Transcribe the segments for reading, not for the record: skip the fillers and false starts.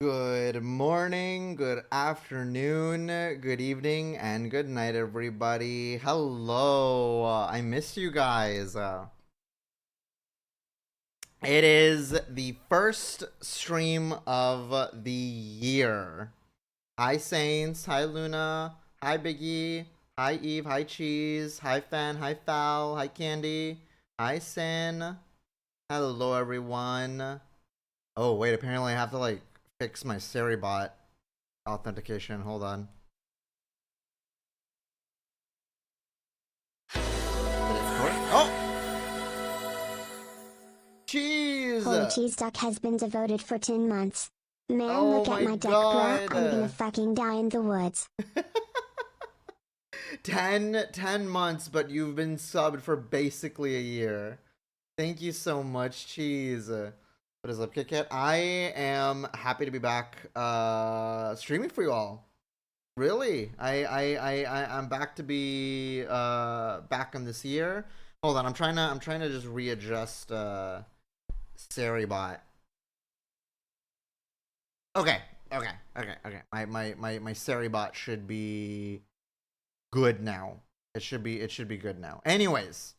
Good morning, good afternoon, good evening, and good night, everybody. Hello. I miss you guys. It is the first stream of the year. Hi, Saints. Hi, Luna. Hi, Biggie. Hi, Eve. Hi, Cheese. Hi, Fan. Hi, Foul. Hi, Candy. Hi, Sin. Hello, everyone. Oh, wait, apparently I have to, fix my Seribot authentication. Hold on. Did it work? Oh! Cheese! Holy cheese duck has been devoted for 10 months. Man, Oh look at my my duck, bruh. god! I'm gonna fucking die in the woods. 10 months, but you've been subbed for basically a year. Thank you so much, Cheese. What is up, Kit Kat? I am happy to be back streaming for you all. Really? I'm back to be back in this year. Hold on, I'm trying to just readjust Saribot. Okay. My Saribot should be good now. It should be good now. Anyways,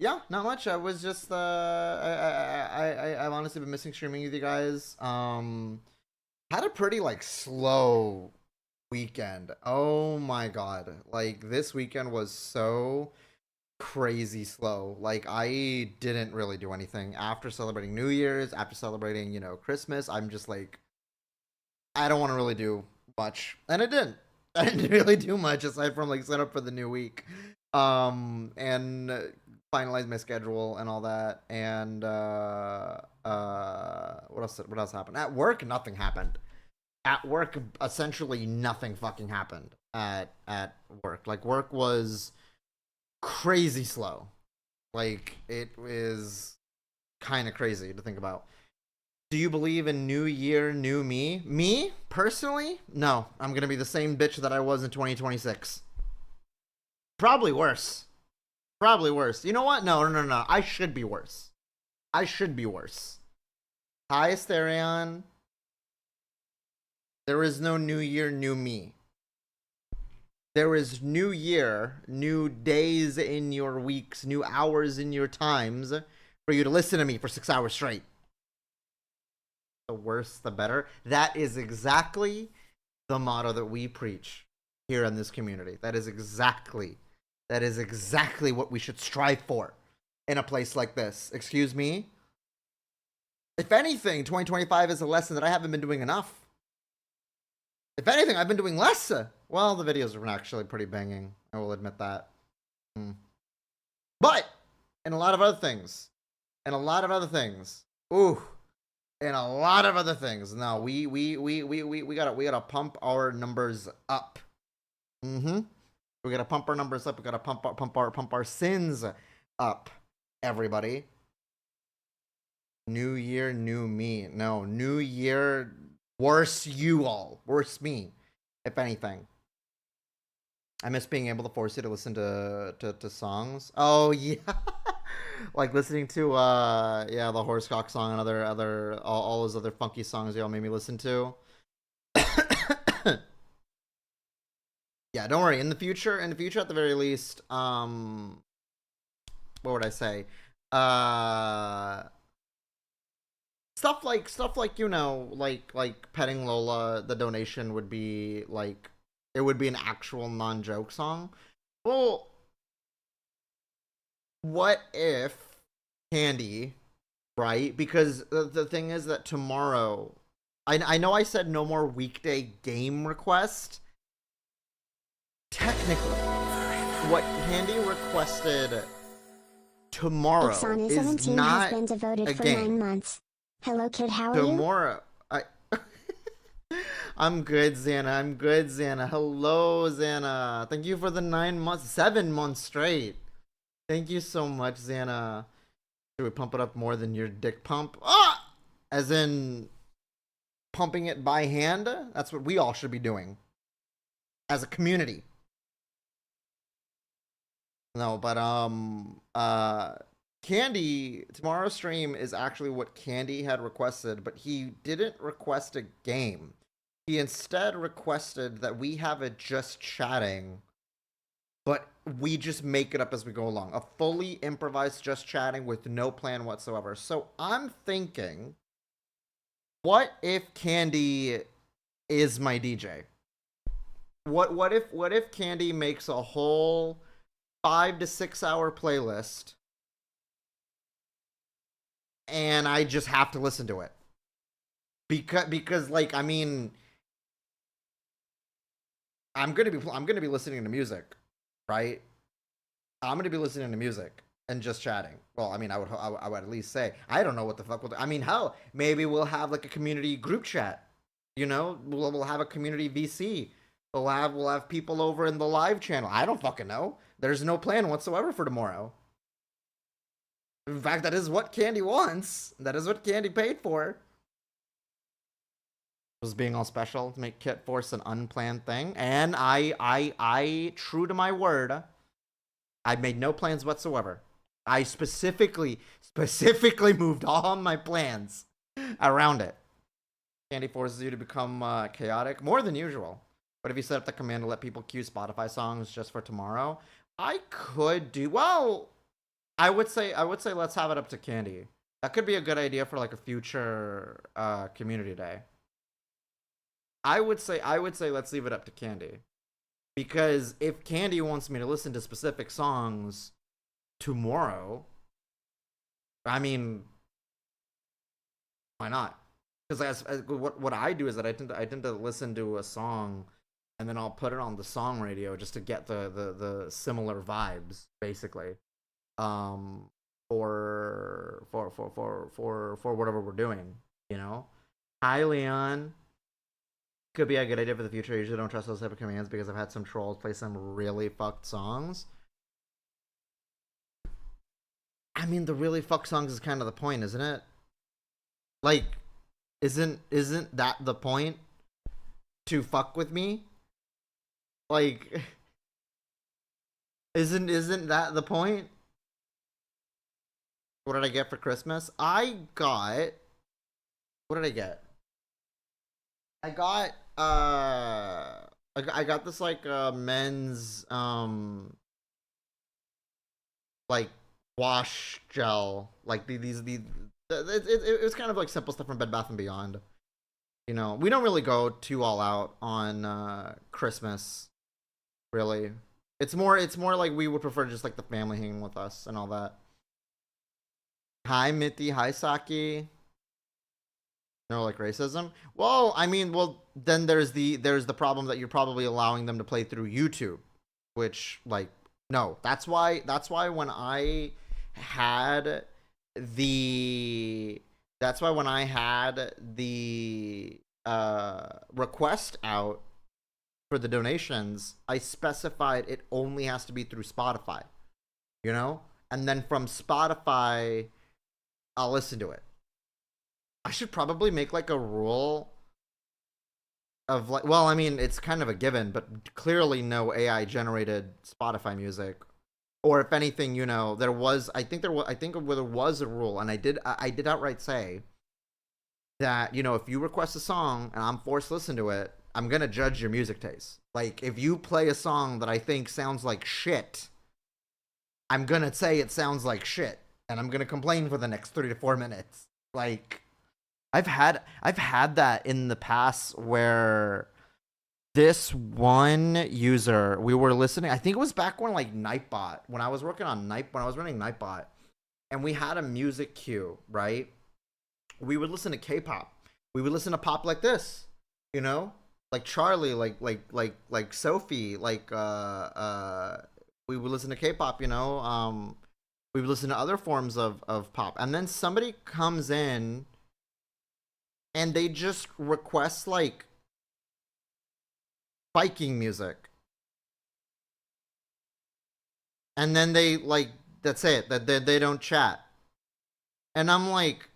yeah, not much. I was just I've honestly been missing streaming with you guys. Had a pretty slow weekend. Oh my god. Like this weekend was so crazy slow. Like I didn't really do anything after celebrating New Year's, after celebrating, Christmas. I'm just like I don't want to really do much. And I didn't. I didn't really do much aside from set up for the new week. And finalize my schedule and all that. And what else happened? At work nothing happened. At work essentially nothing fucking happened at work. Like work was crazy slow. Like it is kind of crazy to think about. Do you believe in new year, new me? Me personally? No, I'm going to be the same bitch that I was in 2026. Probably worse. Probably worse. You know what? No. I should be worse. I should be worse. Hi, Asterion. There is no new year, new me. There is new year, new days in your weeks, new hours in your times for you to listen to me for 6 hours straight. The worse, the better. That is exactly the motto that we preach here in this community. That is exactly what we should strive for in a place like this. Excuse me. If anything, 2025 is a lesson that I haven't been doing enough. If anything, I've been doing less. Well, the videos are actually pretty banging. I will admit that. But in a lot of other things, and a lot of other things, no, we gotta pump our numbers up. We gotta pump our numbers up. We gotta pump our sins up. Everybody. New year, new me. No, new year, worse you all. Worse me, if anything. I miss being able to force you to listen to songs. Oh yeah. Like listening to the Horsecock song and other all those other funky songs y'all made me listen to. Yeah, don't worry. In the future at the very least, what would I say? Stuff like like petting Lola, the donation would be like it would be an actual non-joke song. Well, what if Candy, right? Because the thing is that tomorrow, I know I said no more weekday game request. Technically, what Candy requested tomorrow Ixana is 17 not has been devoted a for game. 9 months. Hello kid, how are you? Tomorrow, I'm good, Xana. Hello, Xana. Thank you for the 9 months, 7 months straight. Thank you so much, Xana. Should we pump it up more than your dick pump? Ah! As in pumping it by hand? That's what we all should be doing. As a community. No, but Candy, tomorrow's stream is actually what Candy had requested, but he didn't request a game. He instead requested that we have it just chatting, but we just make it up as we go along. A fully improvised just chatting with no plan whatsoever. So I'm thinking, what if Candy is my DJ? What if Candy makes a whole 5 to 6 hour playlist and I just have to listen to it? Because like, I mean, I'm gonna be listening to music, right? I'm gonna be listening to music and just chatting. Well, I mean, I would at least say I don't know what the fuck. I mean, hell, maybe we'll have like a community group chat. You know, we'll have a community VC. We'll have people over in the live channel. I don't fucking know. There's no plan whatsoever for tomorrow. In fact, that is what Candy wants. That is what Candy paid for. Was being all special to make Kit Force an unplanned thing, and I, true to my word, I made no plans whatsoever. I specifically moved all my plans around it. Candy forces you to become chaotic more than usual. But if you set up the command to let people queue Spotify songs just for tomorrow, I could do well. I would say let's have it up to Candy. That could be a good idea for like a future community day. I would say let's leave it up to Candy. Because if Candy wants me to listen to specific songs tomorrow, I mean, why not? Because what I do is that I tend to listen to a song, and then I'll put it on the song radio just to get the similar vibes, basically, um, for whatever we're doing, you know. Hi, Leon. Could be a good idea for the future. I usually don't trust those type of commands because I've had some trolls play some really fucked songs. I mean, the really fucked songs is kind of the point, isn't it? Like, isn't that the point? To fuck with me? Like, isn't that the point? What did I get for Christmas? What did I get? I got I got this like men's like wash gel, like it was kind of like simple stuff from Bed Bath and Beyond. You know, we don't really go too all out on Christmas, really. It's more like we would prefer just like the family hanging with us and all that. Hi Mitty, hi Saki. No, like racism. Well, I mean, well, then there's the problem that you're probably allowing them to play through YouTube, which like no, that's why when I had the that's why when I had the request out for the donations, I specified it only has to be through Spotify, you know, and then from Spotify, I'll listen to it. I should probably make like a rule of like, well, I mean, it's kind of a given, but clearly no AI generated Spotify music. Or if anything, you know, there was, there was a rule, and I did outright say that, you know, if you request a song and I'm forced to listen to it, I'm gonna judge your music taste. Like, if you play a song that I think sounds like shit, I'm gonna say it sounds like shit, and I'm gonna complain for the next 3 to 4 minutes. Like, I've had that in the past where this one user, we were listening, I think it was back when like Nightbot, when I was working on when I was running Nightbot, and we had a music queue, right? We would listen to K-pop. We would listen to pop like this, you know? Like Charlie, like Sophie, we would listen to K-pop, you know? We would listen to other forms of pop. And then somebody comes in and they just request like Viking music. And then they like, that's it, that they don't chat. And I'm like,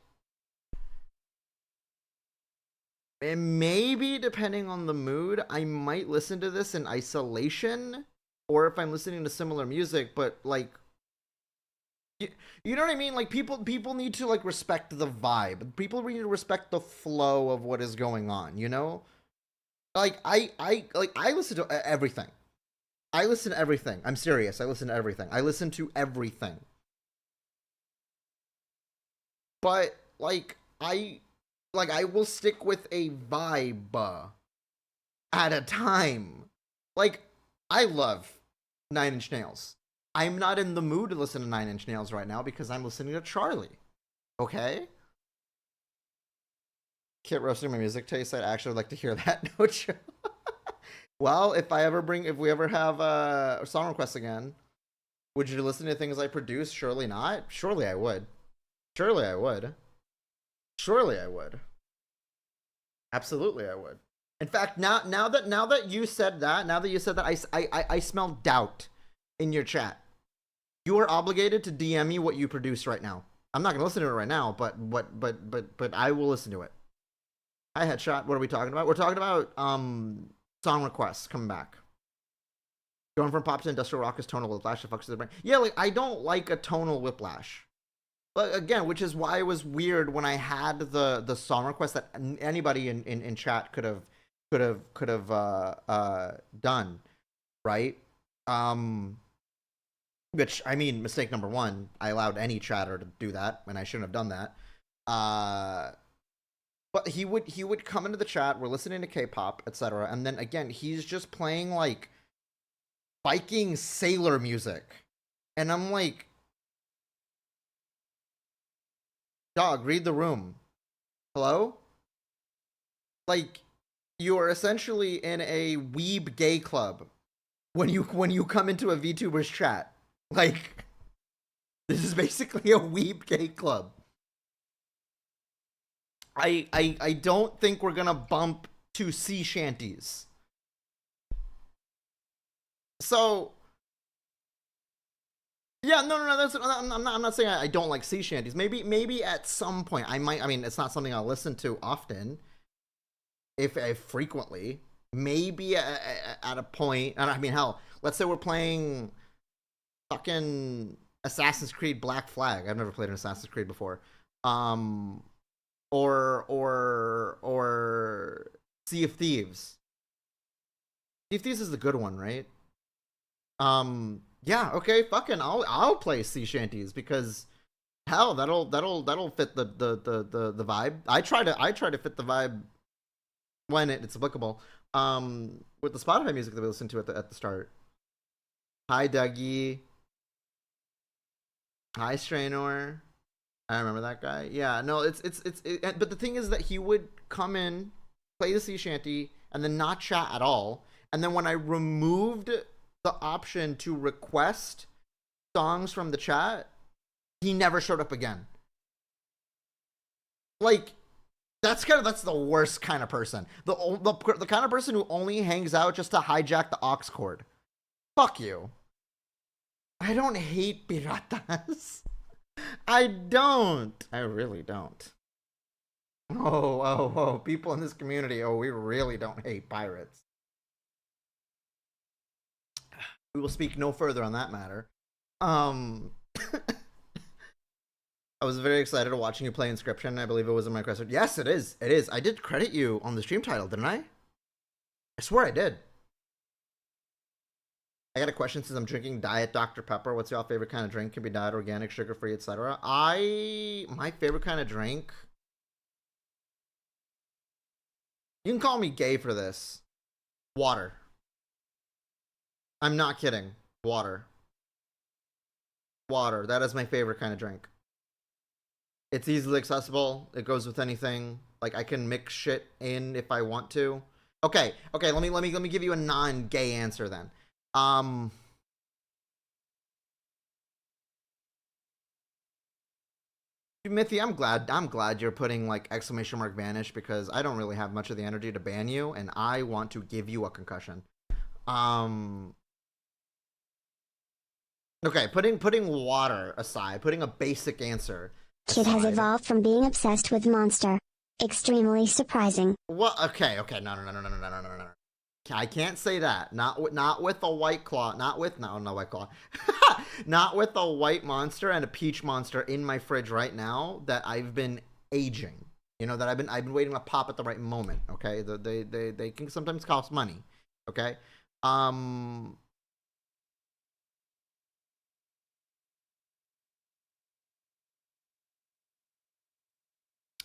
maybe depending on the mood, I might listen to this in isolation, or if I'm listening to similar music, but like, You, you know what I mean? Like people need to like respect the vibe. People need to respect the flow of what is going on, you know? Like I listen to everything. I listen to everything. I'm serious. I listen to everything. I listen to everything. But I will stick with a vibe at a time. Like I love Nine Inch Nails. I'm not in the mood to listen to Nine Inch Nails right now because I'm listening to Charlie. Okay? Kit roasting my music taste. I'd actually like to hear that. No joke. Well, if we ever have song requests again, would you listen to things I produce? Surely not. Surely I would. Surely I would. Surely I would. Absolutely I would. In fact, now that you said that, I smell doubt in your chat. You are obligated to DM me what you produce right now. I'm not gonna listen to it right now, but I will listen to it. Hi Headshot. What are we talking about? We're talking about song requests coming back. Going from pop to industrial rock is tonal whiplash. That fucks with the brain. Yeah, like I don't like a tonal whiplash. But again, which is why it was weird when I had the song request that anybody in chat could have done, right? Which I mean, mistake number one. I allowed any chatter to do that, and I shouldn't have done that. But he would come into the chat. We're listening to K-pop, etc., and then again, he's just playing like Viking sailor music, and I'm like, dog, read the room. Hello? Like, you are essentially in a weeb gay club when you come into a VTuber's chat. Like, this is basically a weeb gay club. I don't think we're gonna bump to sea shanties. So yeah, no. That's I'm not saying I don't like sea shanties. Maybe at some point I might. I mean, it's not something I'll listen to often, if frequently. Maybe at a point. And I mean, hell, let's say we're playing fucking Assassin's Creed Black Flag. I've never played an Assassin's Creed before. Or Sea of Thieves. Sea of Thieves is the good one, right? Yeah, okay, fucking I'll play sea shanties because hell, that'll fit the vibe. I try to fit the vibe when it's applicable. With the Spotify music that we listened to at the start. Hi Dougie. Hi Straynor. I remember that guy. Yeah, no, but the thing is that he would come in, play the sea shanty, and then not chat at all. And then when I removed the option to request songs from the chat, he never showed up again. Like, that's the worst kind of person. The kind of person who only hangs out just to hijack the aux cord. Fuck you. I don't hate piratas. I don't. I really don't. Oh, people in this community, we really don't hate pirates. We will speak no further on that matter. I was very excited to watching you play Inscryption. I believe it was in my request. Yes, it is. It is. I did credit you on the stream title, didn't I? I swear I did. I got a question since I'm drinking Diet Dr. Pepper. What's your favorite kind of drink? Can be diet, organic, sugar-free, etc. My favorite kind of drink. You can call me gay for this. Water. I'm not kidding. Water. Water. That is my favorite kind of drink. It's easily accessible. It goes with anything. Like I can mix shit in if I want to. Okay. Let me give you a non-gay answer then. Mithy, I'm glad you're putting like exclamation mark vanish because I don't really have much of the energy to ban you, and I want to give you a concussion. Okay, putting water aside, putting a basic answer. Kid has evolved from being obsessed with Monster. Extremely surprising. What? Okay, no. I can't say that. Not with a white claw. Not with no white claw. Not with a white monster and a peach monster in my fridge right now that I've been aging. You know that I've been waiting to pop at the right moment. Okay, they can sometimes cost money. Okay, um,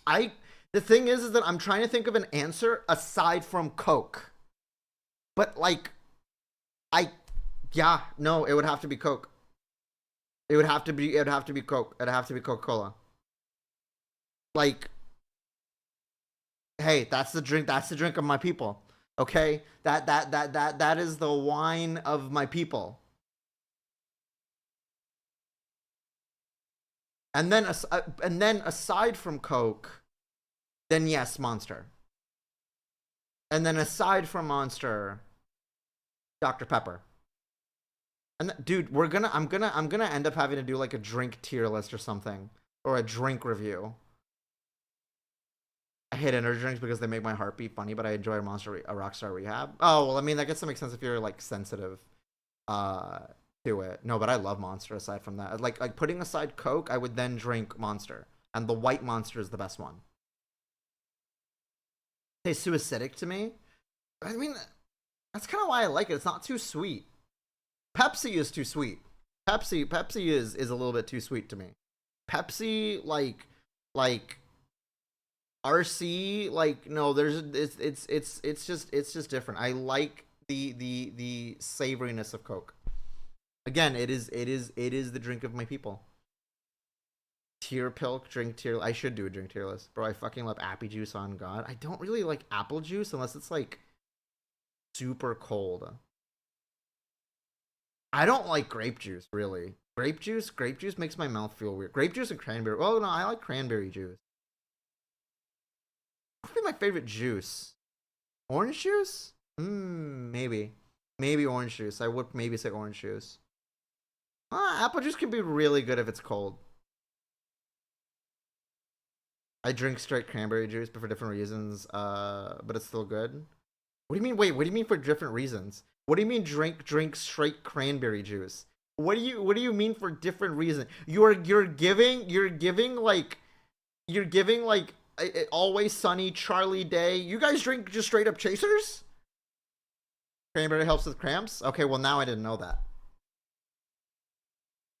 I the thing is that I'm trying to think of an answer aside from Coke, but like I yeah no it would have to be Coke. It would have to be Coke. It'd have to be Coca Cola. Like hey, that's the drink. That's the drink of my people. Okay, that is the wine of my people. And then aside from Coke, then yes, Monster. And then aside from Monster, Dr Pepper. And dude, I'm gonna end up having to do like a drink tier list or something, or a drink review. I hate energy drinks because they make my heart beat funny, but I enjoy a Rockstar Rehab. Oh well, I mean, I guess that makes sense if you're like sensitive uh to it. No, but I love Monster aside from that. Like putting aside Coke, I would then drink Monster. And the white Monster is the best one. Tastes too acidic to me. I mean, that's kind of why I like it. It's not too sweet. Pepsi is too sweet. Pepsi is a little bit too sweet to me. Pepsi like RC like no, there's it's just different. I like the savoriness of Coke. Again, it is the drink of my people. Tier pilk, drink tier. I should do a drink tier list, bro. I fucking love apple juice on God. I don't really like apple juice unless it's like super cold. I don't like grape juice really. Grape juice makes my mouth feel weird. Grape juice and cranberry. Oh no, I like cranberry juice. What would be my favorite juice? Orange juice? Maybe. Maybe orange juice. I would maybe say orange juice. Apple juice can be really good if it's cold. I drink straight cranberry juice, but for different reasons. But it's still good. What do you mean? Wait, what do you mean for different reasons? What do you mean drink straight cranberry juice? What do you mean for different reasons? You're giving like Always Sunny, Charlie Day. You guys drink just straight up chasers? Cranberry helps with cramps? Okay, well now I didn't know that.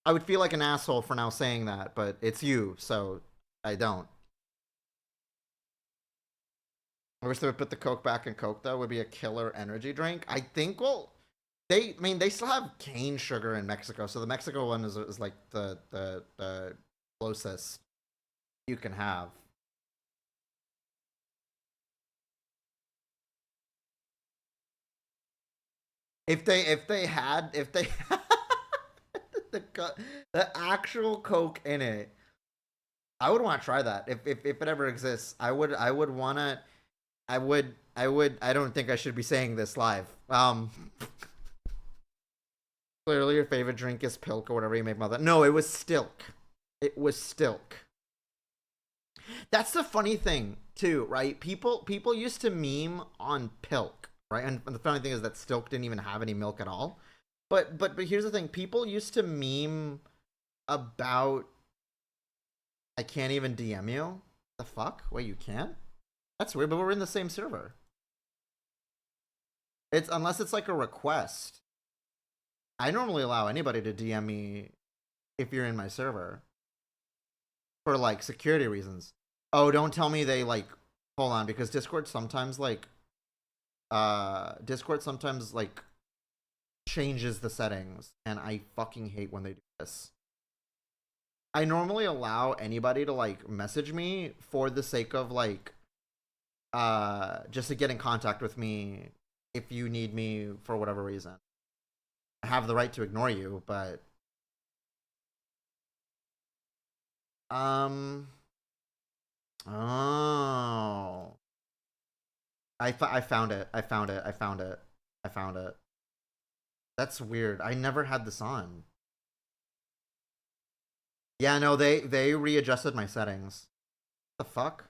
I would feel like an asshole for now saying that, but it's you, so I don't. I wish they would put the Coke back in Coke though. Would be a killer energy drink. I think. Well, I mean, they still have cane sugar in Mexico, so the Mexico one is like the closest you can have. If they had the the actual Coke in it, I would want to try that. If it ever exists, I would want to. I don't think I should be saying this live. Clearly your favorite drink is Pilk or whatever you make mother. No, it was Stilk. It was Stilk. That's the funny thing too, right? People used to meme on Pilk, right? And the funny thing is that Stilk didn't even have any milk at all. But here's the thing: people used to meme about I can't even DM you. The fuck? Wait, you can't? That's weird. But we're in the same server. It's unless it's like a request. I normally allow anybody to DM me if you're in my server for like security reasons. Oh, don't tell me they like hold on because Discord sometimes like changes the settings and I fucking hate when they do this. I normally allow anybody to like message me for the sake of like just to get in contact with me if you need me for whatever reason. I have the right to ignore you, but um oh I found it. I found it. I found it. I found it. That's weird. I never had this on. Yeah, no, they readjusted my settings. The fuck?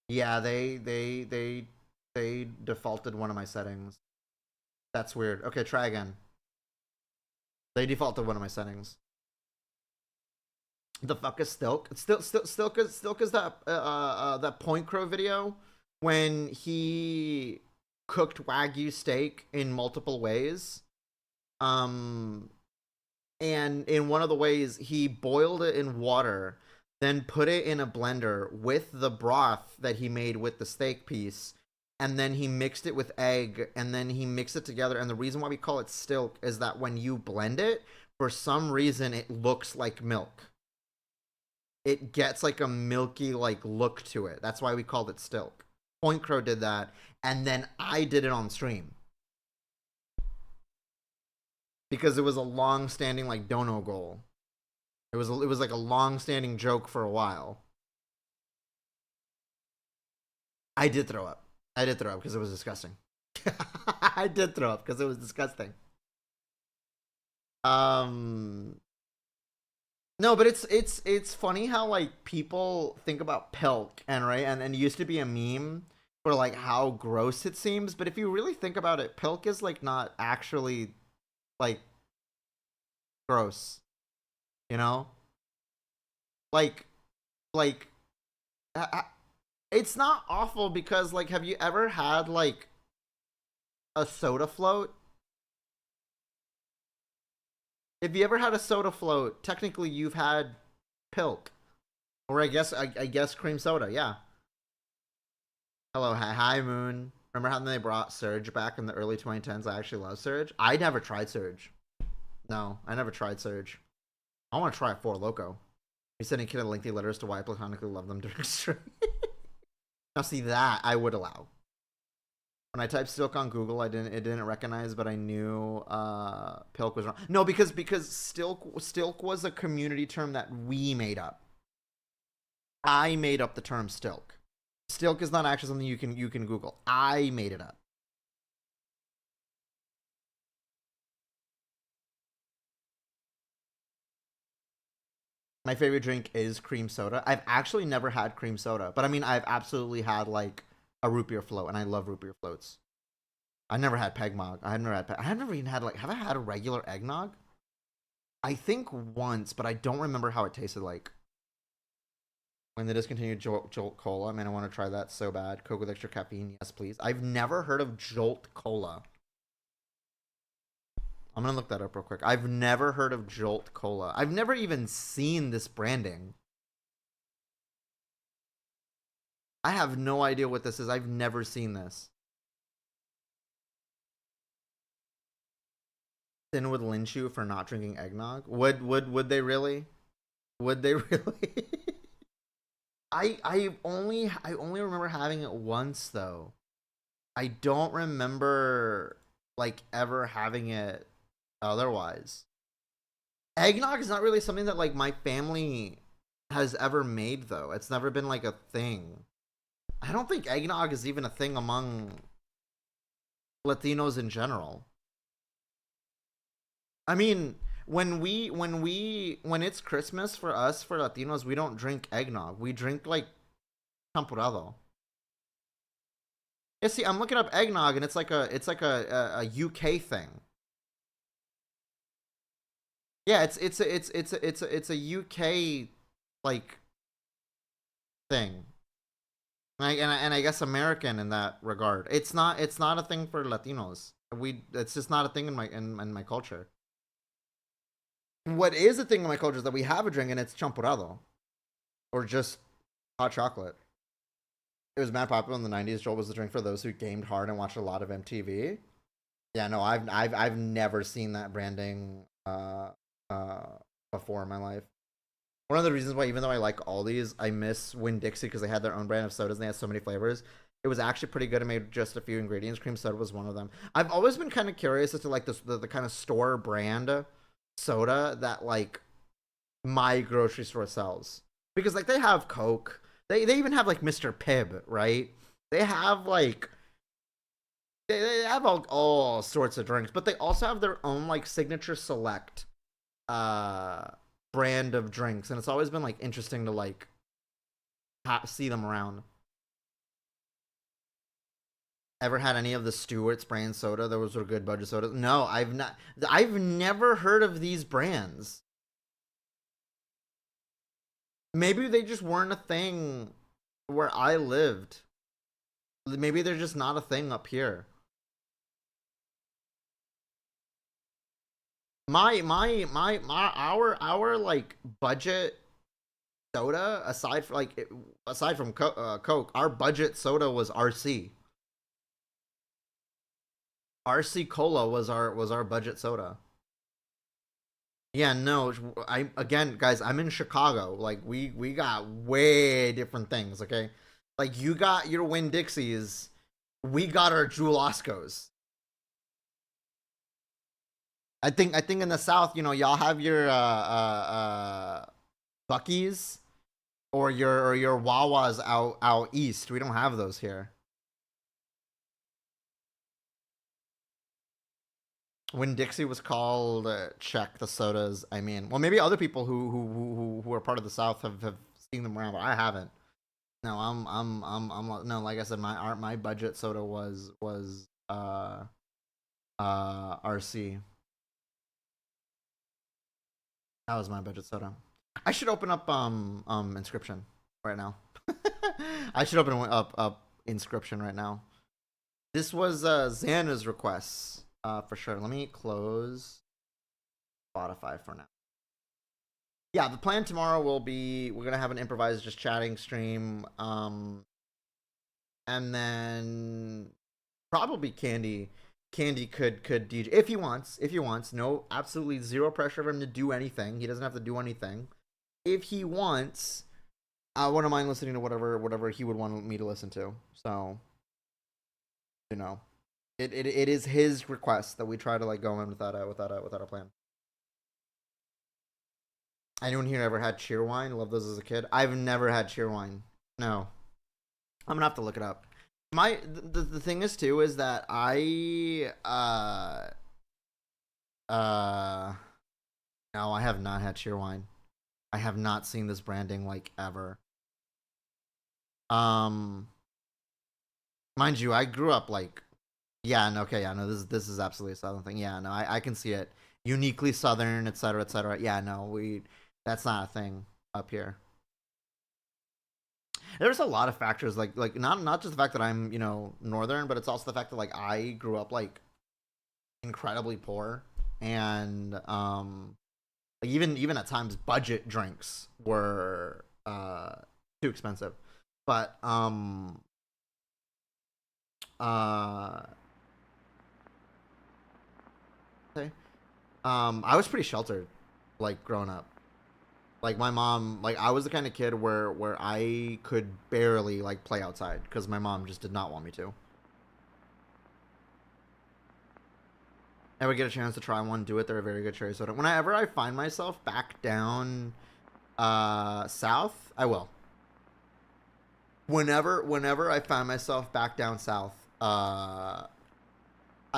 Yeah, they defaulted one of my settings. That's weird. Okay, try again. They defaulted one of my settings. The fuck is Stilk? Stilk is that Point Crow video when he cooked Wagyu steak in multiple ways. Um, and in one of the ways he boiled it in water, then put it in a blender with the broth that he made with the steak piece, and then he mixed it with egg, and then he mixed it together. And the reason why we call it Stilk is that when you blend it, for some reason it looks like milk. It gets like a milky like look to it. That's why we called it Stilk. Point Crow did that, and then I did it on stream because it was a long-standing like dono goal. It was like a long-standing joke for a while. I did throw up. I did throw up because it was disgusting. I did throw up because it was disgusting. Um, No, but it's funny how like people think about Pilk and right and it used to be a meme for like how gross it seems, but if you really think about it, Pilk is like not actually like gross, you know? Like like it's not awful because like have you ever had like a soda float? If you ever had a soda float, technically you've had Pilk. Or I guess cream soda, yeah. Hello, hi Moon. Remember how they brought Surge back in the early 2010s? I actually love Surge. I never tried Surge. No, I never tried Surge. I want to try Four Loco. He sending kid lengthy letters to why I platonically love them during stream. Now see that I would allow. When I typed Stilk on Google, it didn't recognize, but I knew Pilk was wrong. No, because Stilk was a community term that we made up. I made up the term Stilk. Stilk is not actually something you can Google. I made it up. My favorite drink is cream soda. I've actually never had cream soda, but I mean I've absolutely had like a root beer float, and I love root beer floats. I never had Pegmog. I have never had. I have never even had like. Have I had a regular eggnog? I think once, but I don't remember how it tasted like. When they discontinued Jolt Cola, man, I want to try that so bad. Coke with extra caffeine, yes, please. I've never heard of Jolt Cola. I'm gonna look that up real quick. I've never heard of Jolt Cola. I've never even seen this branding. I have no idea what this is. I've never seen this. Sin with Linshu for not drinking eggnog. Would they really? Would they really? I only remember having it once though. I don't remember like ever having it otherwise. Eggnog is not really something that like my family has ever made though. It's never been like a thing. I don't think eggnog is even a thing among Latinos in general. I mean, when it's Christmas for us for Latinos, we don't drink eggnog. We drink like champurrado. Yeah, see, I'm looking up eggnog, and it's like a UK thing. Yeah, it's a UK like thing, and I guess American in that regard. It's not a thing for Latinos. It's just not a thing in my culture. What is a thing in my culture is that we have a drink and it's champurrado, or just hot chocolate. It was mad popular in the '90s. Joel was the drink for those who gamed hard and watched a lot of MTV. Yeah, no, I've never seen that branding uh before in my life. One of the reasons why, even though I like all these, I miss Winn Dixie because they had their own brand of sodas and they had so many flavors. It was actually pretty good. It made just a few ingredients. Cream soda was one of them. I've always been kind of curious as to like the kind of store brand soda that like my grocery store sells, because like they have Coke, they even have like Mr. Pibb, right? They have like they have all sorts of drinks, but they also have their own like signature select uh brand of drinks, and it's always been like interesting to like see them around. Ever had any of the Stewart's brand soda? Those were good budget sodas. No, I've not. I've never heard of these brands. Maybe they just weren't a thing where I lived. Maybe they're just not a thing up here. Our like budget soda, aside from Coke, our budget soda was RC. RC Cola was our budget soda. Yeah, no, I again, guys, I'm in Chicago. Like we got way different things. Okay, like you got your Winn Dixies, we got our Jewel Oscos. I think in the South, y'all have your Buckies or your Wawas out east. We don't have those here. When Dixie was called check the sodas, I mean, well, maybe other people who are part of the South have seen them around, but I haven't. No, no. Like I said, my budget soda was RC. That was my budget soda. I should open up Inscryption right now. I should open up Inscryption right now. This was Xana's requests for sure. Let me close Spotify for now. Yeah, the plan tomorrow will be we're gonna have an improvised just chatting stream, and then probably Candy could DJ if he wants. If he wants, no, absolutely zero pressure for him to do anything. He doesn't have to do anything. If he wants, I wouldn't mind listening to whatever he would want me to listen to. So, it is his request that we try to like go in without a plan. Anyone here ever had Cheerwine? Love those as a kid. I've never had Cheerwine. No, I'm gonna have to look it up. The thing is too is that no, I have not had Cheerwine. I have not seen this branding like ever. Um, Mind you, I grew up like, yeah, no, okay, yeah, no, this is absolutely a southern thing. Yeah, no, I can see it. Uniquely southern, etc., etc. Yeah, no, that's not a thing up here. There's a lot of factors like not just the fact that I'm northern, but it's also the fact that like I grew up like incredibly poor, and like even at times budget drinks were too expensive. But okay. I was pretty sheltered like growing up. Like my mom, like I was the kind of kid where I could barely like play outside because my mom just did not want me to. Ever get a chance to try one, do it. They're a very good cherry soda. Whenever I find myself back down south, I will. Whenever I find myself back down south, I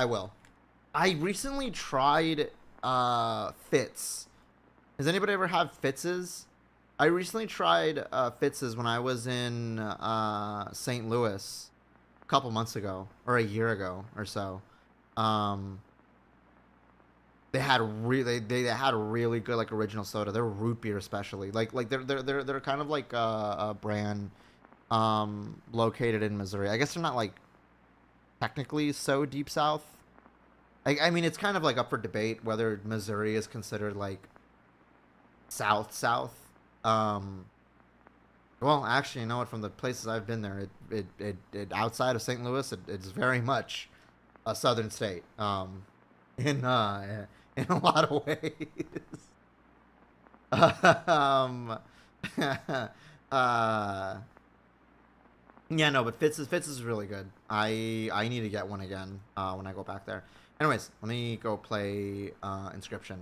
will. I recently tried Fitz. Has anybody ever had Fitz's? I recently tried Fitz's when I was in St. Louis a couple months ago, or a year ago or so. Um, they had they had a really good like original soda. Their root beer especially, like they're kind of like a brand located in Missouri. I guess they're not like technically so deep south. I mean, it's kind of like up for debate whether Missouri is considered like south. Um, well, actually, you know what? From the places I've been there, it outside of St. Louis, it's very much a southern state. In in a lot of ways. um, uh, yeah, no, but Fitz is really good. I need to get one again when I go back there. Anyways, let me go play Inscryption.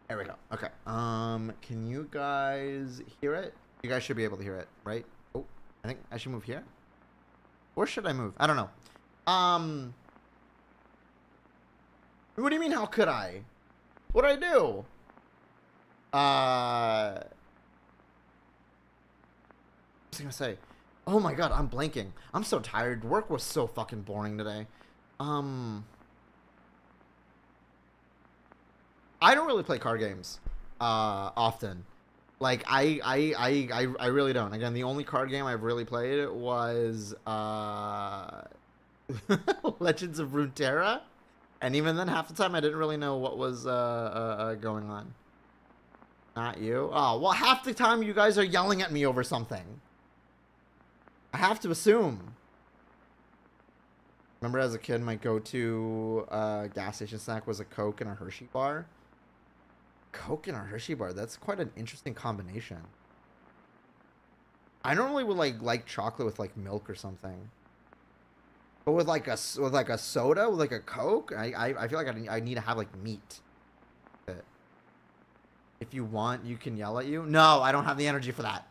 There we go. Okay. Can you guys hear it? You guys should be able to hear it, right? Oh, I think I should move here. Or should I move? I don't know. What do you mean? How could I? What did I do? was I gonna say? Oh my god, I'm blanking. I'm so tired. Work was so fucking boring today. I don't really play card games often. Like I really don't. Again, the only card game I've really played was Legends of Runeterra, and even then, half the time I didn't really know what was going on. Not you. Oh well, half the time you guys are yelling at me over something. I have to assume. Remember, as a kid, my go-to gas station snack was a Coke and a Hershey bar. Coke and a Hershey bar. That's quite an interesting combination. I normally would like chocolate with like milk or something. But with like a soda, with like a Coke, I feel like I need to have like meat. If you want, you can yell at you. No, I don't have the energy for that.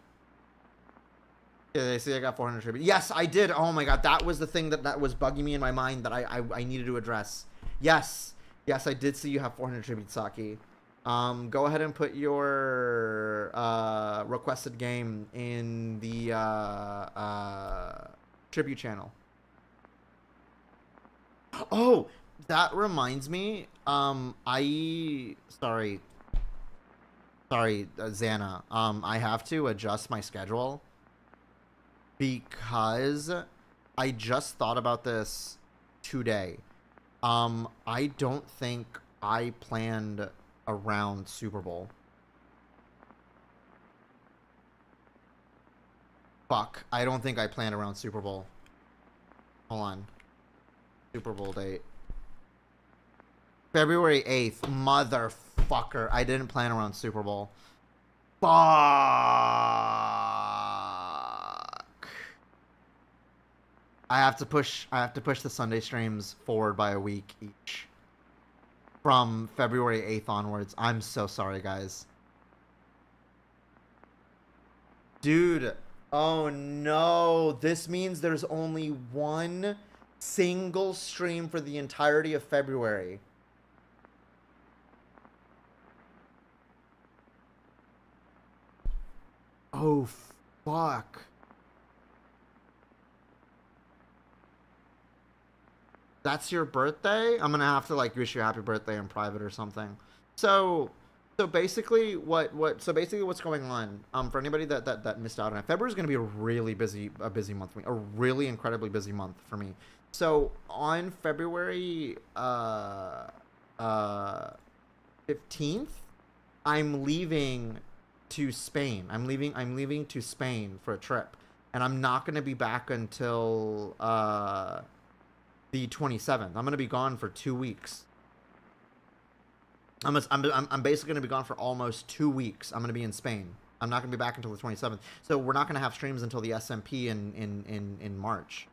Yeah, they say I got 400 tribute. Yes, I did. Oh my god, that was the thing that was bugging me in my mind that I needed to address. Yes, I did see you have 400 tribute, Saki. Go ahead and put your requested game in the tribute channel. Oh, that reminds me. Sorry, Xana. I have to adjust my schedule because I just thought about this today. I don't think I planned around Super Bowl. Fuck. I don't think I planned around Super Bowl. Hold on. Super Bowl date. February 8th. Motherfucker. I didn't plan around Super Bowl. Fuck. I have to push the Sunday streams forward by a week each. From February 8th onwards. I'm so sorry, guys. Dude. Oh no. This means there's only one single stream for the entirety of February. Oh, fuck. That's your birthday? I'm gonna have to like wish you happy birthday in private or something. So basically what's going on, for anybody that missed out on it, February is gonna be a really busy month for me. A really incredibly busy month for me. So on February 15th, I'm leaving to Spain. I'm leaving to Spain for a trip. And I'm not gonna be back until the 27th. I'm gonna be gone for 2 weeks. I'm basically gonna be gone for almost 2 weeks. I'm gonna be in Spain. I'm not gonna be back until the 27th. So we're not gonna have streams until the SMP in March.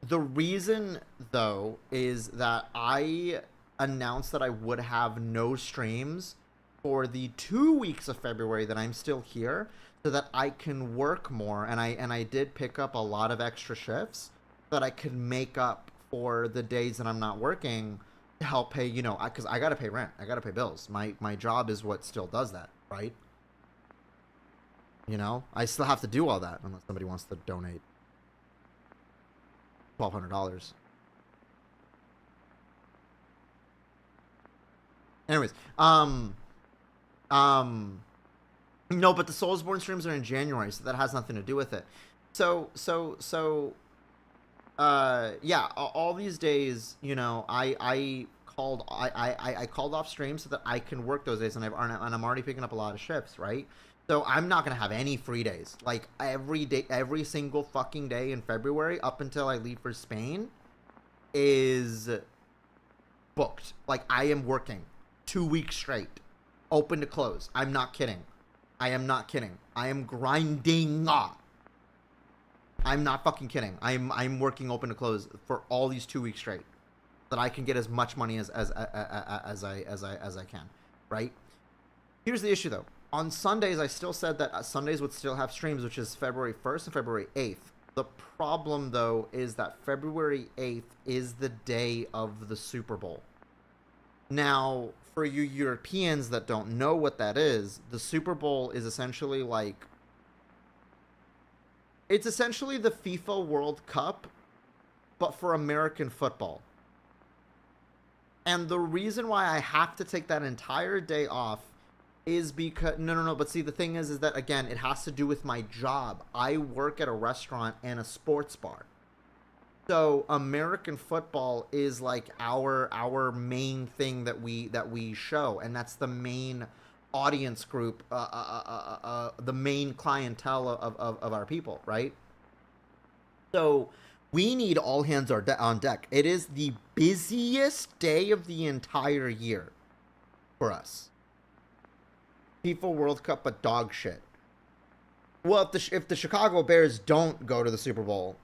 The reason though is that I announced that I would have no streams for the 2 weeks of February that I'm still here, so that I can work more, and I did pick up a lot of extra shifts so that I could make up for the days that I'm not working to help pay, you know, because I gotta pay rent, I gotta pay bills. My job is what still does that, right? You know, I still have to do all that unless somebody wants to donate $1,200. Anyways, no, but the Soulsborne streams are in January, so that has nothing to do with it. So, yeah, all these days, you know, I called off streams so that I can work those days, and I'm already picking up a lot of shifts, right? So I'm not gonna have any free days. Like every day, every single fucking day in February up until I leave for Spain is booked. Like I am working 2 weeks straight, open to close. I'm not kidding. I am not kidding. I am grinding. I'm not fucking kidding. I'm working open to close for all these 2 weeks straight, so that I can get as much money as I can, right? Here's the issue though. On Sundays, I still said that Sundays would still have streams, which is February 1st and February 8th. The problem though is that February 8th is the day of the Super Bowl. Now, for you Europeans that don't know what that is, the Super Bowl is essentially like, it's essentially the FIFA World Cup, but for American football. And the reason why I have to take that entire day off is because no. But see, the thing is that again, it has to do with my job. I work at a restaurant and a sports bar. So American football is like our main thing that we show, and that's the main audience group, the main clientele of our people, right? So we need all hands on deck. It is the busiest day of the entire year for us. FIFA World Cup, but dog shit. Well, if the Chicago Bears don't go to the Super Bowl,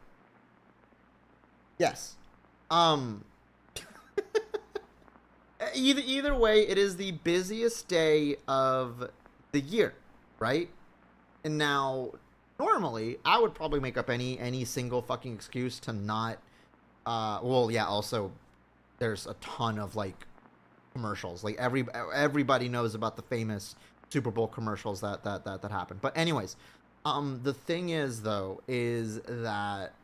yes. Either way, it is the busiest day of the year, right? And now, normally, I would probably make up any single fucking excuse to not. Well, yeah. Also, there's a ton of like commercials. Like everybody knows about the famous Super Bowl commercials that happen. But anyways, the thing is though is that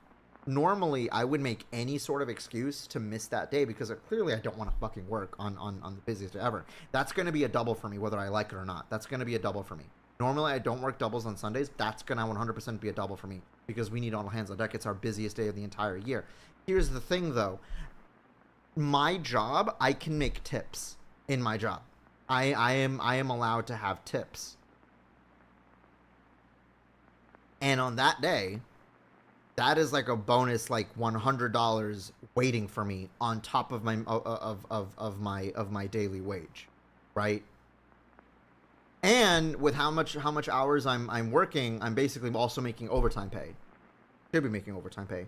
normally I would make any sort of excuse to miss that day because clearly I don't want to fucking work on the busiest day ever. That's going to be a double for me whether I like it or not. That's going to be a double for me. Normally I don't work doubles on Sundays. That's going to 100% be a double for me because we need all hands on deck. It's our busiest day of the entire year. Here's the thing though. My job, I can make tips in my job. I am allowed to have tips. And on that day, that is like a bonus, like $100 waiting for me on top of my daily wage, right? And with how much hours I'm working, I'm basically also making overtime pay. Should be making overtime pay.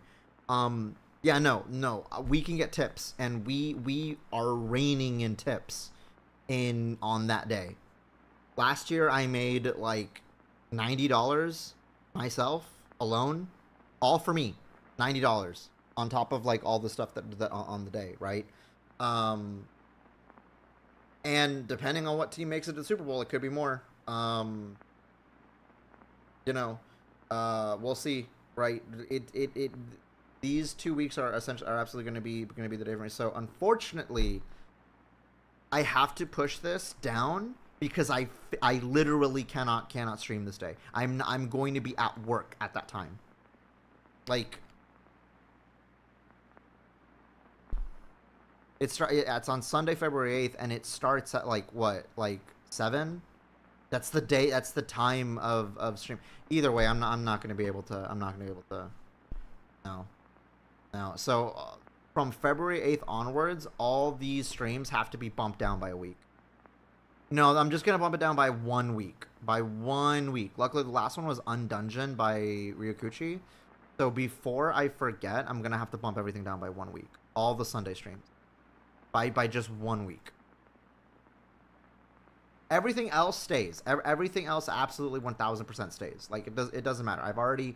Yeah, no, we can get tips, and we are reigning in tips on that day. Last year I made like $90 myself alone, all for me. $90 on top of like all the stuff that on the day, right? And depending on what team makes it to the Super Bowl, it could be more. We'll see, right? These 2 weeks are absolutely going to be the day for me. So unfortunately, I have to push this down because I literally cannot stream this day. I'm going to be at work at that time. Like, it's on Sunday, February 8th, and it starts at like 7. That's the day. That's the time of stream. Either way, I'm not going to be able to. No. So from February 8th onwards, all these streams have to be bumped down by a week. No, I'm just gonna bump it down by 1 week. Luckily, the last one was Undungeon by Ryokuchi. So before I forget, I'm gonna have to bump everything down by 1 week. All the Sunday streams. By just 1 week. Everything else stays. Everything else absolutely 1000% stays. Like it doesn't matter. I've already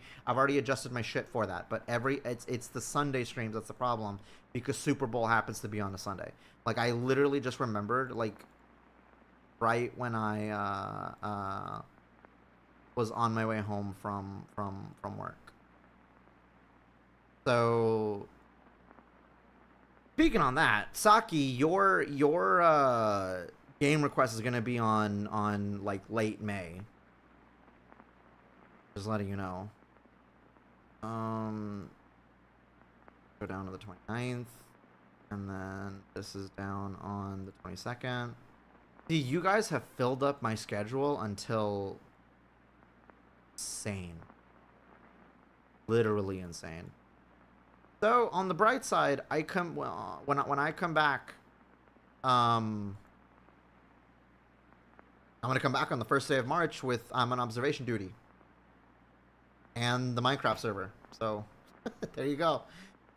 adjusted my shit for that. But it's the Sunday streams that's the problem because Super Bowl happens to be on a Sunday. Like I literally just remembered like right when I was on my way home from work. So speaking on that, Saki, your game request is going to be on like late May. Just letting you know. Go down to the 29th, and then this is down on the 22nd. See, you guys have filled up my schedule until insane. Literally insane. So on the bright side, when I come back, I'm gonna come back on the first day of March with I'm on observation duty and the Minecraft server. So there you go.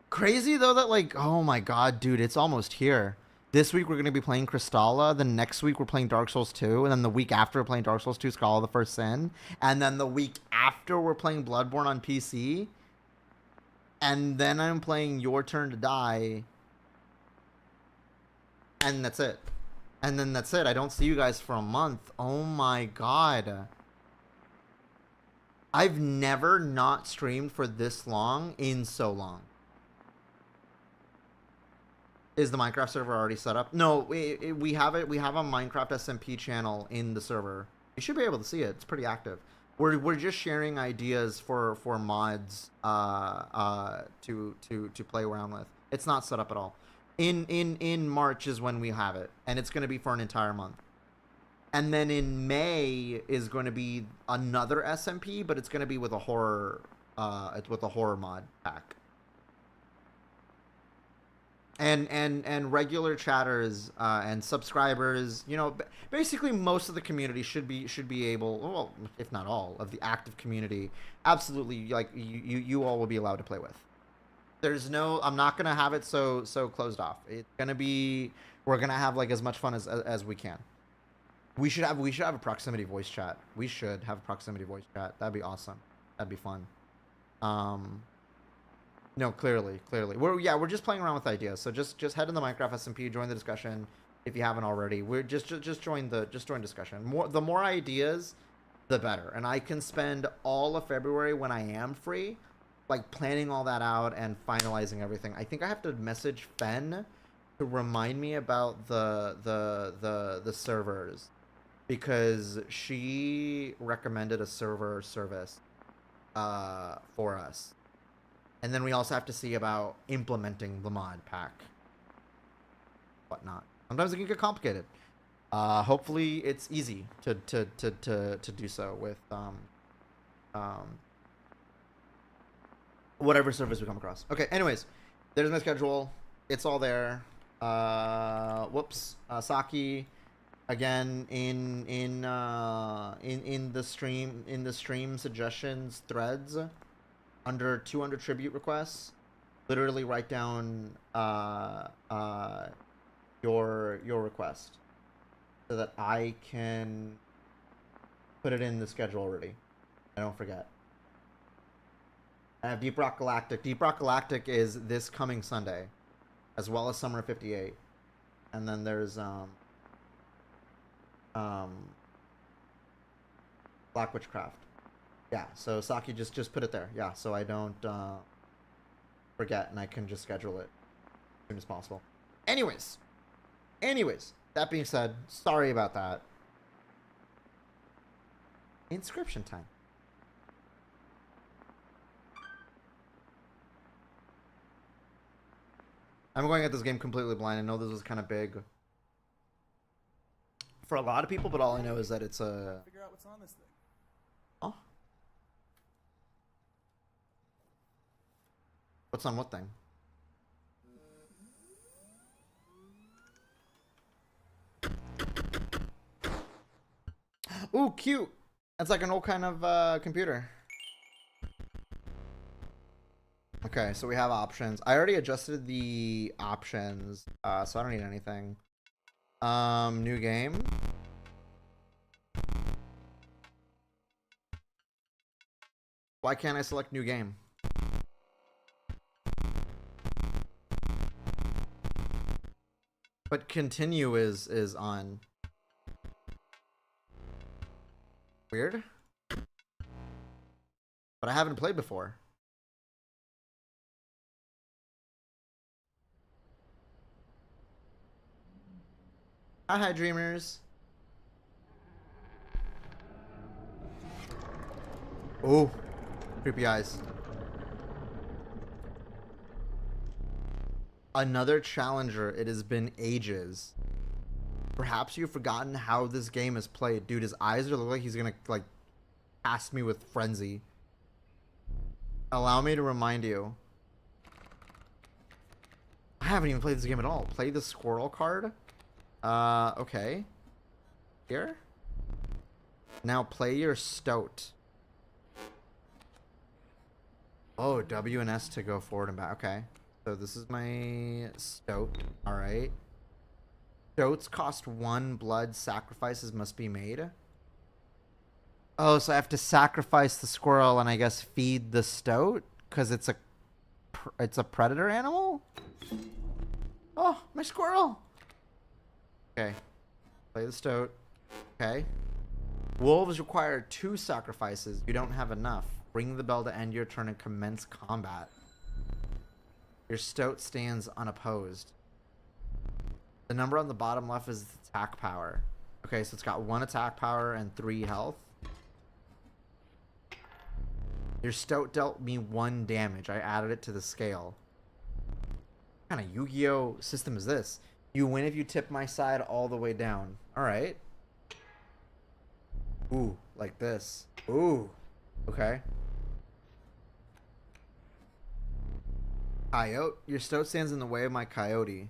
Crazy though that like, oh my god, dude, it's almost here. This week we're gonna be playing Crystalla. Then next week we're playing Dark Souls 2, and then the week after we're playing Dark Souls 2, Scholar of the First Sin, and then the week after we're playing Bloodborne on PC, and then I'm playing Your Turn to Die, and that's it. And then that's it. I don't see you guys for a month. Oh my god. I've never not streamed for this long in so long. Is the Minecraft server already set up? No, we have it. We have a Minecraft SMP channel in the server. You should be able to see it. It's pretty active. We're just sharing ideas for mods to play around with. It's not set up at all. In March is when we have it, and it's going to be for an entire month. And then in May is going to be another SMP, but it's going to be with a horror it's with a horror mod pack. And regular chatters and subscribers, you know, basically most of the community should be able, well, if not all of the active community, absolutely, like you all will be allowed to play with. There's no, I'm not gonna have it so closed off. It's gonna be, we're gonna have like as much fun as we can. We should have a proximity voice chat. We should have a proximity voice chat. That'd be awesome. That'd be fun. No, clearly. We're just playing around with ideas. So just head in the Minecraft SMP, join the discussion if you haven't already. We're just join discussion. The more ideas, the better. And I can spend all of February when I am free, like planning all that out and finalizing everything. I think I have to message Fen to remind me about the servers, because she recommended a server service for us. And then we also have to see about implementing the mod pack. Whatnot. Sometimes it can get complicated. Hopefully it's easy to do so with whatever service we come across. Okay, anyways, there's my schedule. It's all there. Whoops. Saki, again, in the stream suggestions threads, under 200 tribute requests, literally write down your request so that I can put it in the schedule already. I don't forget. I have Deep Rock Galactic. Deep Rock Galactic is this coming Sunday, as well as Summer 58. And then there's Black Witchcraft. Yeah, so Saki, just put it there. Yeah, so I don't forget, and I can just schedule it as soon as possible. Anyways, that being said, sorry about that. Inscryption time. I'm going at this game completely blind. I know this was kind of big for a lot of people, but all I know is that it's a... Figure out what's on this thing. Oh? What's on what thing? Ooh, cute. That's like an old kind of computer. Okay, so we have options. I already adjusted the options, so I don't need anything. New game. Why can't I select new game? But continue is on. Weird. But I haven't played before. Hi, dreamers. Oh, creepy eyes. Another challenger. It has been ages. Perhaps you've forgotten how this game is played. Dude, his eyes are look like he's gonna, like, cast me with frenzy. Allow me to remind you. I haven't even played this game at all. Play the squirrel card. Okay. Here. Now play your stoat. Oh, W and S to go forward and back. Okay. So this is my stoat. Alright. Stoats cost 1 blood. Sacrifices must be made. Oh, so I have to sacrifice the squirrel and I guess feed the stoat? Because it's a predator animal? Oh, my squirrel! Okay. Play the stoat. Okay. Wolves require 2 sacrifices. You don't have enough. Ring the bell to end your turn and commence combat. Your stoat stands unopposed. The number on the bottom left is attack power. Okay, so it's got 1 attack power and 3 health. Your stoat dealt me 1 damage. I added it to the scale. What kind of Yu-Gi-Oh system is this? You win if you tip my side all the way down. Alright. Ooh, like this. Ooh. Okay. Coyote. Your stoat stands in the way of my coyote.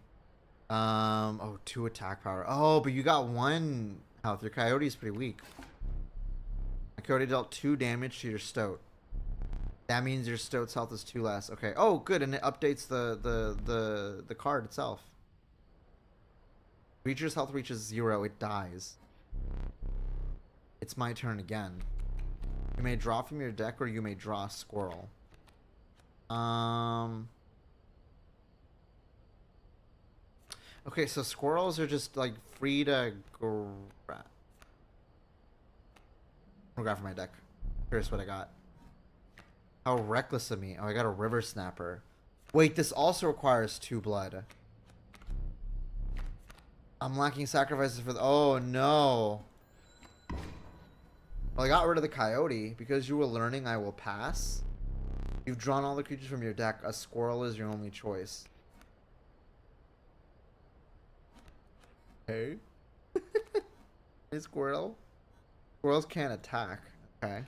Oh, 2 attack power. Oh, but you got 1 health. Your coyote is pretty weak. My coyote dealt 2 damage to your stoat. That means your stoat's health is 2 less. Okay. Oh, good, and it updates the card itself. Creature's health reaches 0. It dies. It's my turn again. You may draw from your deck, or you may draw a squirrel. Okay, so squirrels are just like free to grab. I'll grab from my deck. Here's what I got. How reckless of me. Oh, I got a river snapper. Wait, this also requires 2 blood. I'm lacking sacrifices for the... Oh, no. Well, I got rid of the coyote. Because you were learning, I will pass. You've drawn all the creatures from your deck. A squirrel is your only choice. Hey. Hey, squirrel. Squirrels can't attack. Okay.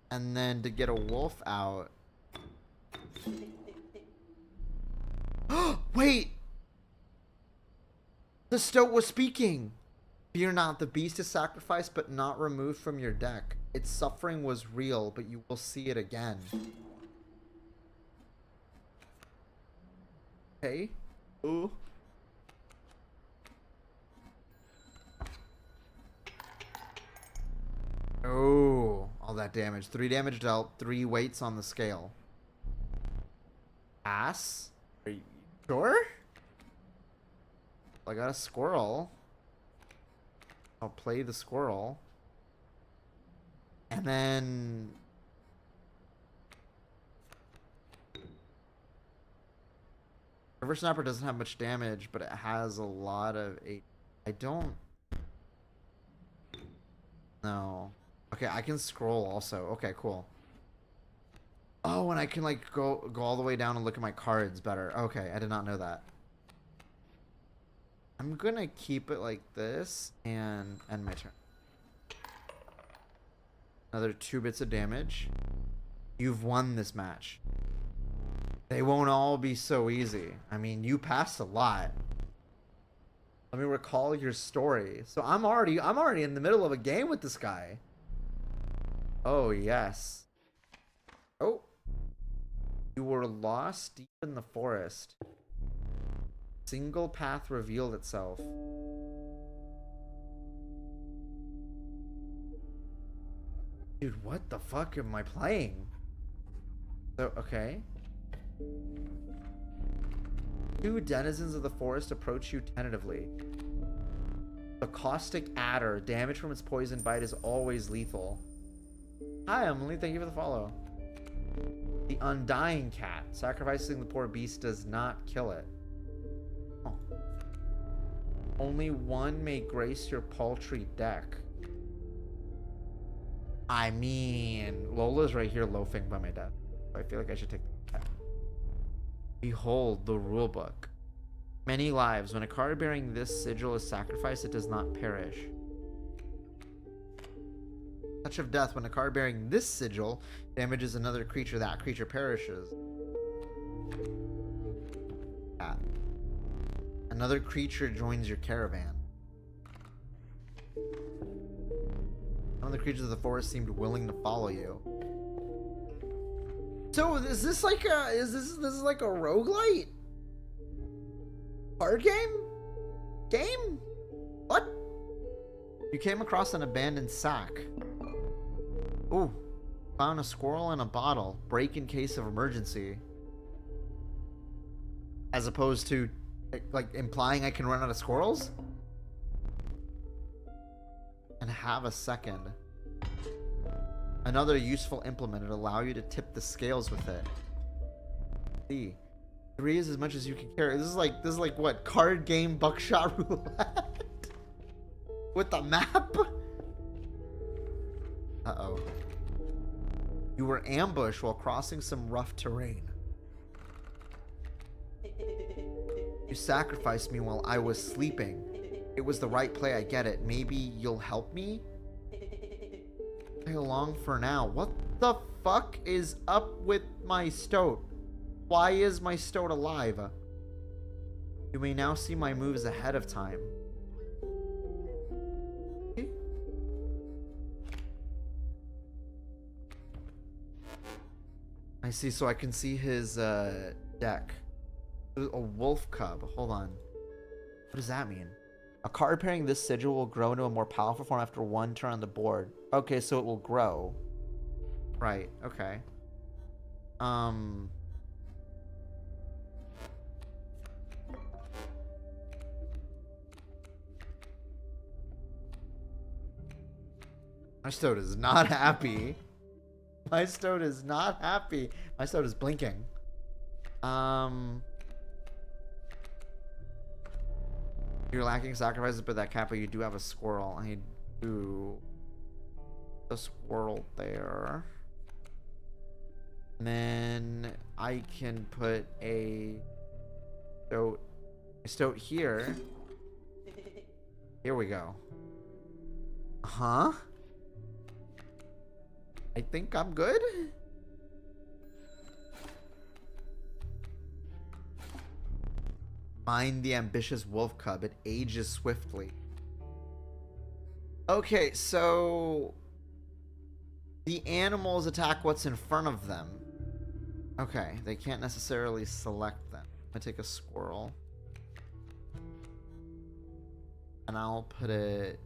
And then to get a wolf out. Wait! The stoat was speaking! Fear not, the beast is sacrificed but not removed from your deck. Its suffering was real, but you will see it again. Okay. Ooh. Oh, all that damage. 3 damage dealt, 3 weights on the scale. Pass? Are you sure? I got a squirrel. I'll play the squirrel. And then... River Snapper doesn't have much damage, but it has a lot of... I don't... No. Okay, I can scroll also. Okay, cool. Oh, and I can like go all the way down and look at my cards better. Okay, I did not know that. I'm gonna keep it like this and end my turn. Another 2 bits of damage. You've won this match. They won't all be so easy. I mean, you passed a lot. Let me recall your story. So I'm already in the middle of a game with this guy. Oh, yes. Oh. You were lost deep in the forest. Single path revealed itself. Dude, what the fuck am I playing? So, okay. 2 denizens of the forest approach you tentatively. The caustic adder. Damage from its poison bite is always lethal. Hi, Emily. Thank you for the follow. The undying cat. Sacrificing the poor beast does not kill it. Oh. Only 1 may grace your paltry deck. I mean, Lola's right here loafing by my desk. I feel like I should take the cat. Behold the rulebook. Many lives. When a card bearing this sigil is sacrificed, it does not perish. Touch of death. When a card bearing this sigil damages another creature, that creature perishes. Ah. Another creature joins your caravan. Some of the creatures of the forest seemed willing to follow you. So is this like a this is like a roguelite? Card game? Game? What? You came across an abandoned sack. Ooh. Found a squirrel in a bottle. Break in case of emergency. As opposed to like implying I can run out of squirrels? and have a second. Another useful implement. It'll allow you to tip the scales with it. See. 3 is as much as you can carry. This is like what? Card game buckshot roulette? With the map? Uh-oh. You were ambushed while crossing some rough terrain. You sacrificed me while I was sleeping. It was the right play, I get it. Maybe you'll help me? Play along for now. What the fuck is up with my stoat? Why is my stoat alive? You may now see my moves ahead of time. Okay. I see, so I can see his deck. A wolf cub. Hold on. What does that mean? A card pairing this sigil will grow into a more powerful form after 1 turn on the board. Okay, so it will grow. Right, okay. My stoat is not happy. My stoat is not happy. My stoat is blinking. You're lacking sacrifices, but that kappa, you do have a squirrel. I do. The squirrel there. And then I can put a stoat here. Here we go. Huh? I think I'm good. Mind the ambitious wolf cub. It ages swiftly. Okay, so the animals attack what's in front of them. Okay, they can't necessarily select them. I'm gonna take a squirrel. And I'll put it...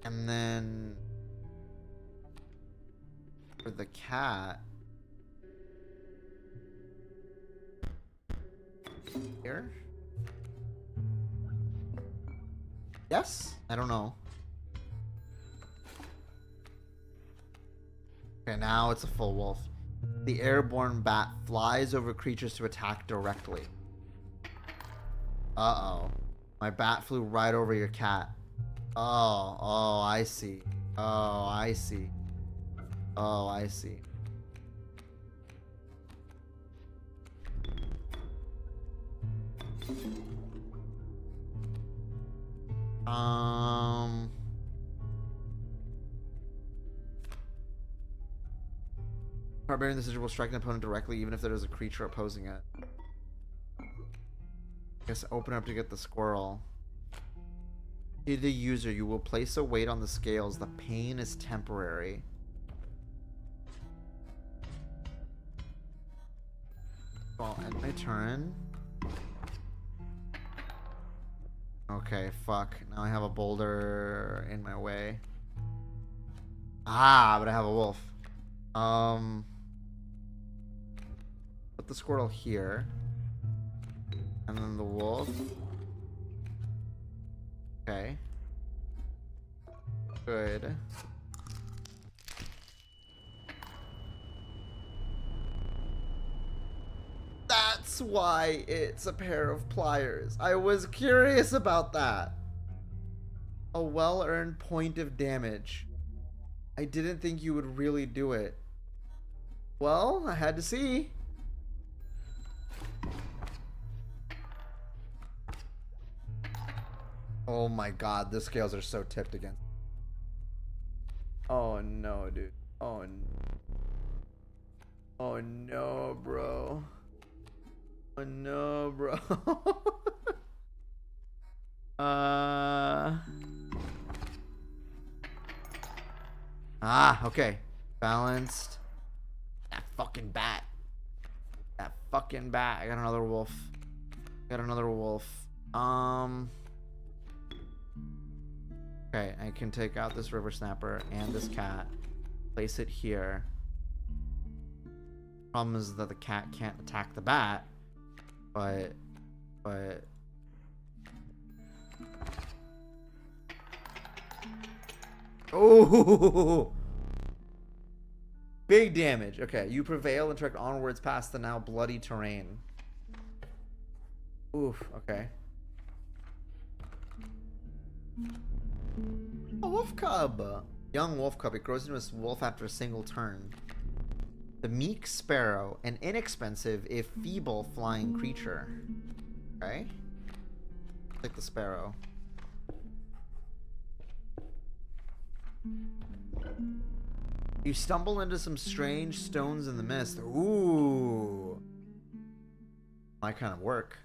And then for the cat... Here? Yes? I don't know. Okay, now it's a full wolf. The airborne bat flies over creatures to attack directly. Uh-oh. My bat flew right over your cat. Oh, I see. Oh, I see. Oh, I see. Barbarian decision will strike an opponent directly even if there is a creature opposing it. I guess open up to get the squirrel. To the user, you will place a weight on the scales. The pain is temporary. So I'll end my turn. Okay, fuck. Now I have a boulder in my way. Ah, but I have a wolf. Put the squirrel here. And then the wolf. Okay. Good. That's why it's a pair of pliers. I was curious about that. A well-earned point of damage. I didn't think you would really do it. Well, I had to see. Oh my god, the scales are so tipped again. Oh no, dude. Oh no. Oh no, bro. Oh no, bro. Okay. Balanced. That fucking bat. That fucking bat. I got another wolf. Okay, I can take out this river snapper and this cat. Place it here. Problem is that the cat can't attack the bat. But Oh, big damage. Okay, you prevail and trek onwards past the now bloody terrain. Oof, okay. A wolf cub. Young wolf cub. It grows into a wolf after a single turn. The meek sparrow. An inexpensive, if feeble, flying creature. Okay. Like the sparrow. You stumble into some strange stones in the mist. Ooh. My kind of work.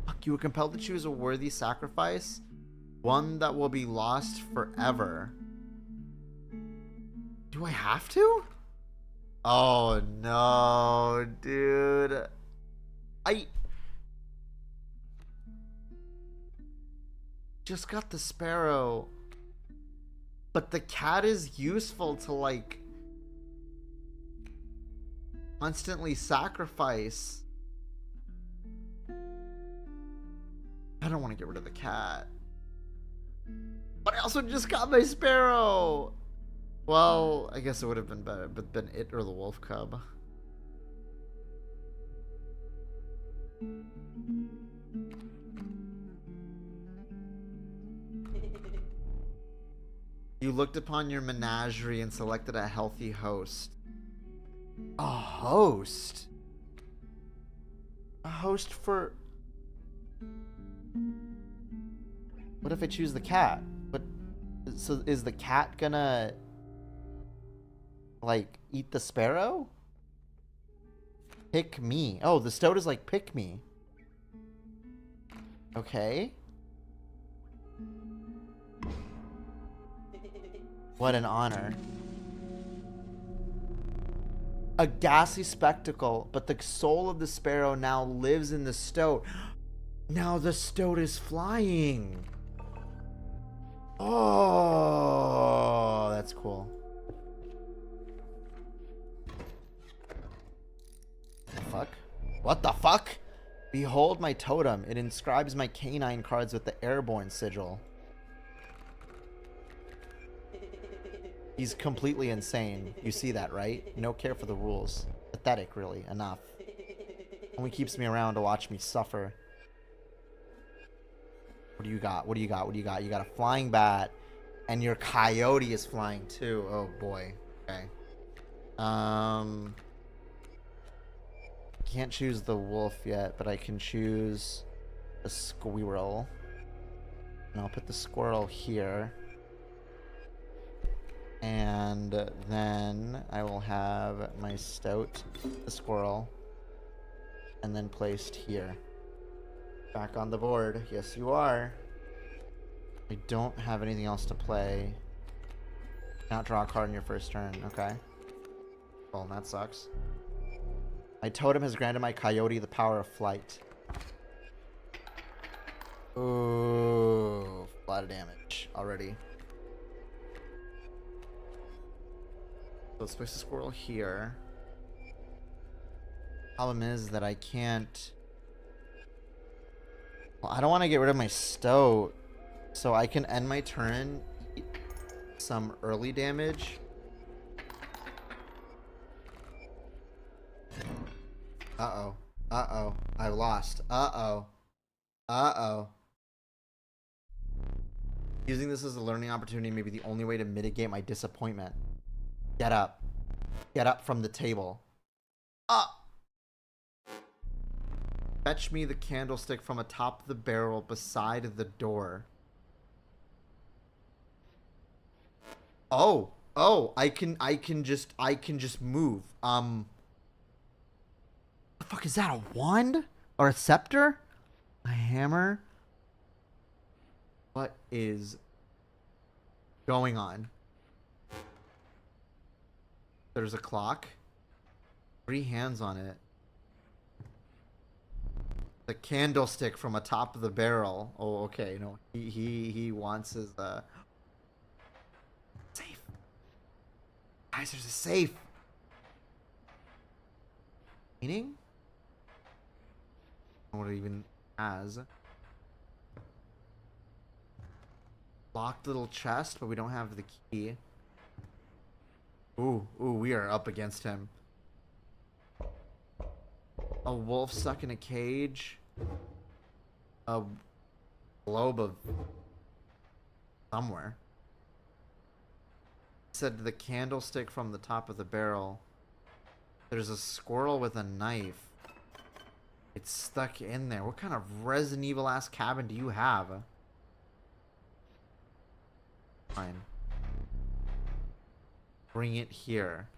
Fuck, you were compelled to choose a worthy sacrifice. One that will be lost forever. Do I have to? Oh no, dude. I just got the sparrow. But the cat is useful to, like, constantly sacrifice. I don't want to get rid of the cat. But I also just got my sparrow. Well, I guess it would have been better, but been it or the wolf cub. You looked upon your menagerie and selected a healthy host. A host? A host for... What if I choose the cat? What? So is the cat gonna, like, eat the sparrow? Pick me. Oh, the stoat is like, pick me. Okay. What an honor. A ghastly spectacle, but the soul of the sparrow now lives in the stoat. Now the stoat is flying. Oh, that's cool. The fuck? What the fuck? Behold my totem. It inscribes my canine cards with the airborne sigil. He's completely insane. You see that, right? No care for the rules. Pathetic, really. Enough. Only keeps me around to watch me suffer. What do you got? What do you got? What do you got? You got a flying bat. And your coyote is flying too. Oh boy. Okay. Can't choose the wolf yet, but I can choose a squirrel. And I'll put the squirrel here. And then I will have my stoat, the squirrel, and then placed here. Back on the board. Yes, you are. I don't have anything else to play. Not draw a card in your first turn. Okay. Well, that sucks. My totem has granted my coyote the power of flight. Ooh, a lot of damage already. Let's place the squirrel here. Problem is that I can't... Well, I don't want to get rid of my stoat, so I can end my turn, eat some early damage. Uh-oh. Uh-oh. I lost. Uh-oh. Uh-oh. Using this as a learning opportunity may be the only way to mitigate my disappointment. Get up. Get up from the table. Up! Fetch me the candlestick from atop the barrel beside the door. Oh. Oh, I can just move. The fuck is that? A wand? Or a scepter? A hammer? What is going on? There's a clock. 3 hands on it. The candlestick from atop of the barrel. Oh, okay. No, he wants his safe. Guys, there's a safe. Meaning? I don't know what it even has. locked little chest, but we don't have the key. Ooh, we are up against him. A wolf stuck in a cage. A globe of somewhere. Said the candlestick from the top of the barrel. There's a squirrel with a knife. It's stuck in there. What kind of Resident Evil ass cabin do you have? Fine. Bring it here.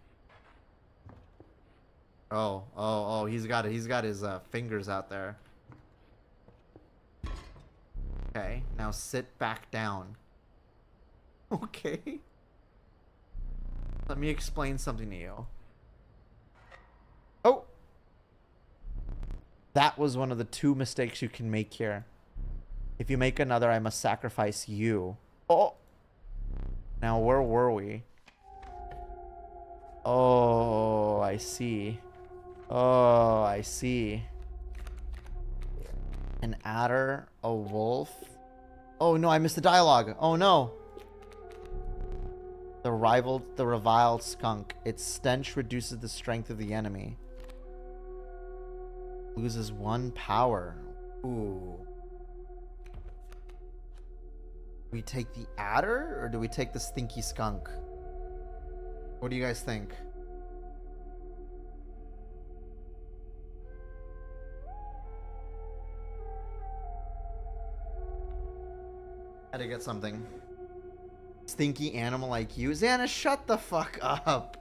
Oh, he's got his fingers out there. Okay, now sit back down. Okay. Let me explain something to you. Oh! That was one of the 2 mistakes you can make here. If you make another, I must sacrifice you. Oh! Now, where were we? Oh, I see. Oh, I see. An adder, a wolf. Oh no, I missed the dialogue. Oh no. The reviled skunk. Its stench reduces the strength of the enemy. Loses 1 power. Ooh. We take the adder or do we take the stinky skunk? What do you guys think? Had to get something. Stinky animal like you. Xana, shut the fuck up.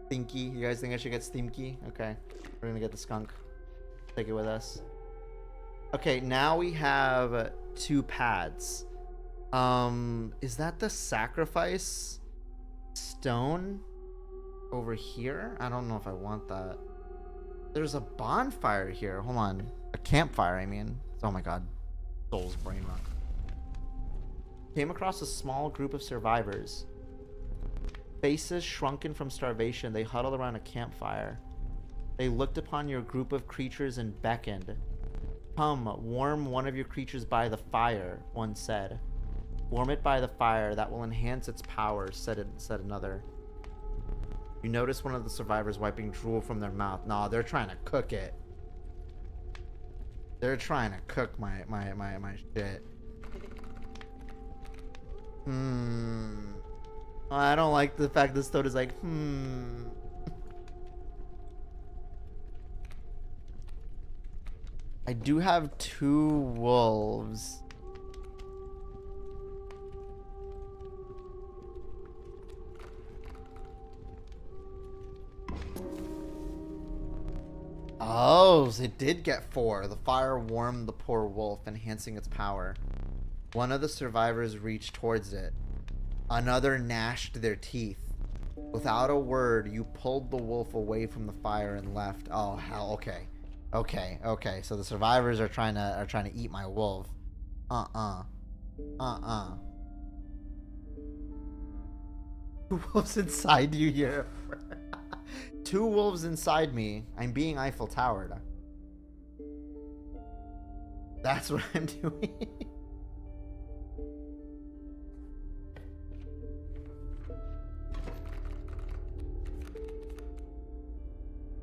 Stinky. You guys think I should get Stinky? Okay. We're gonna get the skunk. Take it with us. Okay, now we have 2 pads. Is that the sacrifice stone over here? I don't know if I want that. There's a bonfire here. Hold on. A campfire, I mean. Oh my god. Soul's brain rot. Came across a small group of survivors. Faces shrunken from starvation, they huddled around a campfire. They looked upon your group of creatures and beckoned. Come, warm one of your creatures by the fire, one said. Warm it by the fire, that will enhance its power, said another. You notice one of the survivors wiping drool from their mouth. Nah, they're trying to cook it. They're trying to cook my shit. I don't like the fact this toad is like, I do have 2 wolves. Oh, so it did get 4. The fire warmed the poor wolf, enhancing its power. One of the survivors reached towards it. Another gnashed their teeth. Without a word, you pulled the wolf away from the fire and left. Oh hell, okay. Okay. So the survivors are trying to eat my wolf. Two wolves inside you here. 2 wolves inside me. I'm being Eiffel Towered. That's what I'm doing.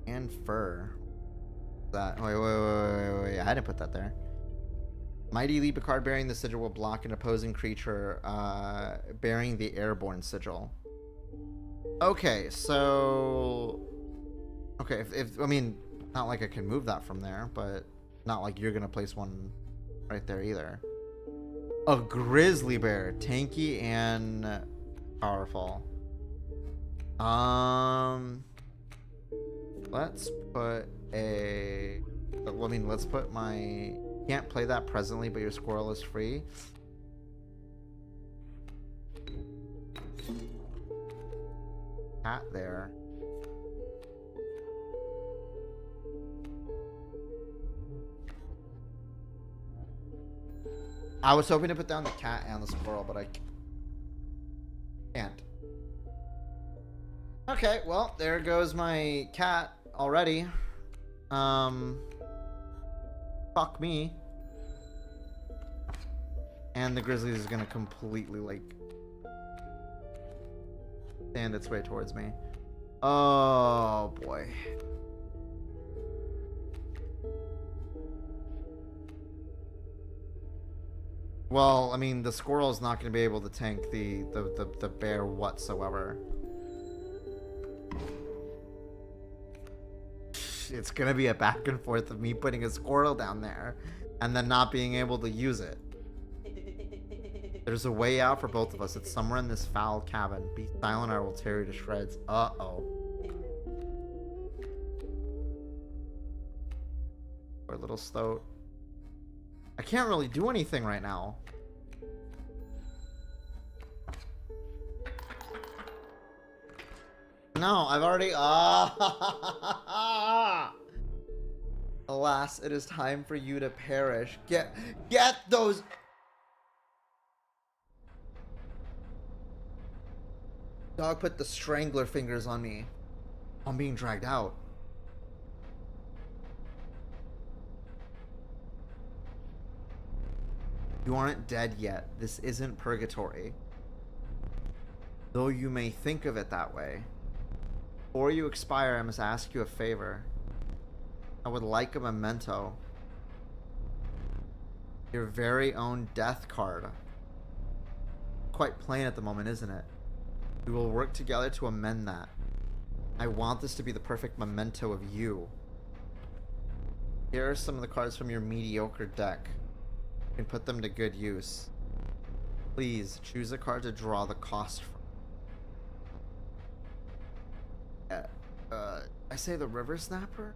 And fur. That wait. I didn't put that there. Mighty leap a card bearing the sigil will block an opposing creature bearing the airborne sigil. Okay, so if I mean, not like I can move that from there, but not like you're gonna place one right there either. A grizzly bear, tanky and powerful. Let's put a. I mean, let's put my. Can't play that presently, but your squirrel is free. Cat there. I was hoping to put down the cat and the squirrel, but I can't. Okay, well, there goes my cat already. Fuck me. And the Grizzlies is gonna completely, like, stand its way towards me. Oh, boy. Well, I mean, the squirrel's not gonna be able to tank the bear whatsoever. It's gonna be a back and forth of me putting a squirrel down there and then not being able to use it. There's a way out for both of us. It's somewhere in this foul cabin. Be silent, I will tear you to shreds. Uh-oh. Poor little stoat. I can't really do anything right now. No, I've already... Alas, it is time for you to perish. Get those... Dog put the strangler fingers on me. I'm being dragged out. You aren't dead yet. This isn't purgatory. Though you may think of it that way. Before you expire, I must ask you a favor. I would like a memento. Your very own death card. Quite plain at the moment, isn't it? We will work together to amend that. I want this to be the perfect memento of you. Here are some of the cards from your mediocre deck. You can put them to good use. Please, choose a card to draw the cost from. I say the River Snapper?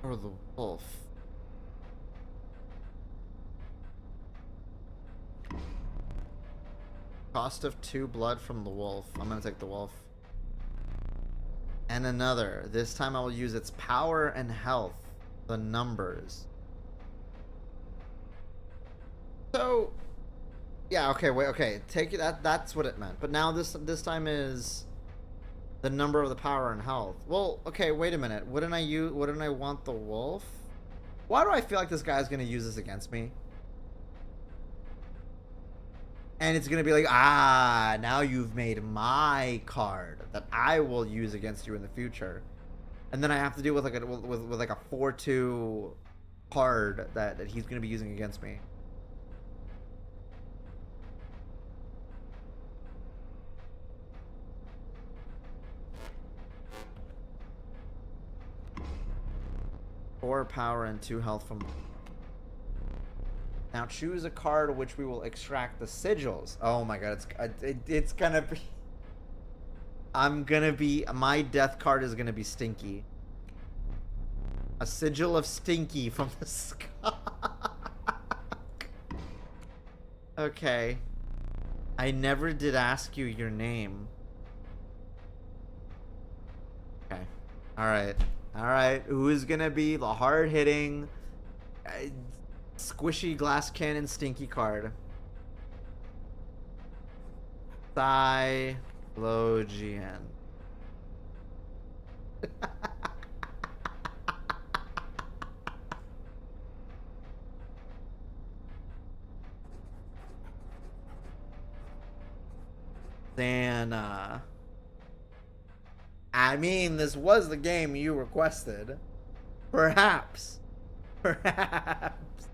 Or the Wolf? Cost of 2 blood from the Wolf. I'm gonna take the Wolf. And another. This time I will use its power and health. The numbers. So... yeah, okay, wait, okay. Take it, that's what it meant. But now this time is the number of the power and health. Well, okay, wait a minute. Wouldn't I want the Wolf? Why do I feel like this guy's gonna use this against me? And it's gonna be like, ah, now you've made my card that I will use against you in the future. And then I have to deal with like a 4/2 card that he's gonna be using against me. Four power and 2 health from... Now choose a card which we will extract the sigils. Oh my god, it's gonna be... my death card is gonna be Stinky. A sigil of Stinky from the sky. Okay. I never did ask you your name. Okay. Alright. Alright. Who is gonna be the hard-hitting... squishy glass cannon Stinky card? Cylogian. Santa. I mean, this was the game you requested. Perhaps. Perhaps.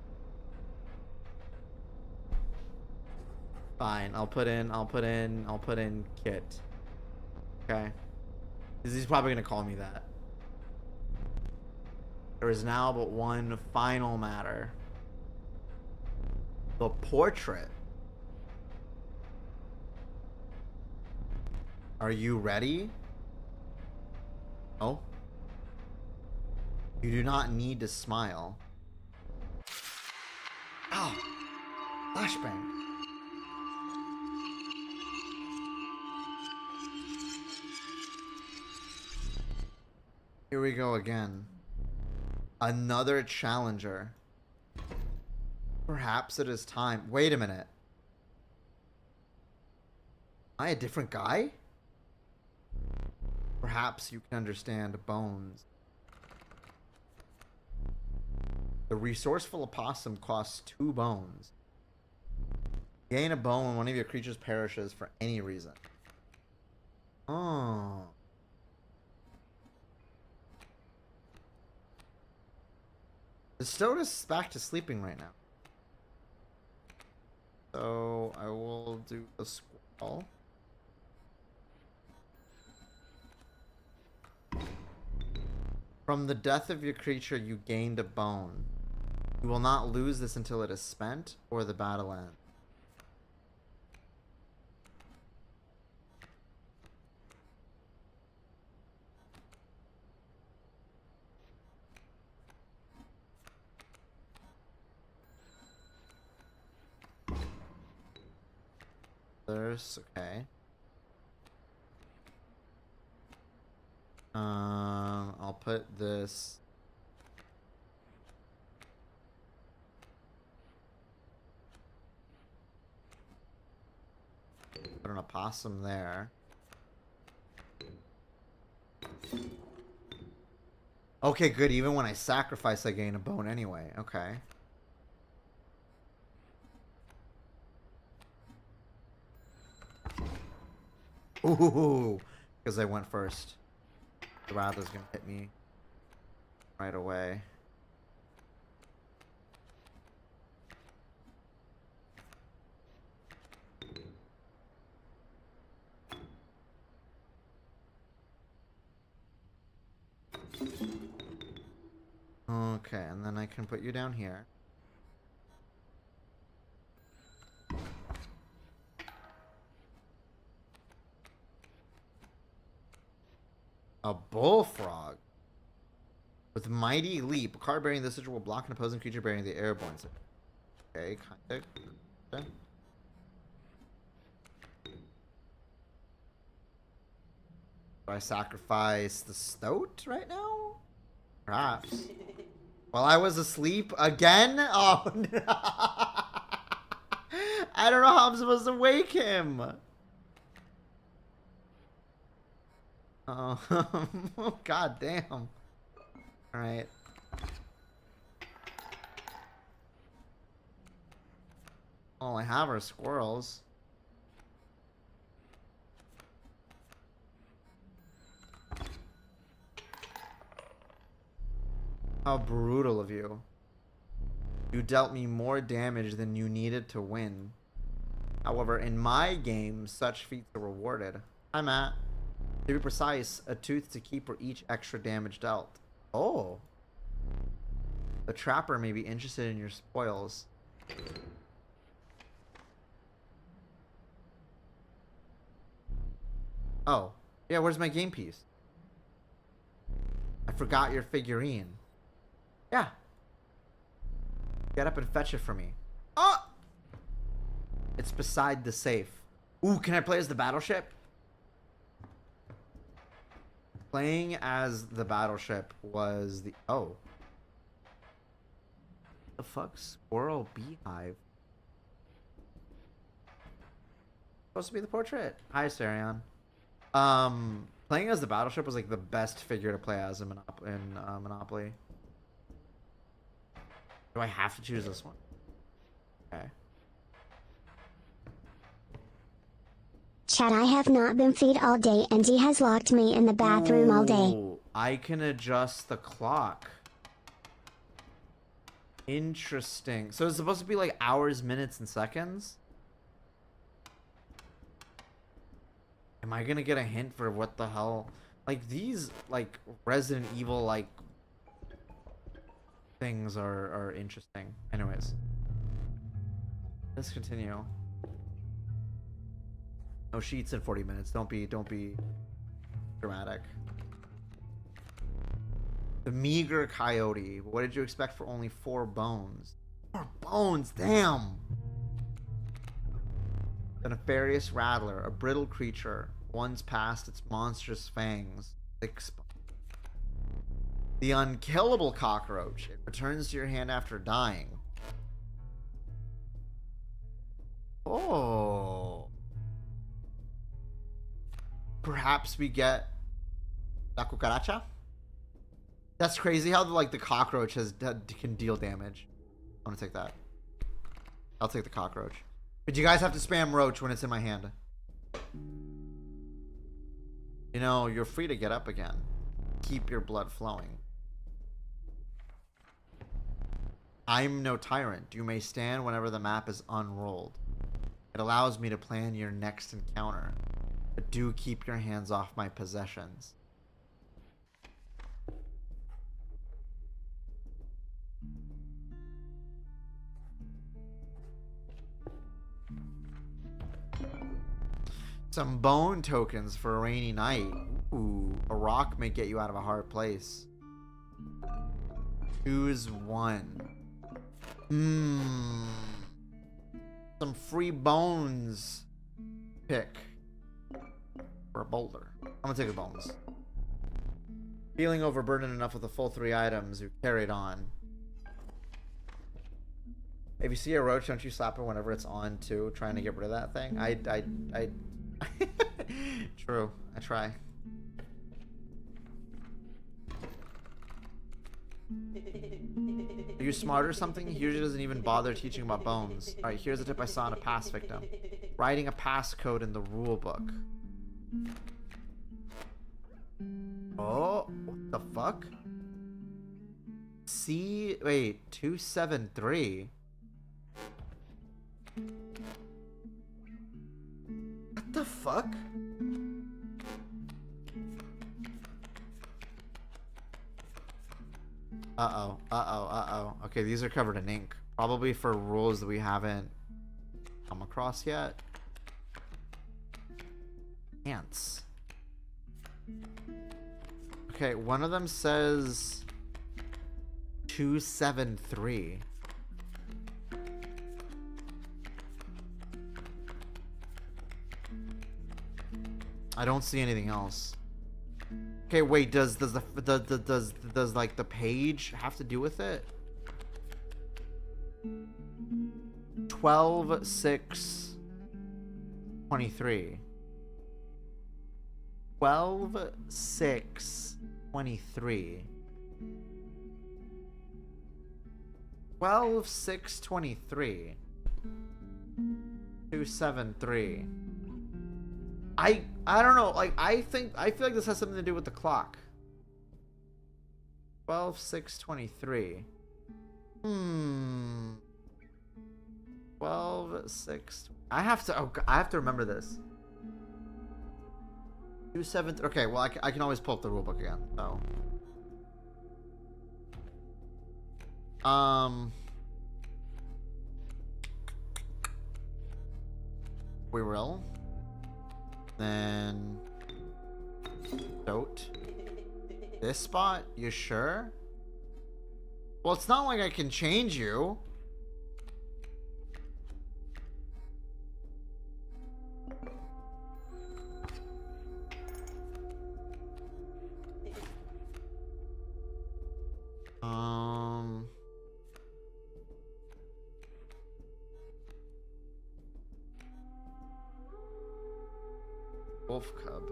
Fine, I'll put in Kit. Okay. Because he's probably gonna call me that. There is now but one final matter. The portrait. Are you ready? Oh. You do not need to smile. Ow! Flashbang. Here we go again. Another challenger. Perhaps it is time. Wait a minute. Am I a different guy? Perhaps you can understand Bones. The resourceful opossum costs 2 bones. Gain a bone when one of your creatures perishes for any reason. Oh. The Stoat is back to sleeping right now. So I will do a squirrel. From the death of your creature, you gained a bone. You will not lose this until it is spent or the battle ends. There's okay. I'll put this. Put an opossum there. Okay, good. Even when I sacrifice, I gain a bone anyway. Okay. Ooh, because I went first. The rattler's gonna hit me right away. Okay, and then I can put you down here. A bullfrog. With mighty leap, a card bearing this sigil will block an opposing creature bearing the airborne sigil. Okay, kind of. Okay. Do I sacrifice the Stoat right now? Perhaps. While I was asleep again? Oh, no. I don't know how I'm supposed to wake him. Oh, god damn. Alright. All I have are squirrels. How brutal of you. You dealt me more damage than you needed to win. However, in my game, such feats are rewarded. Hi, Matt. To be precise, a tooth to keep for each extra damage dealt. Oh. The trapper may be interested in your spoils. Oh. Yeah, where's my game piece? I forgot your figurine. Yeah. Get up and fetch it for me. Oh! It's beside the safe. Ooh, can I play as the battleship? Playing as the battleship was the... Oh. The fuck? Squirrel beehive. Supposed to be the portrait. Hi, Sarion. Playing as the battleship was like the best figure to play as in Monopoly. Do I have to choose this one? Okay. Chat, I have not been feed all day and he has locked me in the bathroom all day. Ooh, I can adjust the clock. Interesting. So it's supposed to be like hours, minutes, and seconds? Am I gonna get a hint for what the hell? Like these like Resident Evil like things are interesting. Anyways. Let's continue. No sheets in 40 minutes. Don't be dramatic. The meager coyote. What did you expect for only 4 bones? 4 bones, damn! The nefarious rattler, a brittle creature, once past its monstrous fangs. 6 bones. The unkillable cockroach. It returns to your hand after dying. Oh. Perhaps we get La Cucaracha? That's crazy how like the cockroach can deal damage. I'm gonna take that. I'll take the cockroach. But you guys have to spam roach when it's in my hand. You know, you're free to get up again. Keep your blood flowing. I'm no tyrant. You may stand whenever the map is unrolled. It allows me to plan your next encounter. But do keep your hands off my possessions. Some bone tokens for a rainy night. Ooh, a rock may get you out of a hard place. Choose one. Some free bones. Pick. For a boulder. I'm gonna take the bones. Feeling overburdened enough with the full 3 items, you carried on. If you see a roach, don't you slap her whenever it's on too, trying to get rid of that thing? I True. I try. Are you smart or something? He usually doesn't even bother teaching about bones. Alright, here's a tip I saw in a past victim. Writing a passcode in the rule book. Oh, what the fuck? Wait, 273. What the fuck? Uh-oh. Okay, these are covered in ink. Probably for rules that we haven't come across yet. Ants. Okay, one of them says 273. I don't see anything else. Okay, wait, does like the page have to do with it? 12/6/23. 12/6/23. 12/6/23. 273. I don't know, like I feel like this has something to do with the clock. 12/6/23. 12/6. I have to remember this. 2/7. Okay, well I can always pull up the rulebook again. So we will. Then note this spot. You sure? Well, it's not like I can change you. Wolf cub.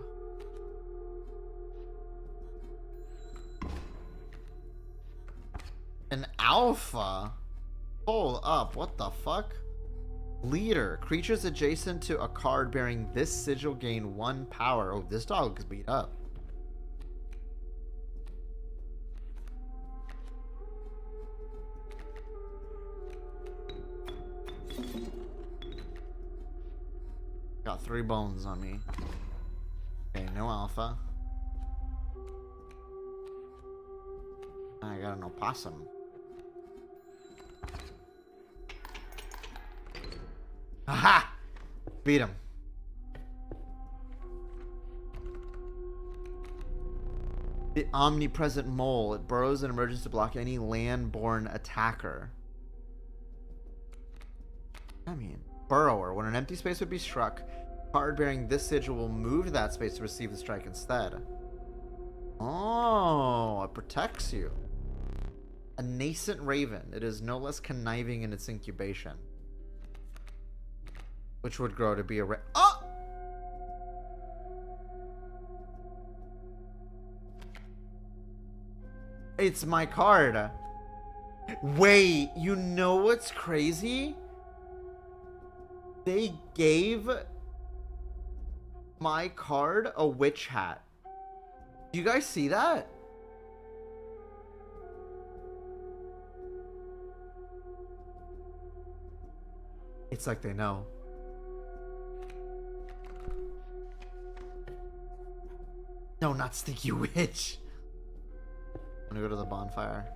An alpha? Hold up, what the fuck? Leader. Creatures adjacent to a card bearing this sigil gain 1 power. Oh, this dog is beat up. Got 3 bones on me. Okay, no alpha. I got an opossum. Aha! Beat him. The omnipresent mole. It burrows and emerges to block any land-born attacker. I mean, burrower. When an empty space would be struck, card bearing this sigil will move to that space to receive the strike instead. Oh, it protects you. A nascent raven. It is no less conniving in its incubation, which would grow to be a oh! It's my card. Wait, you know what's crazy? They gave my card a witch hat. Do you guys see that? It's like they know. No, not Stinky Witch. I'm gonna go to the bonfire.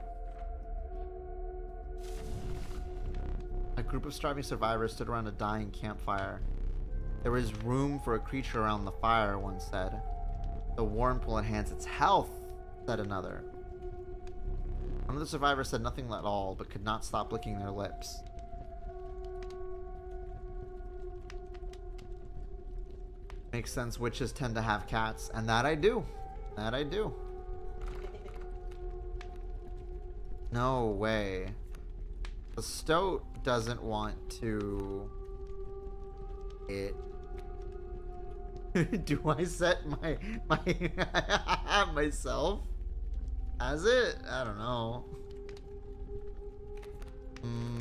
A group of starving survivors stood around a dying campfire. There was room for a creature around the fire, one said. The warmth will enhance its health, said another. One of the survivors said nothing at all, but could not stop licking their lips. Makes sense, witches tend to have cats, and that I do. That I do. No way. The stoat doesn't want to... Do I set my myself as it? I don't know.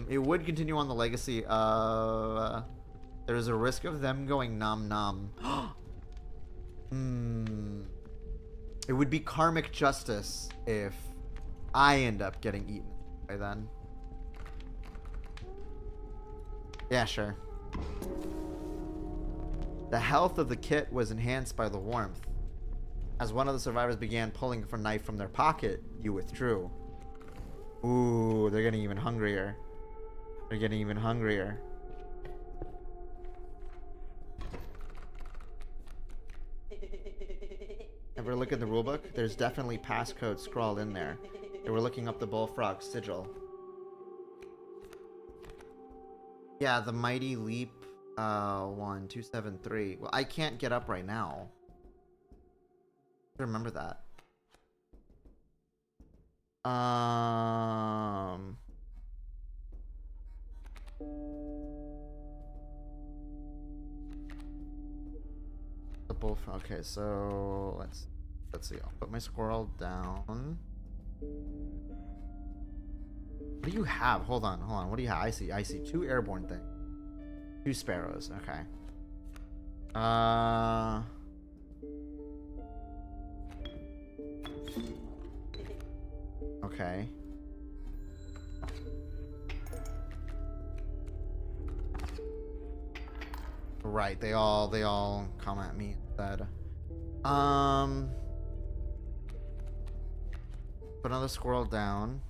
It would continue on the legacy of... there's a risk of them going nom nom. It would be karmic justice if I end up getting eaten by then. Yeah, sure. The health of the kit was enhanced by the warmth. As one of the survivors began pulling a knife from their pocket, you withdrew. Ooh, they're getting even hungrier. They're getting even hungrier. Ever look at the rulebook? There's definitely passcode scrawled in there. They were looking up the bullfrog sigil. Yeah, the mighty leap 1273. Well, I can't get up right now. Remember that. The bullfrog. Okay, so let's see. I'll put my squirrel down. What do you have? Hold on. What do you have? I see 2 airborne things. 2 sparrows. Okay. Okay. Right, they all come at me instead. Put another squirrel down.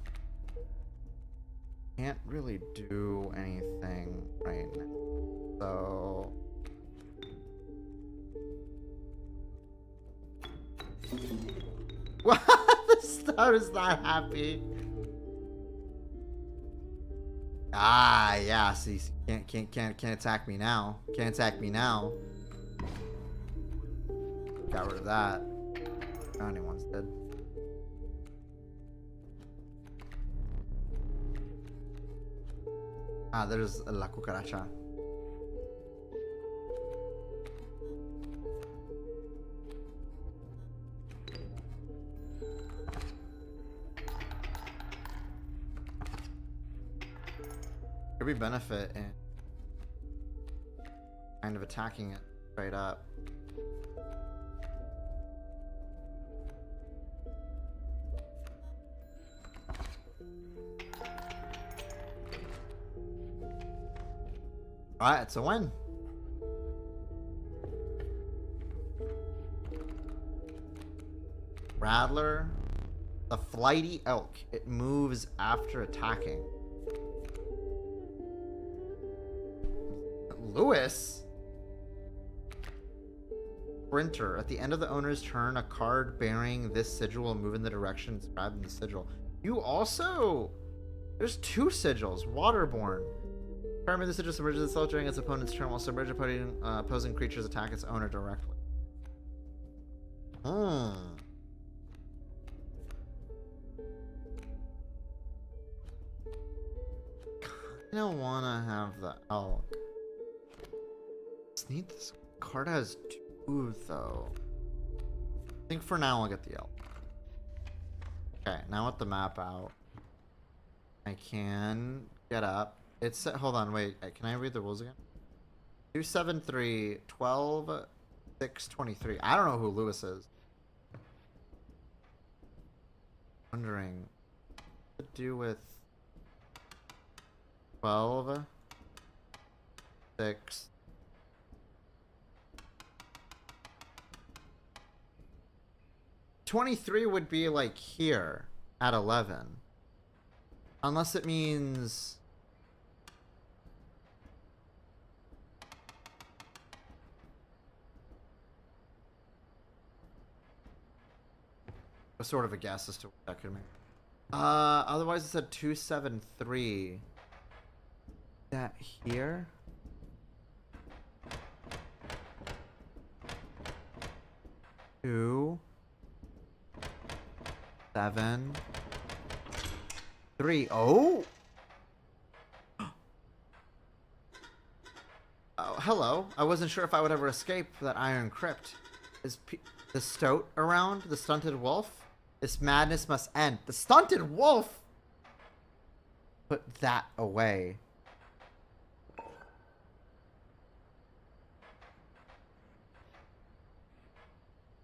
Can't really do anything right now. So what? The star is not happy. Ah, yeah. See, can't attack me now. Can't attack me now. Got rid of that. Oh, anyone's dead. Ah, there's la cucaracha. Could be benefit in kind of attacking it straight up. Alright, it's a win. Rattler. The flighty elk. It moves after attacking. Lewis. Sprinter. At the end of the owner's turn, a card bearing this sigil will move in the direction described in the sigil. You also... There's 2 sigils. Waterborne. Remember, the sigil submerges itself during its opponent's turn while submerged opposing creatures attack its owner directly. I don't want to have the elk. Need this card has 2 though. I think for now I'll get the elk. Okay, now with the map out, I can get up. It's hold on, wait. Can I read the rules again? 273 12 623. I don't know who Lewis is. Wondering what to do with 12 6. $23 would be like here at 11. Unless it means a sort of a guess as to what that could mean. Otherwise it said 273. That here? Two, 7, 3. Oh! Oh, hello. I wasn't sure if I would ever escape that iron crypt. Is the stoat around? The stunted wolf? This madness must end. The stunted wolf? Put that away.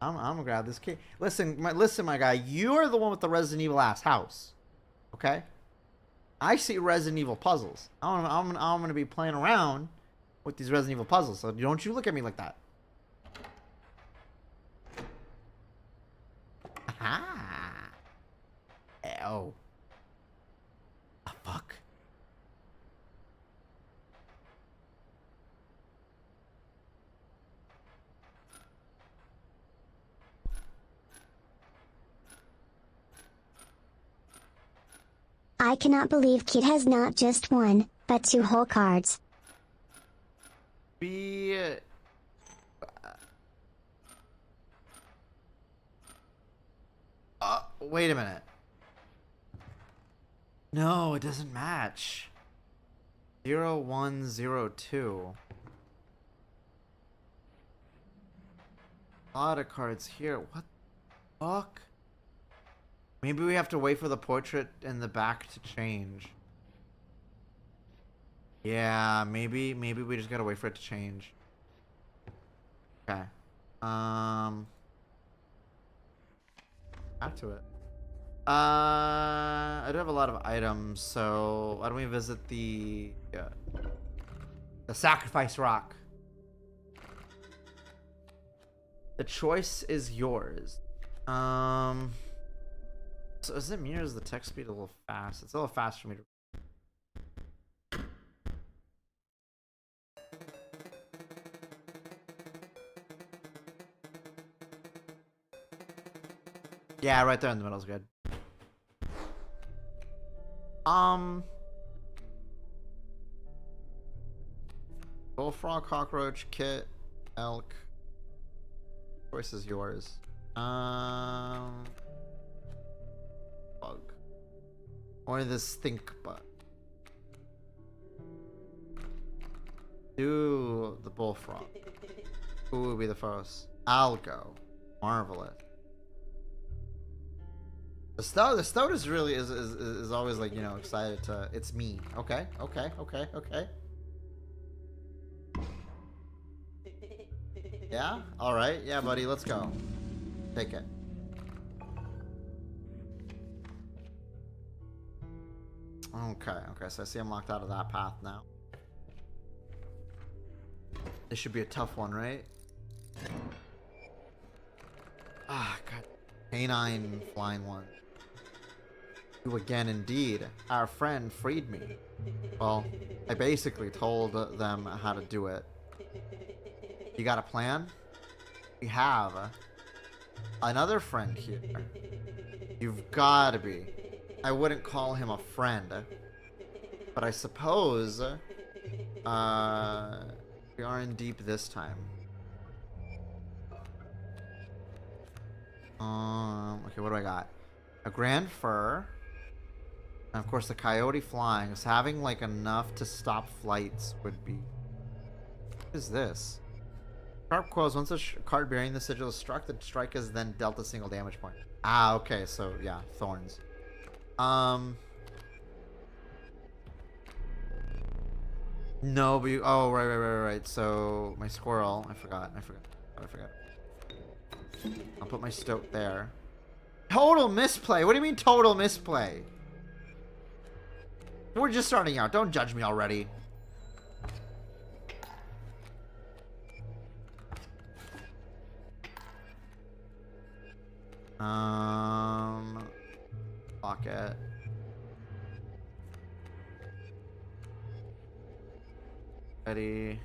I'm gonna grab this key. Listen, my guy. You're the one with the Resident Evil ass house. Okay? I see Resident Evil puzzles. I'm gonna be playing around with these Resident Evil puzzles. So don't you look at me like that. Aha. Oh. Oh, fuck. I cannot believe Kid has not just one, but 2 whole cards. Be... wait a minute. No, it doesn't match. 0102. A lot of cards here. What the fuck? Maybe we have to wait for the portrait in the back to change. Yeah, maybe we just gotta wait for it to change. Okay. Back to it. I do have a lot of items, so why don't we visit the sacrifice rock? The choice is yours. So does it mean is the text speed a little fast? It's a little fast for me to. Yeah, right there in the middle is good. Bullfrog, cockroach, kit, elk. Choice is yours. Bug. Or the stink bug. Do the bullfrog. Who will be the first? I'll go. Marvelous. The stoat is really is always like, you know, excited to. It's me. Okay. Yeah. All right. Yeah, buddy. Let's go. Take it. Okay. So I see I'm locked out of that path now. This should be a tough one, right? Ah, God. Canine flying one. You again, indeed. Our friend freed me. Well, I basically told them how to do it. You got a plan? We have another friend here. You've gotta be. I wouldn't call him a friend. But I suppose we are in deep this time. Okay, what do I got? A grand fur. And of course the coyote flying. So having like enough to stop flights would be... What is this? Sharp Quills, once a card bearing the sigil is struck, the strike is then dealt a single damage point. Ah, okay, so yeah, thorns. No, but you, oh, right. So, my squirrel, I forgot. I'll put my stoat there. Total misplay? What do you mean total misplay? We're just starting out. Don't judge me already. Pocket. Ready.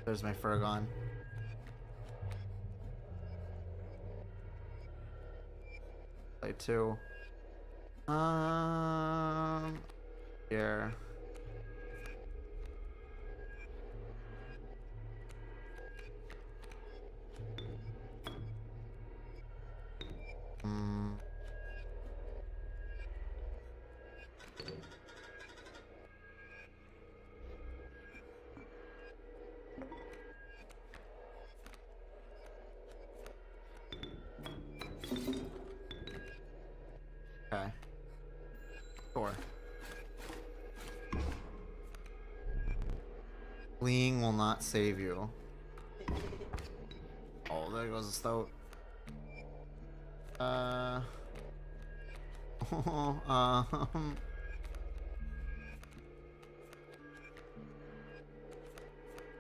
There's my Furgon. Play 2. Here. Okay. Sure. Fleeing will not save you. Oh, there goes the stoat.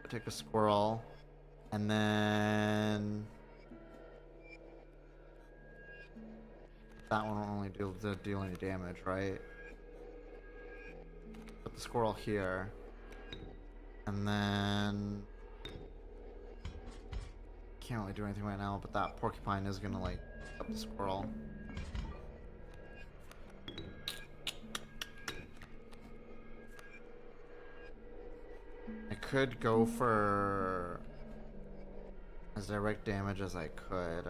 Take a squirrel, and then that one won't only deal any damage, right? Put the squirrel here, and then can't really do anything right now. But that porcupine is gonna like up the squirrel. I could go for as direct damage as I could.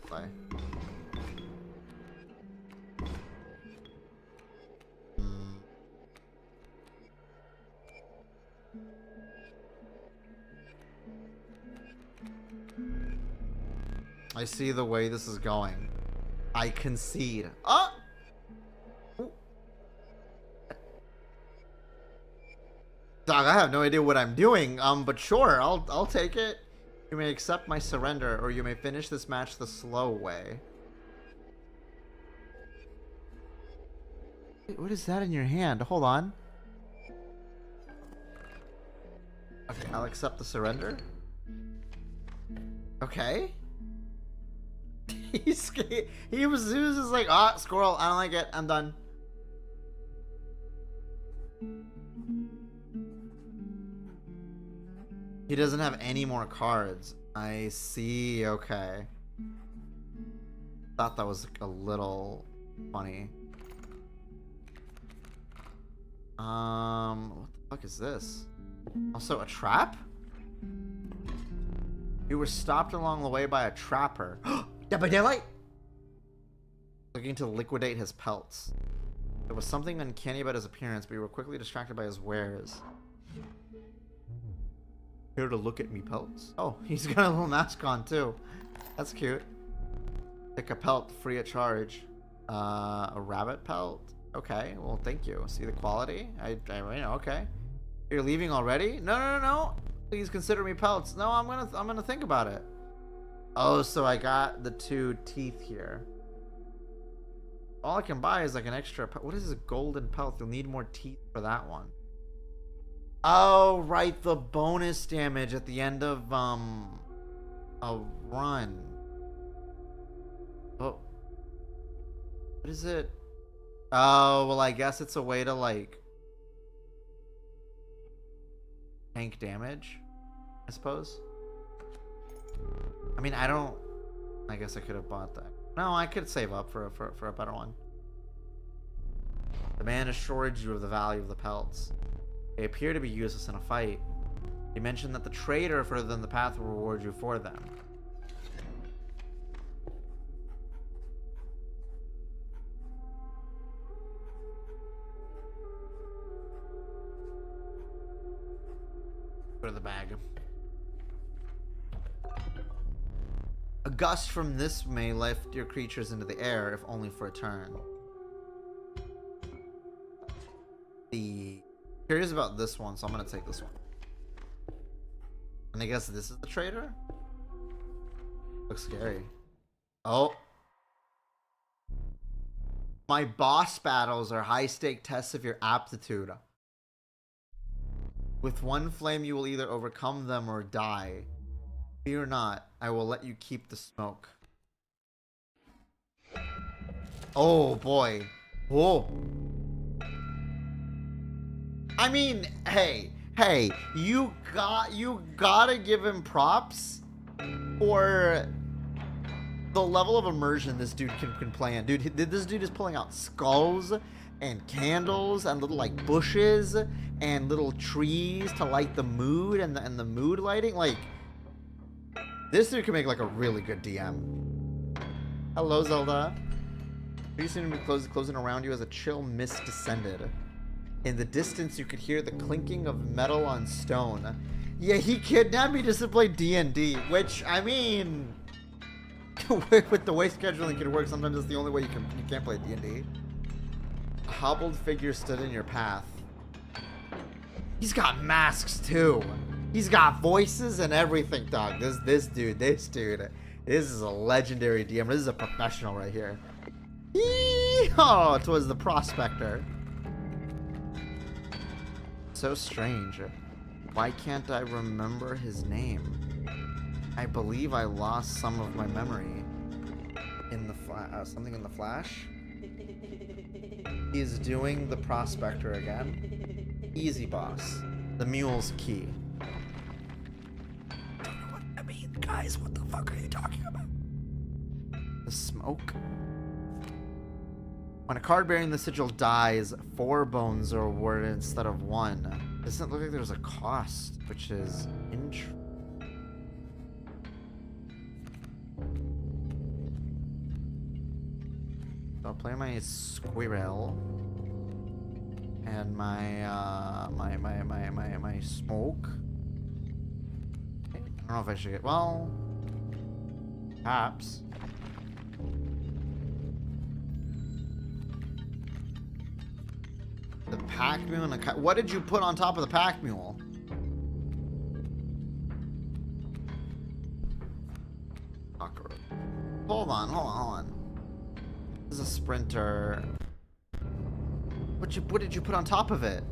Play. I see the way this is going. I concede. Oh! Dog, I have no idea what I'm doing. But sure, I'll take it. You may accept my surrender, or you may finish this match the slow way. Wait, what is that in your hand? Hold on. Okay, I'll accept the surrender. Okay. He was just like, ah, squirrel, I don't like it, I'm done. He doesn't have any more cards. I see, okay. Thought that was a little funny. What the fuck is this? Also a trap? You were stopped along the way by a trapper. Dead by Daylight? Looking to liquidate his pelts. There was something uncanny about his appearance, but you were quickly distracted by his wares. Here to look at me pelts. Oh, he's got a little mask on too. That's cute. Pick a pelt, free of charge. A rabbit pelt? Okay, well thank you. See the quality? I know, okay. You're leaving already? No. Please consider me pelts. No, I'm gonna think about it. Oh, so I got the 2 teeth here. All I can buy is like an extra. What is a golden pelt? You'll need more teeth for that one. Oh, right, the bonus damage at the end of a run. Oh, what is it? Oh, well, I guess it's a way to like tank damage, I suppose. I mean, I guess I could have bought that. No, I could save up for a better one. The man assured you of the value of the pelts. They appear to be useless in a fight. He mentioned that the trader further than the path will reward you for them. Go to the bag. A gust from this may lift your creatures into the air, if only for a turn. Curious about this one, so I'm gonna take this one. And I guess this is the trader? Looks scary. Oh. My boss battles are high-stake tests of your aptitude. With one flame, you will either overcome them or die. Fear not, I will let you keep the smoke. Oh boy. Oh. I mean, hey, you gotta give him props for the level of immersion this dude can play in. Dude, this dude is pulling out skulls and candles and little like bushes and little trees to light the mood and the mood lighting. Like, this dude can make like a really good DM. Hello, Zelda. You seem to be closing around you as a chill mist descended. In the distance, you could hear the clinking of metal on stone. Yeah, he kidnapped me just to play D&D, which, I mean, with the way scheduling can work, sometimes it's the only way you can't play D&D. A hobbled figure stood in your path. He's got masks too. He's got voices and everything, dog. This dude. This is a legendary DM. This is a professional right here. Oh, it was the prospector. So strange. Why can't I remember his name? I believe I lost some of my memory in the something in the flash. He's doing the prospector again. Easy, boss. The mule's key. I don't know what I mean, guys. What the fuck are you talking about? The smoke. When a card bearing the sigil dies, 4 bones are awarded instead of 1. Doesn't look like there's a cost, which is interesting. So I'll play my squirrel and my my smoke. I don't know if I should get, well, perhaps. The pack mule and the what did you put on top of the pack mule? Hold on. This is a sprinter. What did you put on top of it?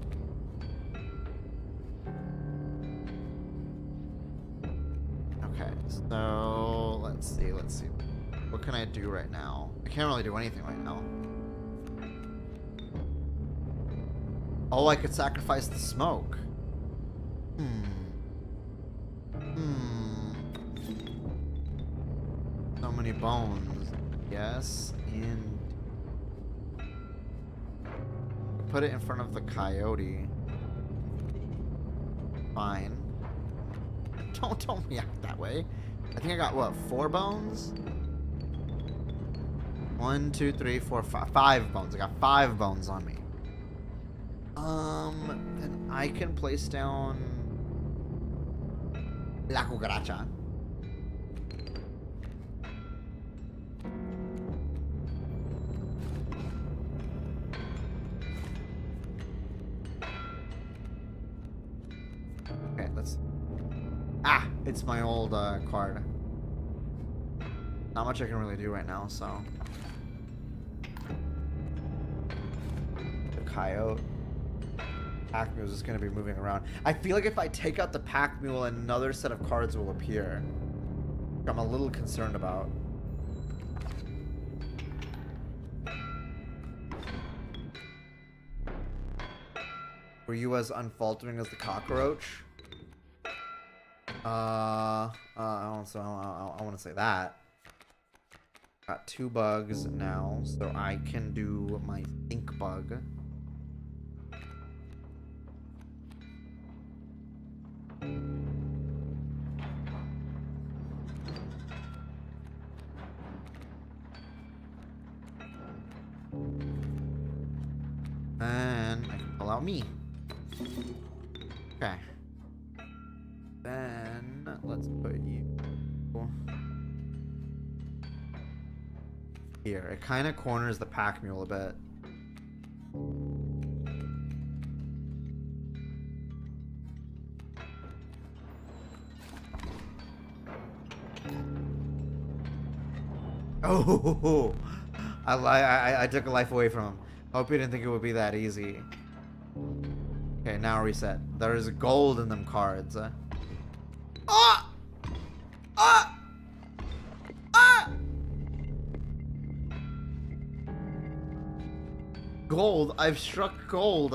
Okay, so let's see. What can I do right now? I can't really do anything right now. Oh, I could sacrifice the smoke. So many bones. Yes, and put it in front of the coyote. Fine. Don't react that way. I think I got what, 4 bones? 1, 2, 3, 4, 5. 5 bones. I got 5 bones on me. Then I can place down La Cucaracha. Okay, let's... Ah! It's my old card. Not much I can really do right now, so... The coyote. Pack mule is just going to be moving around. I feel like if I take out the pack mule, another set of cards will appear. I'm a little concerned about. Were you as unfaltering as the cockroach? I want to say that. Got 2 bugs now, so I can do my think bug. Allow me. Okay. Then let's put you here. It kind of corners the pack mule a bit. Oh, I took a life away from him. Hope you didn't think it would be that easy. Okay, now reset. There's gold in them cards. Ah! Ah! Ah! Gold. I've struck gold.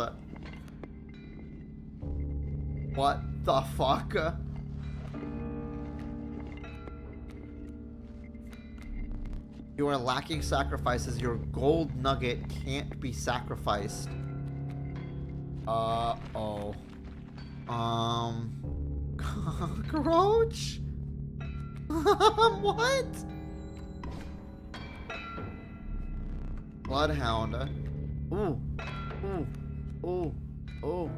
What the fuck? You are lacking sacrifices. Your gold nugget can't be sacrificed. Uh-oh. Cockroach? What? Bloodhound. Ooh. Ooh. Ooh. Oh.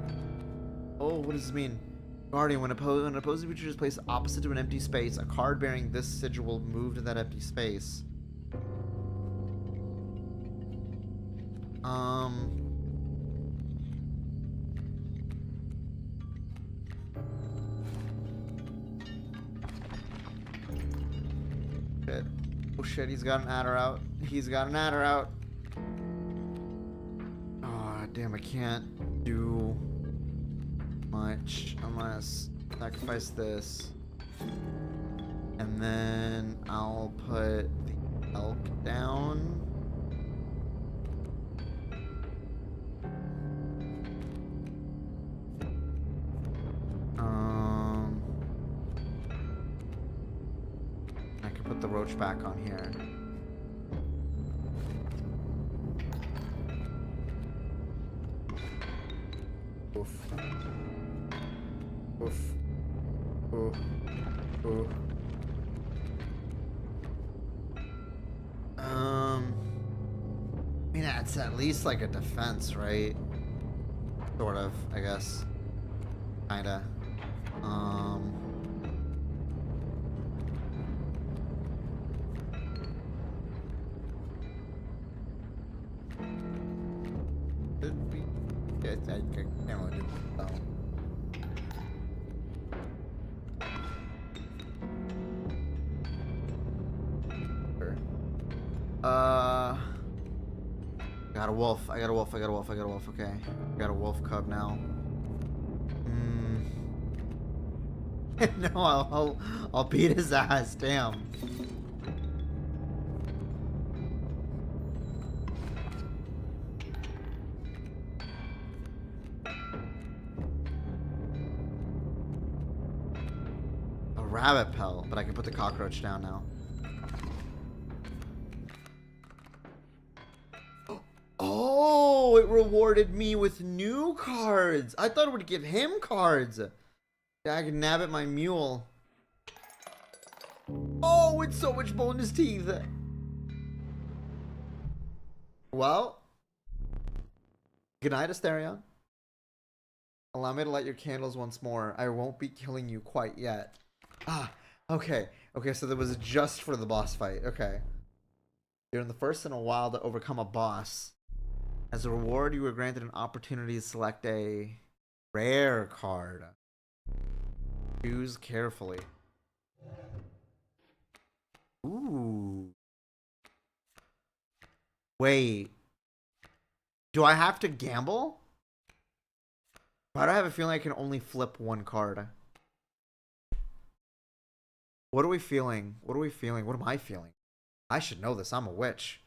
Oh, what does this mean? Guardian, when an opposing creature is placed opposite to an empty space, a card bearing this sigil will move to that empty space. Shit. Oh shit, he's got an adder out. He's got an adder out. Oh, damn, I can't do much unless sacrifice this. And then I'll put the elk down. I can put the roach back on here. Oof. Oof. Oof. Oof. I mean, it's at least like a defense, right? Sort of, I guess. Kinda. Did we? Yeah, I can't really do that. Got a wolf. I got a wolf. I got a wolf. I got a wolf. Okay. I got a wolf cub now. No, I'll beat his ass. Damn. A rabbit pelt, but I can put the cockroach down now. Oh, it rewarded me with new cards. I thought it would give him cards. Dag nabbit my mule. Oh, it's so much bonus teeth. Well, good night, Asterion. Allow me to light your candles once more. I won't be killing you quite yet. Ah, okay. Okay, so that was just for the boss fight. Okay. You're the first in a while to overcome a boss. As a reward, you were granted an opportunity to select a rare card. Choose carefully. Ooh. Wait. Do I have to gamble? Why do I have a feeling I can only flip one card? What are we feeling? What are we feeling? What am I feeling? I should know this. I'm a witch.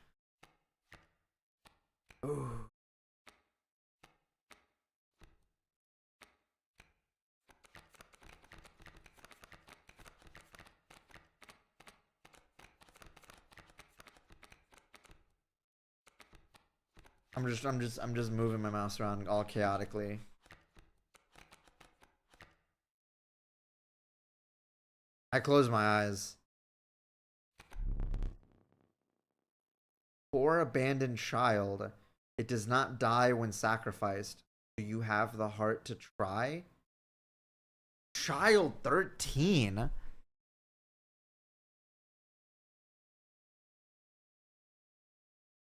Ooh. I'm just moving my mouse around all chaotically. I close my eyes. Poor abandoned child. It does not die when sacrificed. Do you have the heart to try? Child 13?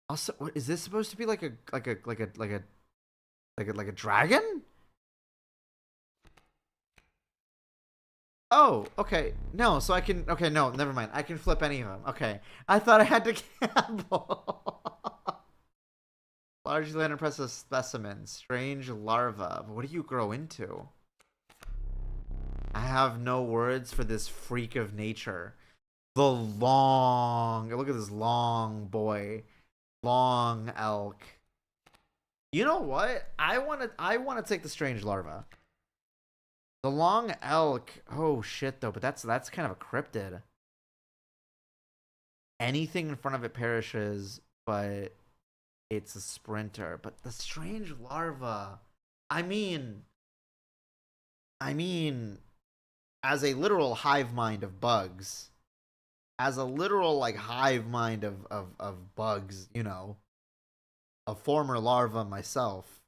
Also, what is this supposed to be like a dragon? Oh, okay. No, so I can. Okay, no, never mind. I can flip any of them. Okay, I thought I had to gamble. Largely unimpressive specimen, strange larva. But what do you grow into? I have no words for this freak of nature. The long. Look at this long boy, long elk. You know what? I want to. I want to take the strange larva. The long elk. Oh shit, though. But that's kind of a cryptid. Anything in front of it perishes, but it's a sprinter. But the strange larva. I mean, I mean, as a literal hive mind of bugs, as a literal like hive mind of bugs, you know, a former larva myself.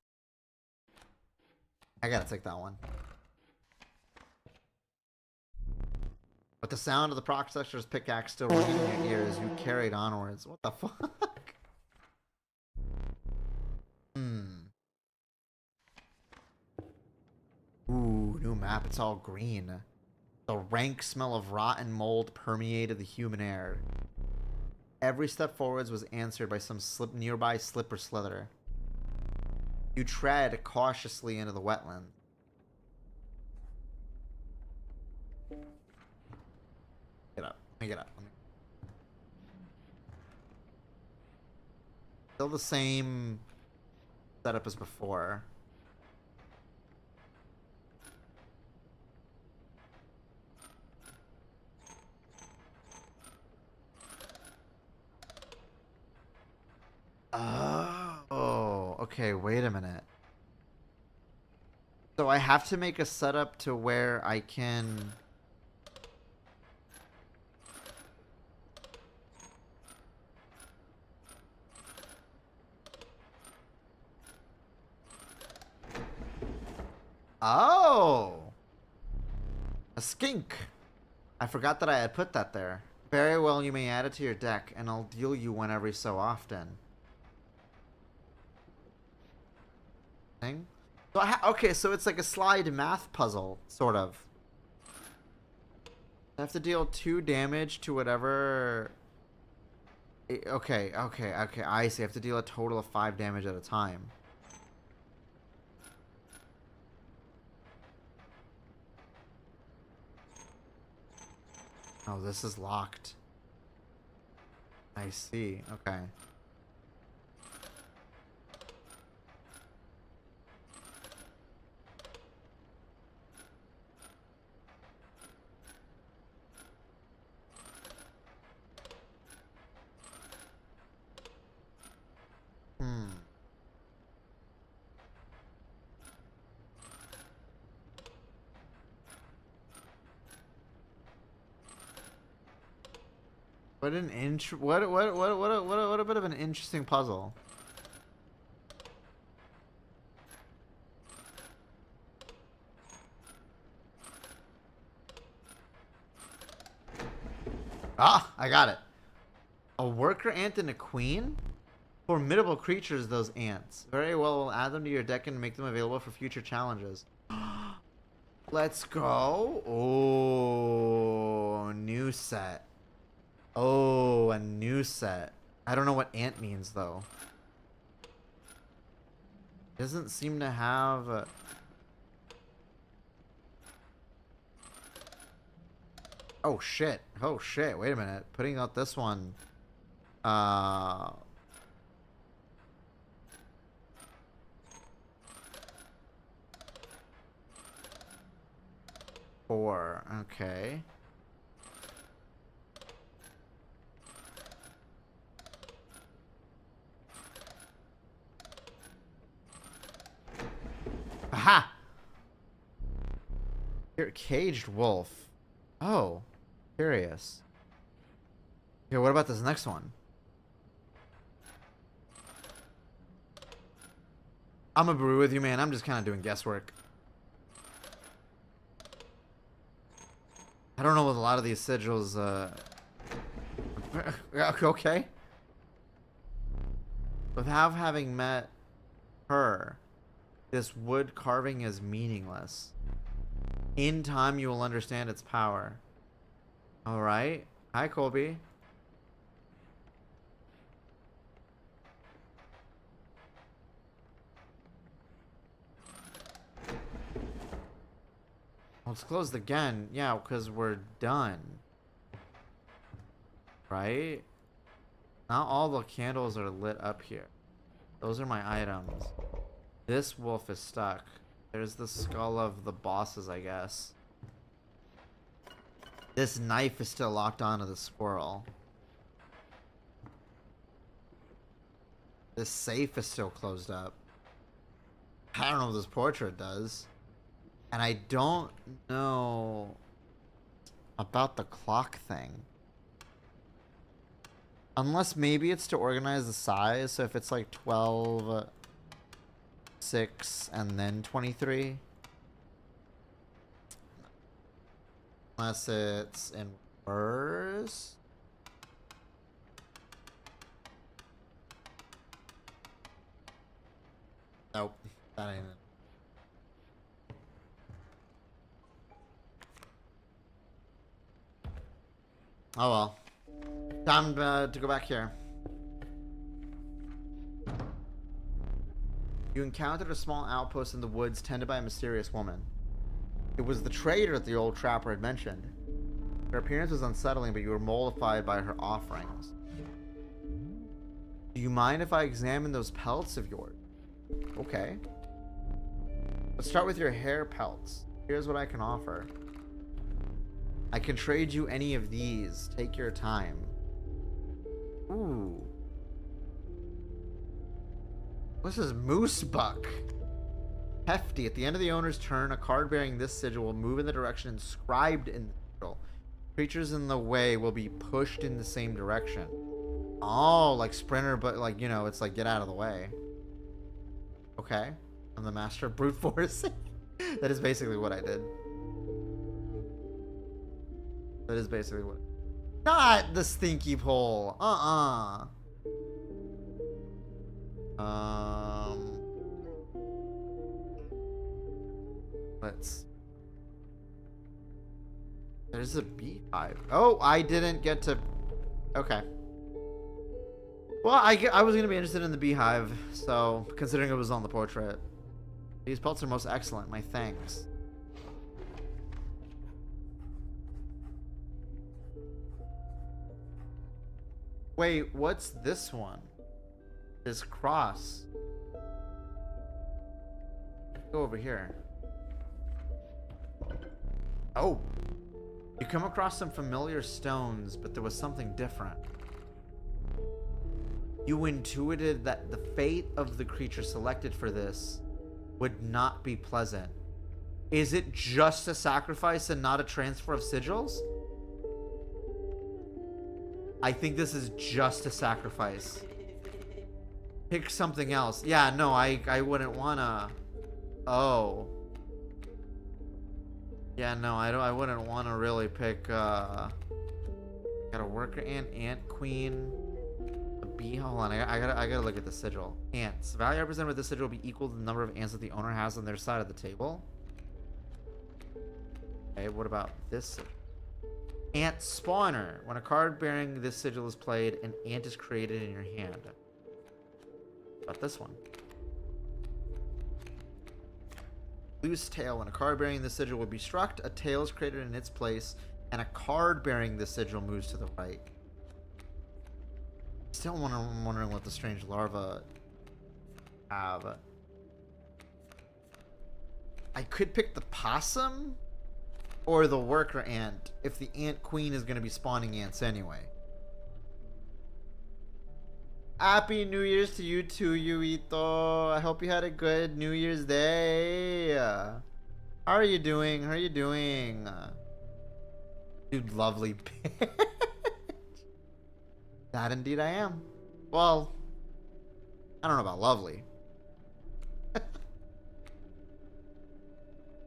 I gotta take that one. But the sound of the Processor's pickaxe still ringing in your ears, you carried onwards. What the fuck? Ooh, new map. It's all green. The rank smell of rotten mold permeated the human air. Every step forwards was answered by some nearby slip or slither. You tread cautiously into the wetland. Get up. Let me get up. Still the same setup as before. Oh, okay, wait a minute. So I have to make a setup to where I can... Oh! A skink! I forgot that I had put that there. Very well, you may add it to your deck, and I'll deal you one every so often. Thing? So okay, so it's like a slide math puzzle, sort of. I have to deal 2 damage to whatever... Okay, I see. I have to deal a total of 5 damage at a time. Oh, this is locked. I see. Okay. What an what a bit of an interesting puzzle. Ah, I got it. A worker ant and a queen? Formidable creatures, those ants. Very well, we'll add them to your deck and make them available for future challenges. Let's go. Oh, new set. Oh, a new set. I don't know what ant means, though. Doesn't seem to have... Oh, shit. Oh, shit. Wait a minute. Putting out this one. 4. Okay. Aha! You're a caged wolf. Oh. Curious. Okay, what about this next one? I'm a brew with you, man. I'm just kind of doing guesswork. I don't know what a lot of these sigils, okay. Without having met her, this wood carving is meaningless. In time, you will understand its power. Alright. Hi, Colby. Well, it's closed again. Yeah, because we're done. Right? Not all the candles are lit up here. Those are my items. This wolf is stuck. There's the skull of the bosses, I guess. This knife is still locked onto the squirrel. This safe is still closed up. I don't know what this portrait does. And I don't know about the clock thing. Unless maybe it's to organize the size. So if it's like 12, 6, and then 23. Unless it's in reverse. Nope. That ain't it. Oh well. Time to go back here. You encountered a small outpost in the woods tended by a mysterious woman. It was the trader that the old trapper had mentioned. Her appearance was unsettling, but you were mollified by her offerings. Do you mind if I examine those pelts of yours? Okay. Let's start with your hair pelts. Here's what I can offer. I can trade you any of these. Take your time. Ooh. This is moose buck. Hefty. At the end of the owner's turn, a card bearing this sigil will move in the direction inscribed in the sigil. Creatures in the way will be pushed in the same direction. Oh, like Sprinter, but like, you know, it's like get out of the way. Okay. I'm the master of brute force. That is basically what I did. That is basically what. Not the stinky pole. Let's. There's a beehive. Oh, I didn't get to. Okay. Well, I was gonna be interested in the beehive, so considering it was on the portrait. These pelts are most excellent. My thanks. Wait, what's this one? This cross. Go over here. Oh. You come across some familiar stones, but there was something different. You intuited that the fate of the creature selected for this would not be pleasant. Is it just a sacrifice and not a transfer of sigils? I think this is just a sacrifice. Pick something else. Yeah, no, I wouldn't wanna. Oh. Yeah, no, I wouldn't wanna really pick got a worker ant queen, a bee. Hold on, I gotta look at the sigil. Ants. Value represented with this sigil will be equal to the number of ants that the owner has on their side of the table. Okay, what about this sigil? Ant spawner. When a card bearing this sigil is played, an ant is created in your hand. What about this one? Loose tail. When a card bearing this sigil will be struck, a tail is created in its place, and a card bearing this sigil moves to the right. Still wondering what the strange larva have. I could pick the possum or the worker ant if the ant queen is going to be spawning ants anyway. Happy New Year's to you too, Yuito. I hope you had a good New Year's Day. How are you doing? How are you doing? Dude, lovely bitch. That indeed I am. Well, I don't know about lovely.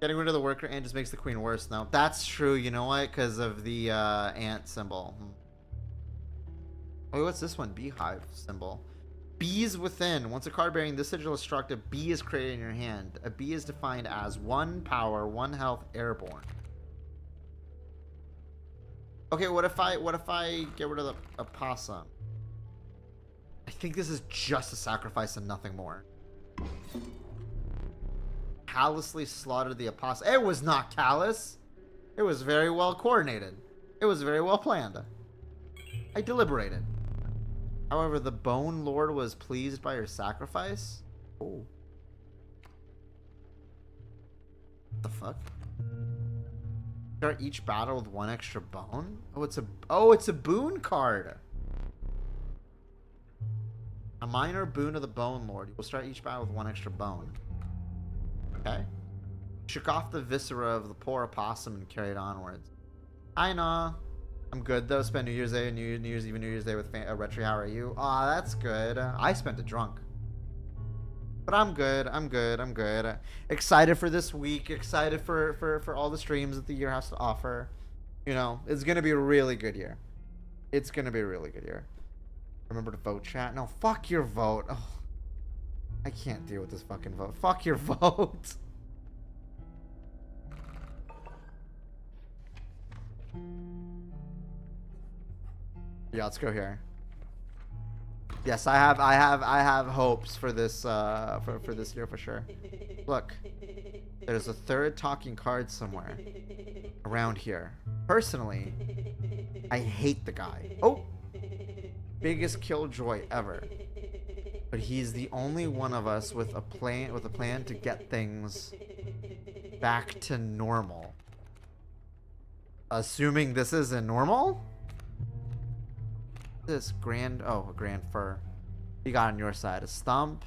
Getting rid of the worker ant just makes the queen worse. No, that's true. You know what? Because of the ant symbol. Oh, what's this one? Beehive symbol. Bees within. Once a card bearing this sigil is struck, a bee is created in your hand. A bee is defined as 1 power, 1 health, airborne. Okay, what if I get rid of the opossum? I think this is just a sacrifice and nothing more. Callously slaughtered the opossum. It was not callous. It was very well coordinated. It was very well planned. I deliberated. However, the Bone Lord was pleased by your sacrifice. Oh. What the fuck? Start each battle with 1 extra bone? Oh, it's a boon card. A minor boon of the Bone Lord. You will start each battle with 1 extra bone. Okay. Shook off the viscera of the poor opossum and carried onwards. I know. I'm good though. Spent New Year's Day, New Year's Eve, and New Year's Day with Retri. How are you? Aw, that's good. I spent it drunk. But I'm good. I'm good. I'm good. Excited for this week. Excited for all the streams that the year has to offer. You know, it's gonna be a really good year. It's gonna be a really good year. Remember to vote, chat. No, fuck your vote. Oh, I can't deal with this fucking vote. Fuck your vote. Yeah, let's go here. Yes, I have hopes for this for this year for sure. Look, there's a third talking card somewhere around here. Personally, I hate the guy. Oh, biggest killjoy ever. But he's the only one of us with a plan to get things back to normal. Assuming this isn't normal? This grand a grand fur. You got on your side a stump,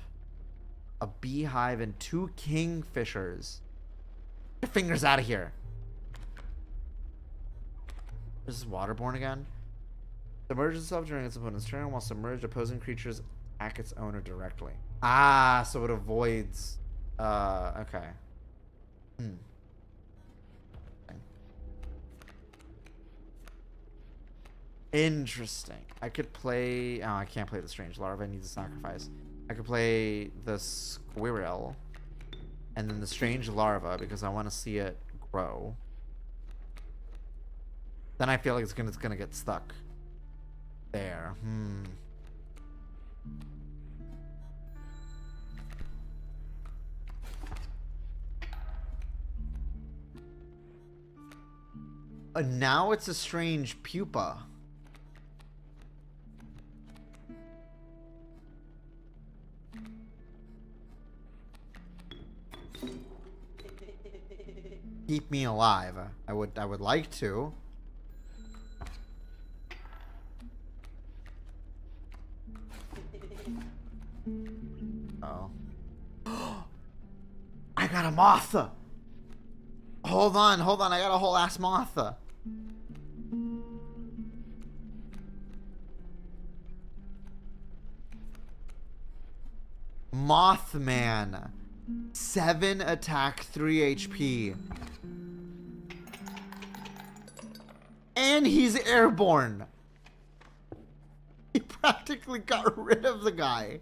a beehive, and 2 kingfishers. Get your fingers out of here. This is waterborne again. Submerges itself during its opponent's turn, while submerged opposing creatures attack its owner directly. Ah, so it avoids. Okay. Interesting. I could play... Oh, I can't play the strange larva. It needs a sacrifice. I could play the squirrel and then the strange larva because I want to see it grow. Then I feel like it's gonna get stuck there. Now it's a strange pupa. Keep me alive. I would like to. Oh. I got a moth. Hold on. I got a whole ass moth. Mothman. 7 attack, 3 HP. And he's airborne. He practically got rid of the guy.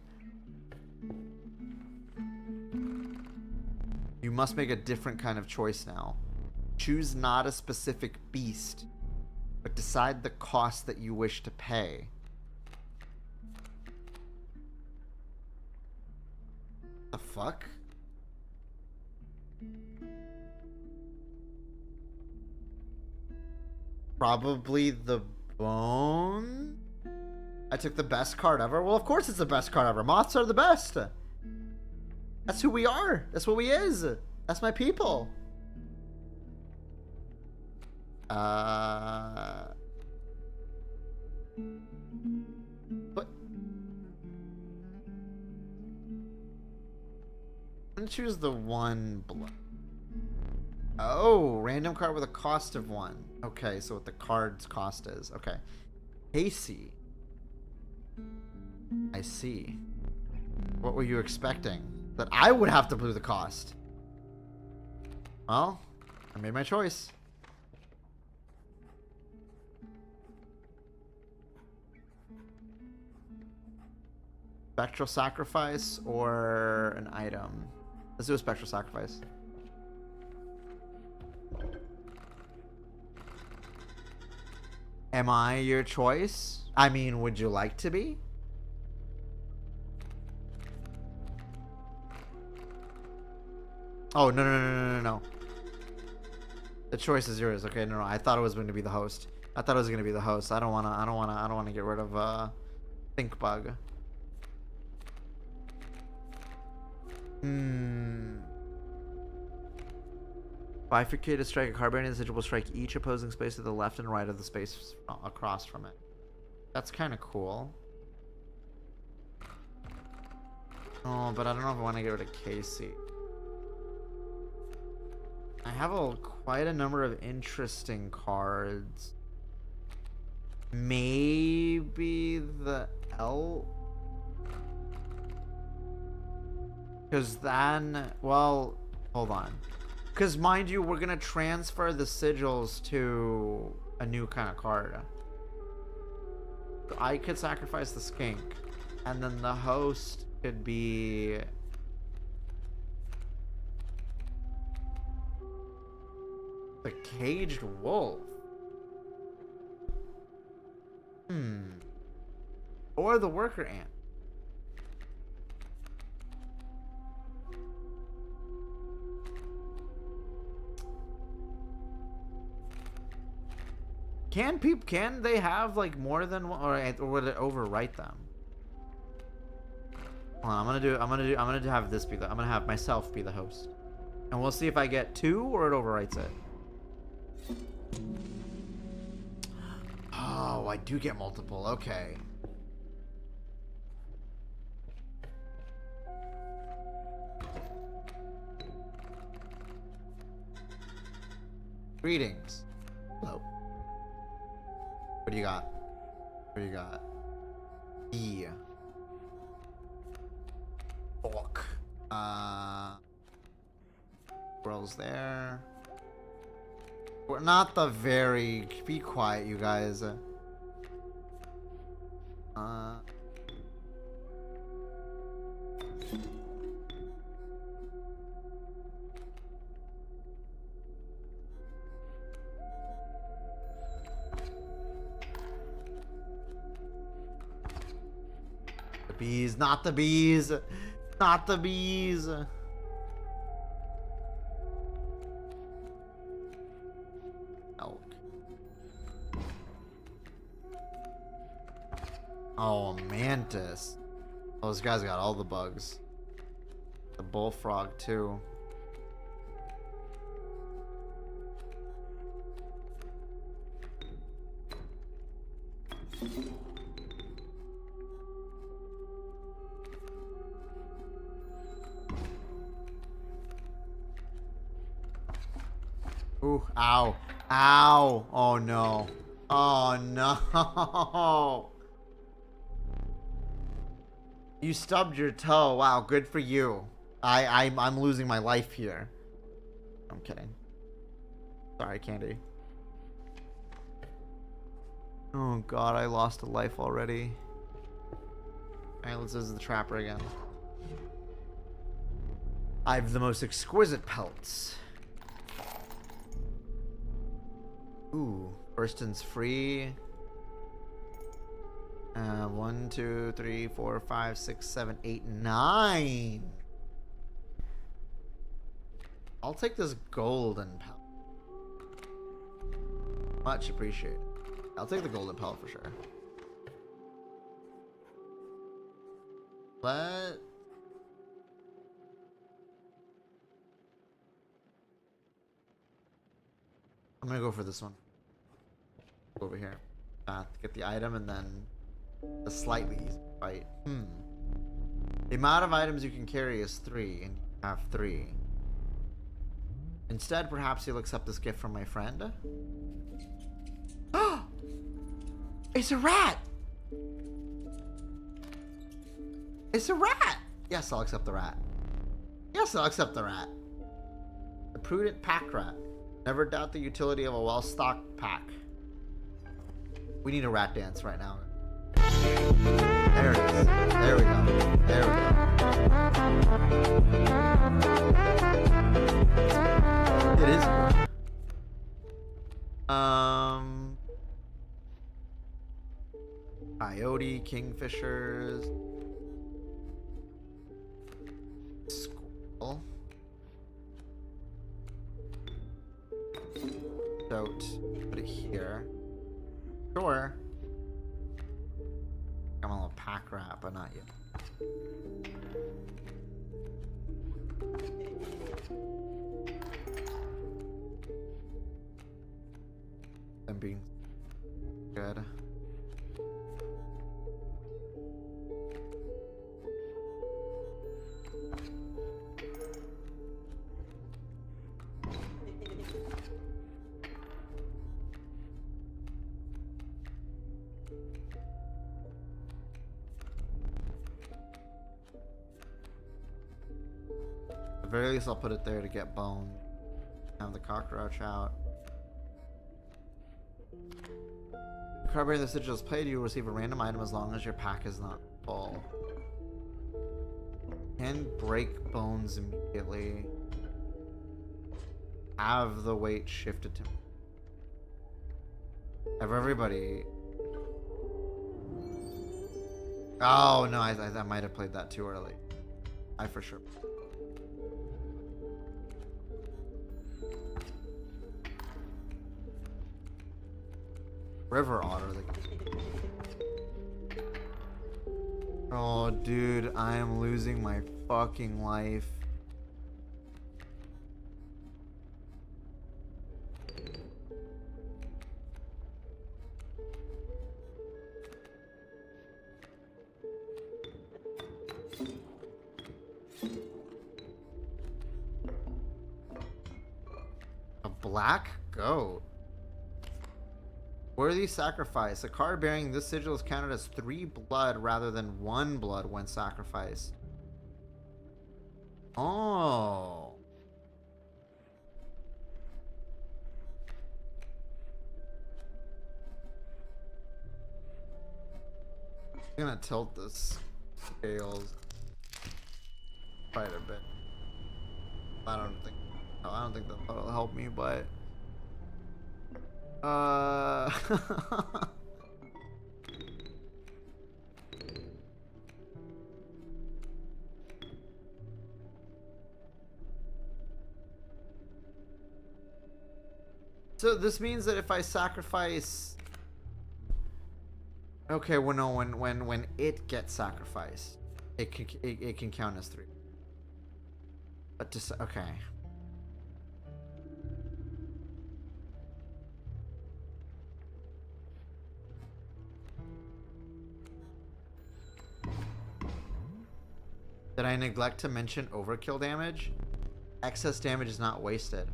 You must make a different kind of choice now. Choose not a specific beast, but decide the cost that you wish to pay. The fuck? Probably the bone? I took the best card ever? Well, of course it's the best card ever. Moths are the best. That's who we are. That's what we is. That's my people. But I'm gonna choose the 1 blood. Oh, random card with a cost of 1. Okay, so what the card's cost is. Okay. Hasty. I see. What were you expecting? That I would have to do the cost. Well, I made my choice. Spectral sacrifice or an item? Let's do a spectral sacrifice. Am I your choice? I mean, would you like to be? Oh, no, no, no, no, no, no. The choice is yours. Okay, no, no. I thought it was going to be the host. I thought it was going to be the host. I don't want to get rid of think bug. Bifurcated strike. A carbonian sigil will strike each opposing space to the left and right of the space across from it. That's kind of cool. Oh, but I don't know if I want to get rid of Casey. I have quite a number of interesting cards. Maybe the L. Because then, well, hold on. Because mind you, we're gonna transfer the sigils to a new kind of card. So I could sacrifice the skink, and then the host could be the caged wolf. Or the worker ant. Can they have like more than one, or would it overwrite them? Hold on, I'm gonna have this be the, I'm gonna have myself be the host, and we'll see if I get 2 or it overwrites it. Oh, I do get multiple. Okay. Greetings. Hello. What do you got? What do you got? E. Fuck. Squirrels there. We're not the very... Be quiet, you guys. The bees, not the bees. Not the bees. Oh, mantis. Those guys got all the bugs. The bullfrog too. Ooh, ow. Ow. Oh no. Oh no. You stubbed your toe. Wow, good for you. I'm losing my life here. I'm kidding. Sorry, Candy. Oh god, I lost a life already. Alright, let's visit the trapper again. I have the most exquisite pelts. Ooh, Thurston's free. 1, 2, 3, 4, 5, 6, 7, 8, 9. I'll take this golden pelt. Much appreciated. I'll take the golden pelt for sure. But I'm gonna go for this one. Over here. Get the item and then the slightly easy fight. The amount of items you can carry is 3, and you have 3. Instead, perhaps you'll accept this gift from my friend. Oh! It's a rat! It's a rat! Yes, I'll accept the rat. Yes, I'll accept the rat. prudent pack rat. Never doubt the utility of a well-stocked pack. We need a rat dance right now. There it is. There we go. There we go. It is. Coyote, kingfishers, squirrel, goat. Put it here. Sure. I'm a little pack rat, but not yet. I'm being good. At the very least, I'll put it there to get bone. Have the cockroach out. The card bearing the sigil is played, you will receive a random item as long as your pack is not full. Can break bones immediately. Have the weight shifted to have everybody. Oh no, I might have played that too early. I for sure. River otter. Oh, dude, I am losing my fucking life. A black goat. Worthy sacrifice. A card bearing this sigil is counted as 3 blood rather than 1 blood when sacrificed. Oh. I'm gonna tilt this scales quite a bit. I don't think that'll help me, but so this means that if I sacrifice, okay, well no, when it gets sacrificed, it can count as 3. But just okay. Did I neglect to mention overkill damage? Excess damage is not wasted.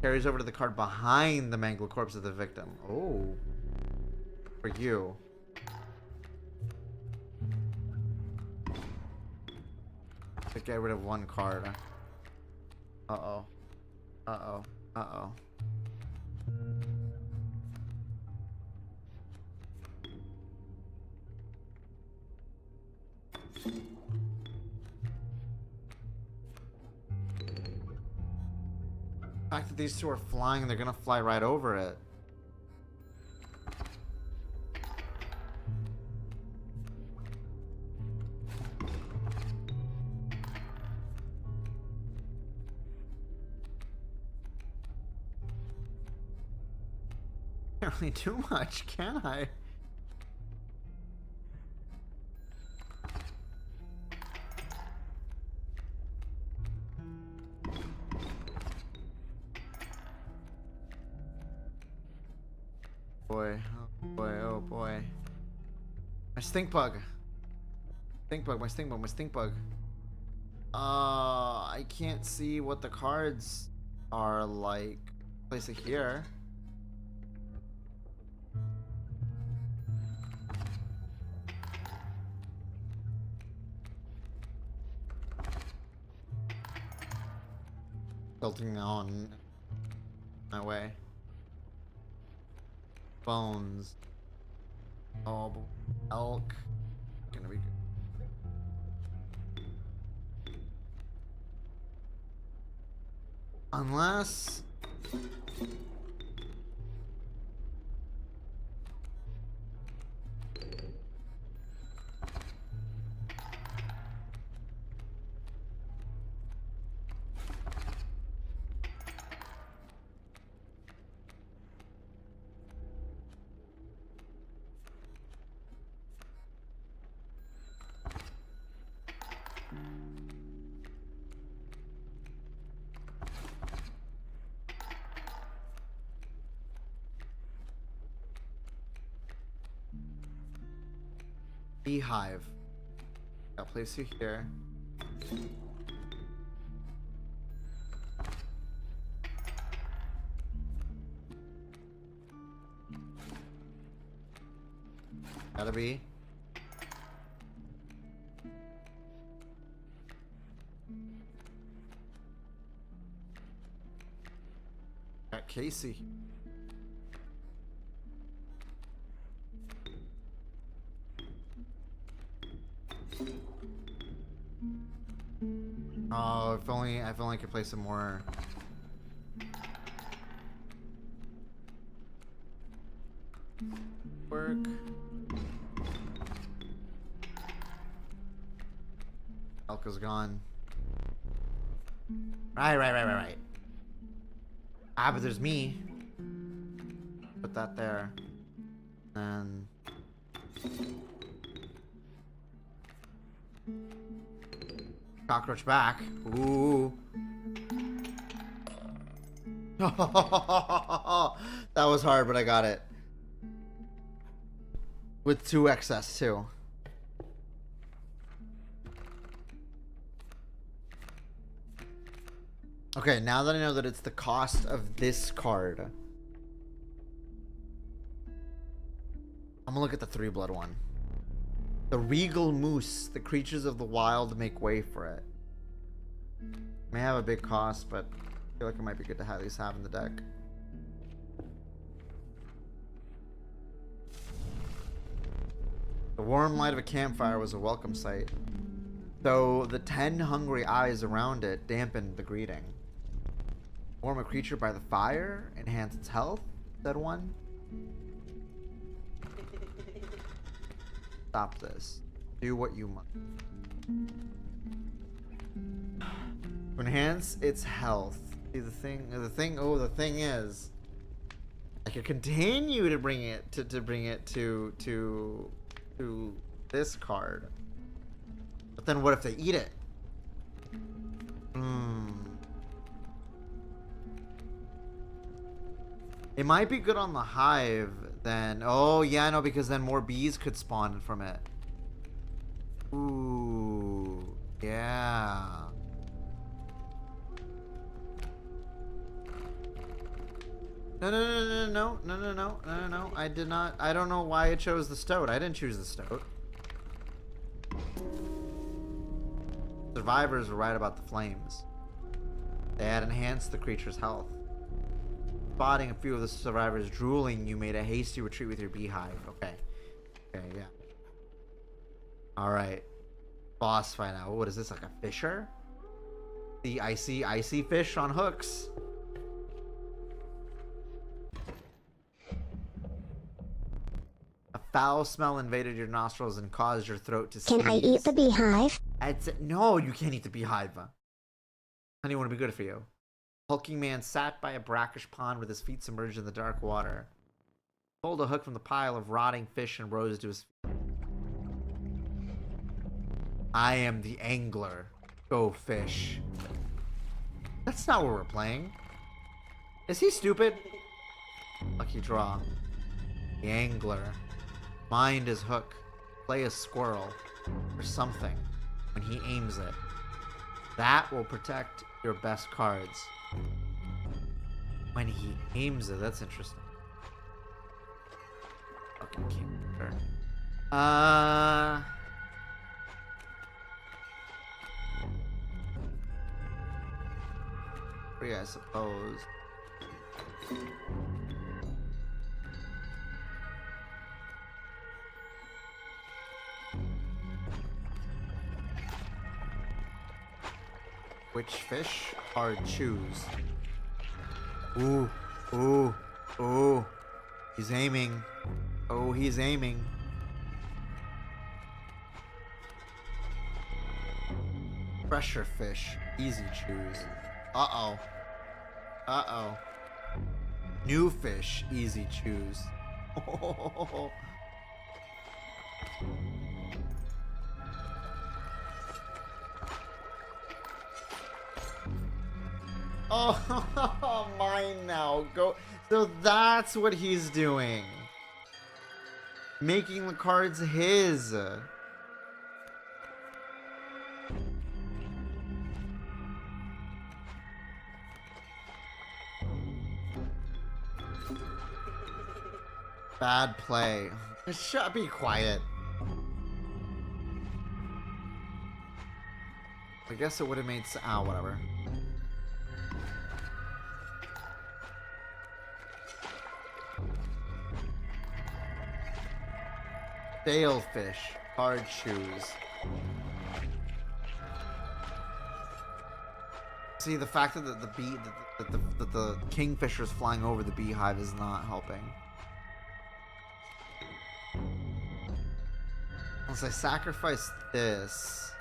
Carries over to the card behind the mangled corpse of the victim. Oh. For you. To get rid of 1 card. Uh-oh. Uh-oh. Uh-oh. The fact that these 2 are flying, they're gonna fly right over it. Can't really do much, can I? Boy, oh boy, oh boy. My stink bug. Stink bug, my stink bug, my stink bug. I can't see what the cards are like. Place it here. Tilting on my way. Bones. Oh, elk. Gonna be good. Unless... Beehive. I'll place you here. Gotta be. Got Casey. Oh, if only I could play some more. Work. Elk is gone. Right. Ah, but there's me. Put that there. And cockroach back. Ooh. That was hard, but I got it. With 2 excess too. Okay, now that I know that it's the cost of this card, I'm gonna look at the 3 blood one. The Regal Moose. The creatures of the wild make way for it. May have a big cost, but I feel like it might be good to at least have in the deck. The warm light of a campfire was a welcome sight, though the 10 hungry eyes around it dampened the greeting. Warm a creature by the fire, enhance its health, said one. Stop this. Do what you must. To enhance its health. See the thing is, I could continue to bring it to this card. But then what if they eat it? It might be good on the hive then. Oh yeah, no, because then more bees could spawn from it. Ooh, yeah. No. I did not. I don't know why it chose the stoat. I didn't choose the stoat. Survivors were right about the flames. They had enhanced the creature's health. Spotting a few of the survivors drooling, you made a hasty retreat with your beehive. Okay, yeah. Alright. Boss fight now. What is this, like a fisher? The icy fish on hooks. A foul smell invaded your nostrils and caused your throat to sneeze. Can I eat the beehive? No, you can't eat the beehive. Honey, wouldn't be good for you. Hulking man sat by a brackish pond with his feet submerged in the dark water. Pulled a hook from the pile of rotting fish and rose to his feet. I am the angler. Go fish. That's not what we're playing. Is he stupid? Lucky draw. The angler. Mind his hook. Play a squirrel. Or something. When he aims it. That will protect your best cards. When he aims it, that's interesting. Fucking character. free, I suppose. Which fish are choose? Ooh, ooh, ooh. He's aiming. Oh, he's aiming. Pressure fish. Easy choose. Uh-oh. Uh-oh. New fish. Easy choose. Oh, mine now. Go. So that's what he's doing. Making the cards his. Bad play. Shut. Be quiet. I guess it would have made. Ah, whatever. Sailfish. Hard shoes. See, the fact that the kingfisher's flying over the beehive is not helping. Unless I sacrifice this.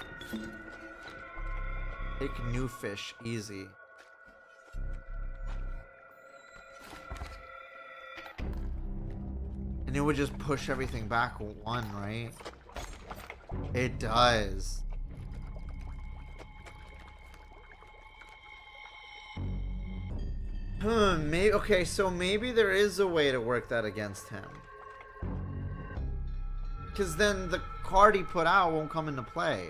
Take new fish. Easy. And it would just push everything back one, right? It does. Maybe, okay, so maybe there is a way to work that against him. Because then the card he put out won't come into play.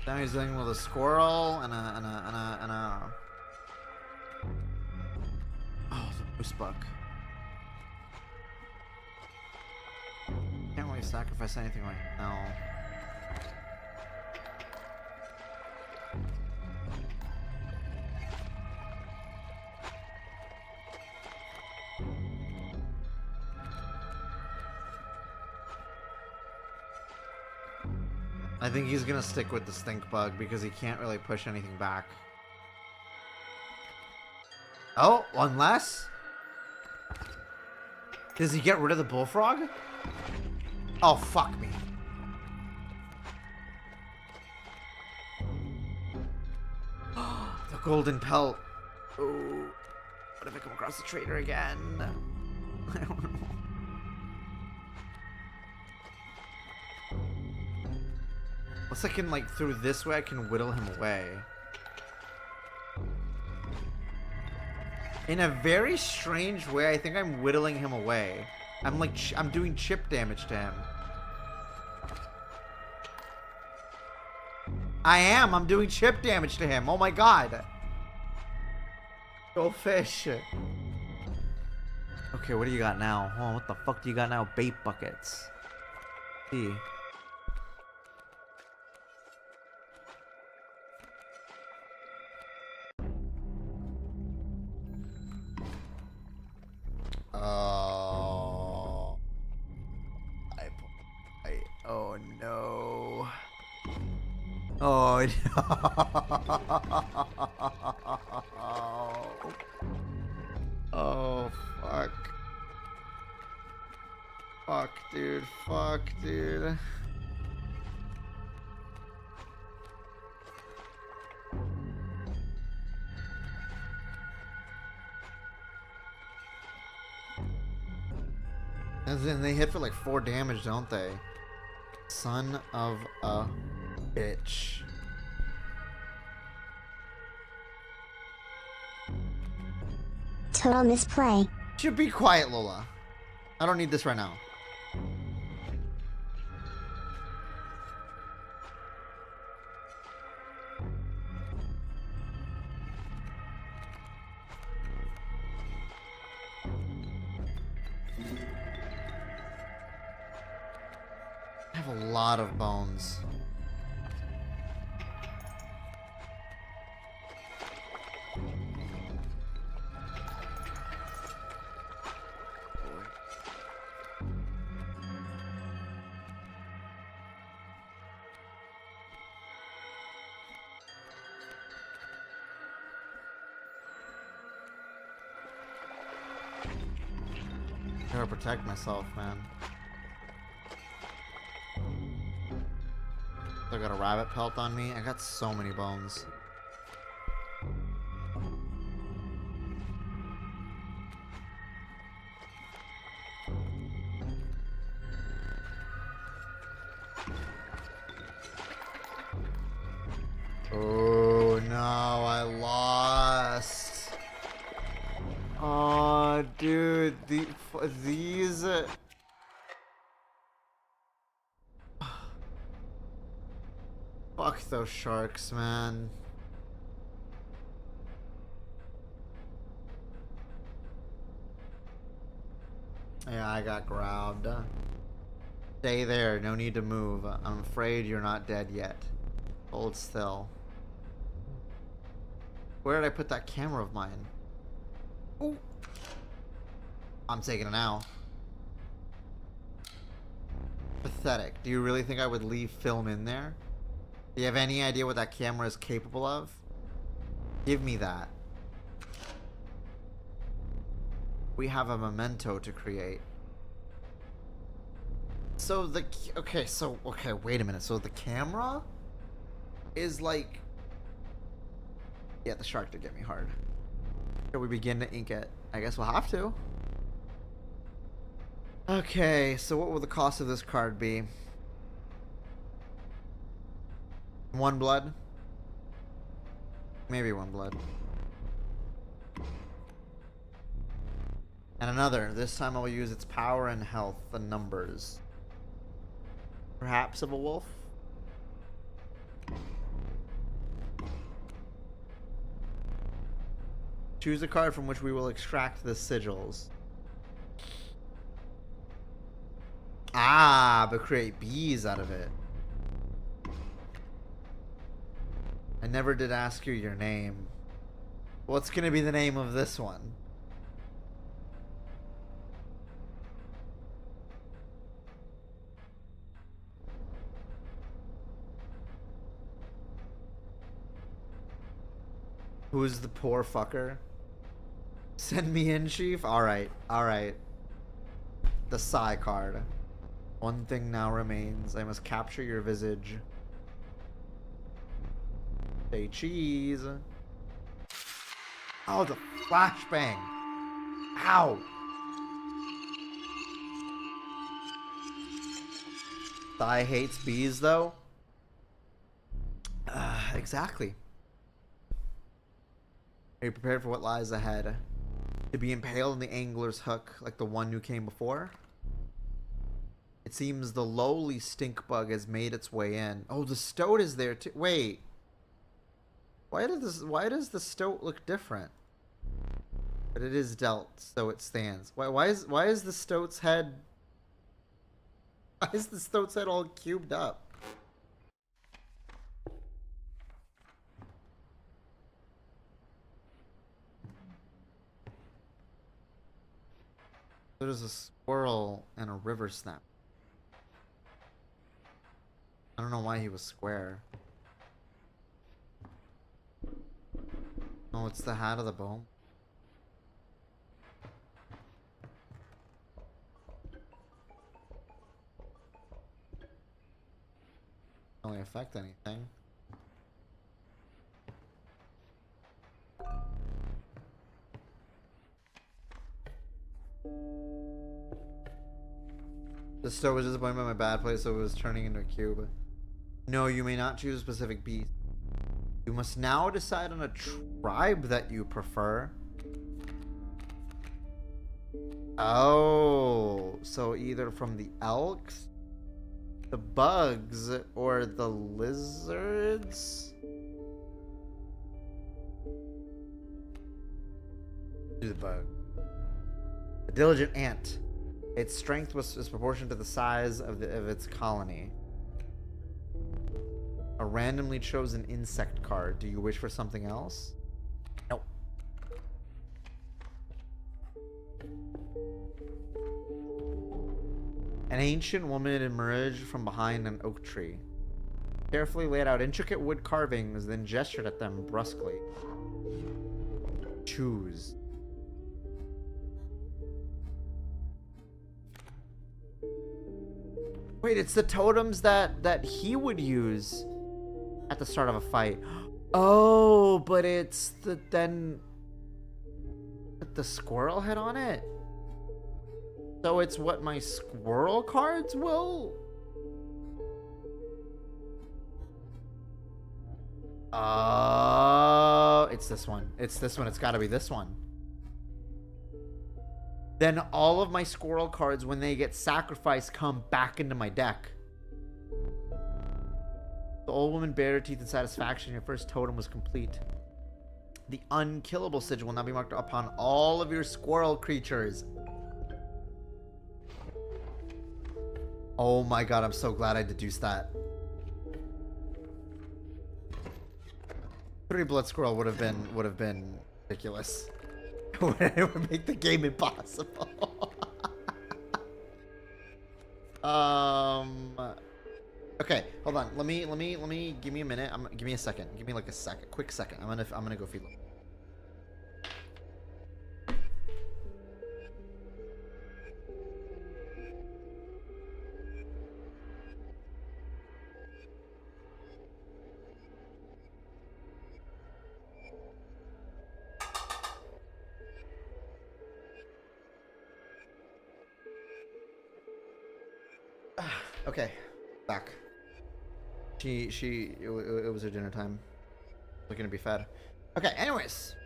Now he's dealing with a squirrel and a oh, the moose buck. Can't really sacrifice anything right now. I think he's gonna stick with the stink bug because he can't really push anything back. Oh, unless... Does he get rid of the bullfrog? Oh, fuck me. The golden pelt. Oh, what if I come across the trader again? I don't know. Unless I can, like, through this way, I can whittle him away. In a very strange way, I think I'm whittling him away. I'm, like, I'm doing chip damage to him. I am! I'm doing chip damage to him! Oh my god! Go fish! Okay, what do you got now? Oh, what the fuck do you got now? Bait buckets. See. Oh. Oh no. Oh no. Oh fuck. Fuck dude. Fuck dude. As in, they hit for like 4 damage, don't they? Son of a bitch. Total misplay. Should be quiet, Lola. I don't need this right now. I have a lot of bones. I gotta protect myself, man. I got a rabbit pelt on me. I got so many bones. Oh no, I lost. Oh, dude, these. Fuck those sharks, man. Yeah, I got grabbed. Stay there, no need to move. I'm afraid you're not dead yet. Hold still. Where did I put that camera of mine? Ooh. I'm taking it now. Pathetic. Do you really think I would leave film in there? Do you have any idea what that camera is capable of? Give me that. We have a memento to create. So the... Okay, wait a minute. So the camera is like... Yeah, the shark did get me hard. Shall we begin to ink it? I guess we'll have to. Okay, so what will the cost of this card be? 1 blood? Maybe 1 blood. And another. This time I will use its power and health, the numbers. Perhaps of a wolf? Choose a card from which we will extract the sigils. Ah, but create bees out of it. I never did ask you your name. What's gonna be the name of this one? Who's the poor fucker? Send me in, Chief? Alright, alright. The Psy card. One thing now remains. I must capture your visage. Say cheese. Oh, the flashbang. Ow. Psy hates bees, though? Exactly. Are you prepared for what lies ahead? To be impaled in the angler's hook like the one who came before? It seems the lowly stink bug has made its way in. Oh, the stoat is there too. Wait. Why does the stoat look different? But it is dealt, so it stands. Why is the stoat's head... Why is the stoat's head all cubed up? There's a squirrel and a river snap. I don't know why he was square. Oh, it's the hat of the bone. Don't really affect anything. The store was disappointed by my bad play, so it was turning into a cube. No, you may not choose a specific beast. You must now decide on a tribe that you prefer. Oh, so either from the elks, the bugs, or the lizards? Do the bug. A diligent ant. Its strength is proportional to the size of its colony. A randomly chosen insect card. Do you wish for something else? Nope. An ancient woman emerged from behind an oak tree. Carefully laid out intricate wood carvings, then gestured at them brusquely. Choose. Wait, it's the totems that he would use at the start of a fight. Oh, but it's the squirrel head on it. So it's what my squirrel cards will. It's this one. It's this one. It's got to be this one. Then all of my squirrel cards, when they get sacrificed, come back into my deck. The old woman bared her teeth in satisfaction. Your first totem was complete. The unkillable sigil will now be marked upon all of your squirrel creatures. Oh my god, I'm so glad I deduced that. 3 blood squirrel would have been ridiculous. It would make the game impossible. Okay, hold on. Let me give me a minute. Give me a second. Give me like a quick second. I'm gonna go feed them. Okay, back. It was her dinner time. Looking to be fed. Okay, anyways.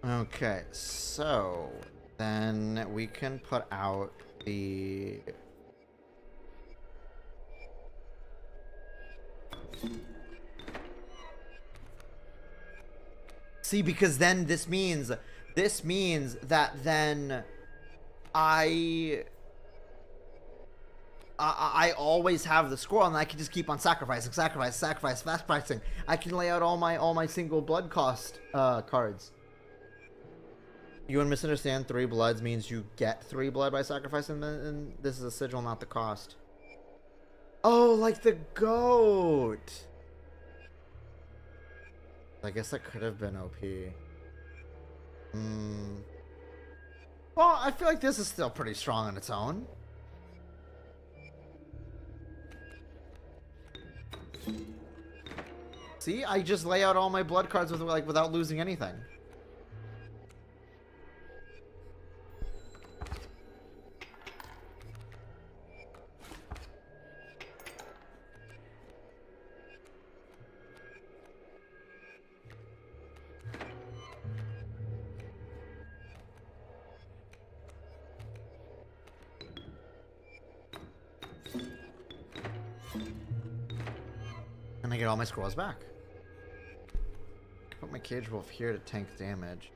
Okay, so then we can put out the see, because then this means that then I always have the squirrel, and I can just keep on sacrificing. I can lay out all my single blood cost cards. You would misunderstand. 3 bloods means you get 3 blood by sacrificing them, and this is a sigil, not the cost. Oh, like the goat. I guess that could have been OP. Well, I feel like this is still pretty strong on its own. See, I just lay out all my blood cards without losing anything. And I get all my scrolls back. Put my cage wolf here to tank damage.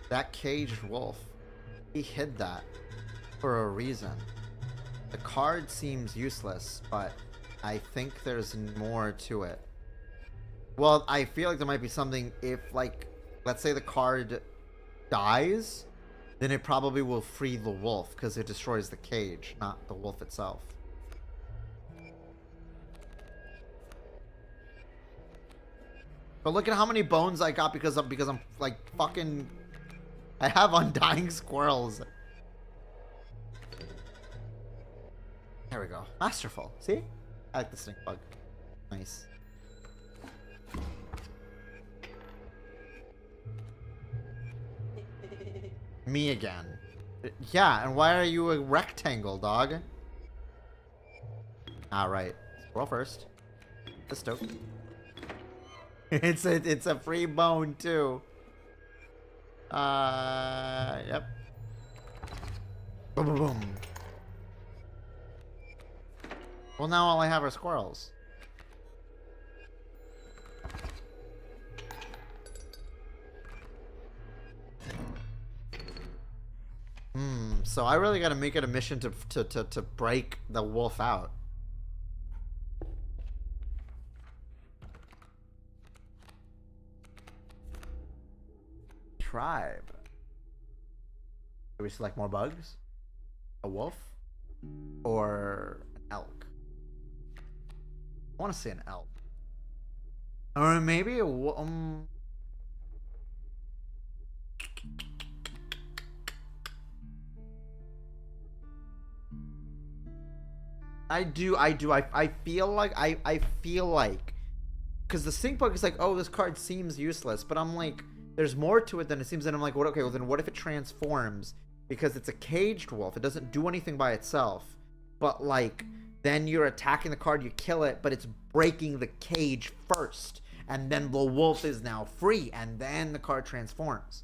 That caged wolf, he hid that for a reason. The card seems useless, but I think there's more to it. Well, I feel like there might be something if, like, let's say the card dies, then it probably will free the wolf because it destroys the cage, not the wolf itself. But look at how many bones I got because I'm like fucking. I have undying squirrels. There we go. Masterful. See? I like the stink bug. Nice. Me again. Yeah, and why are you a rectangle, dog? Alright. Squirrel first. The stoke. It's a free bone too. Yep. Boom, boom, boom. Well, now all I have are squirrels. So I really gotta make it a mission to break the wolf out. Tribe. Do we select more bugs? A wolf? Or an elk? I want to say an elk. Or maybe a I feel like because the stink bug is like, oh, this card seems useless, but I'm like, there's more to it than it seems, and I'm like, what? Okay, well then what if it transforms? Because it's a caged wolf, it doesn't do anything by itself, but like then you're attacking the card, you kill it, but it's breaking the cage first, and then the wolf is now free, and then the card transforms.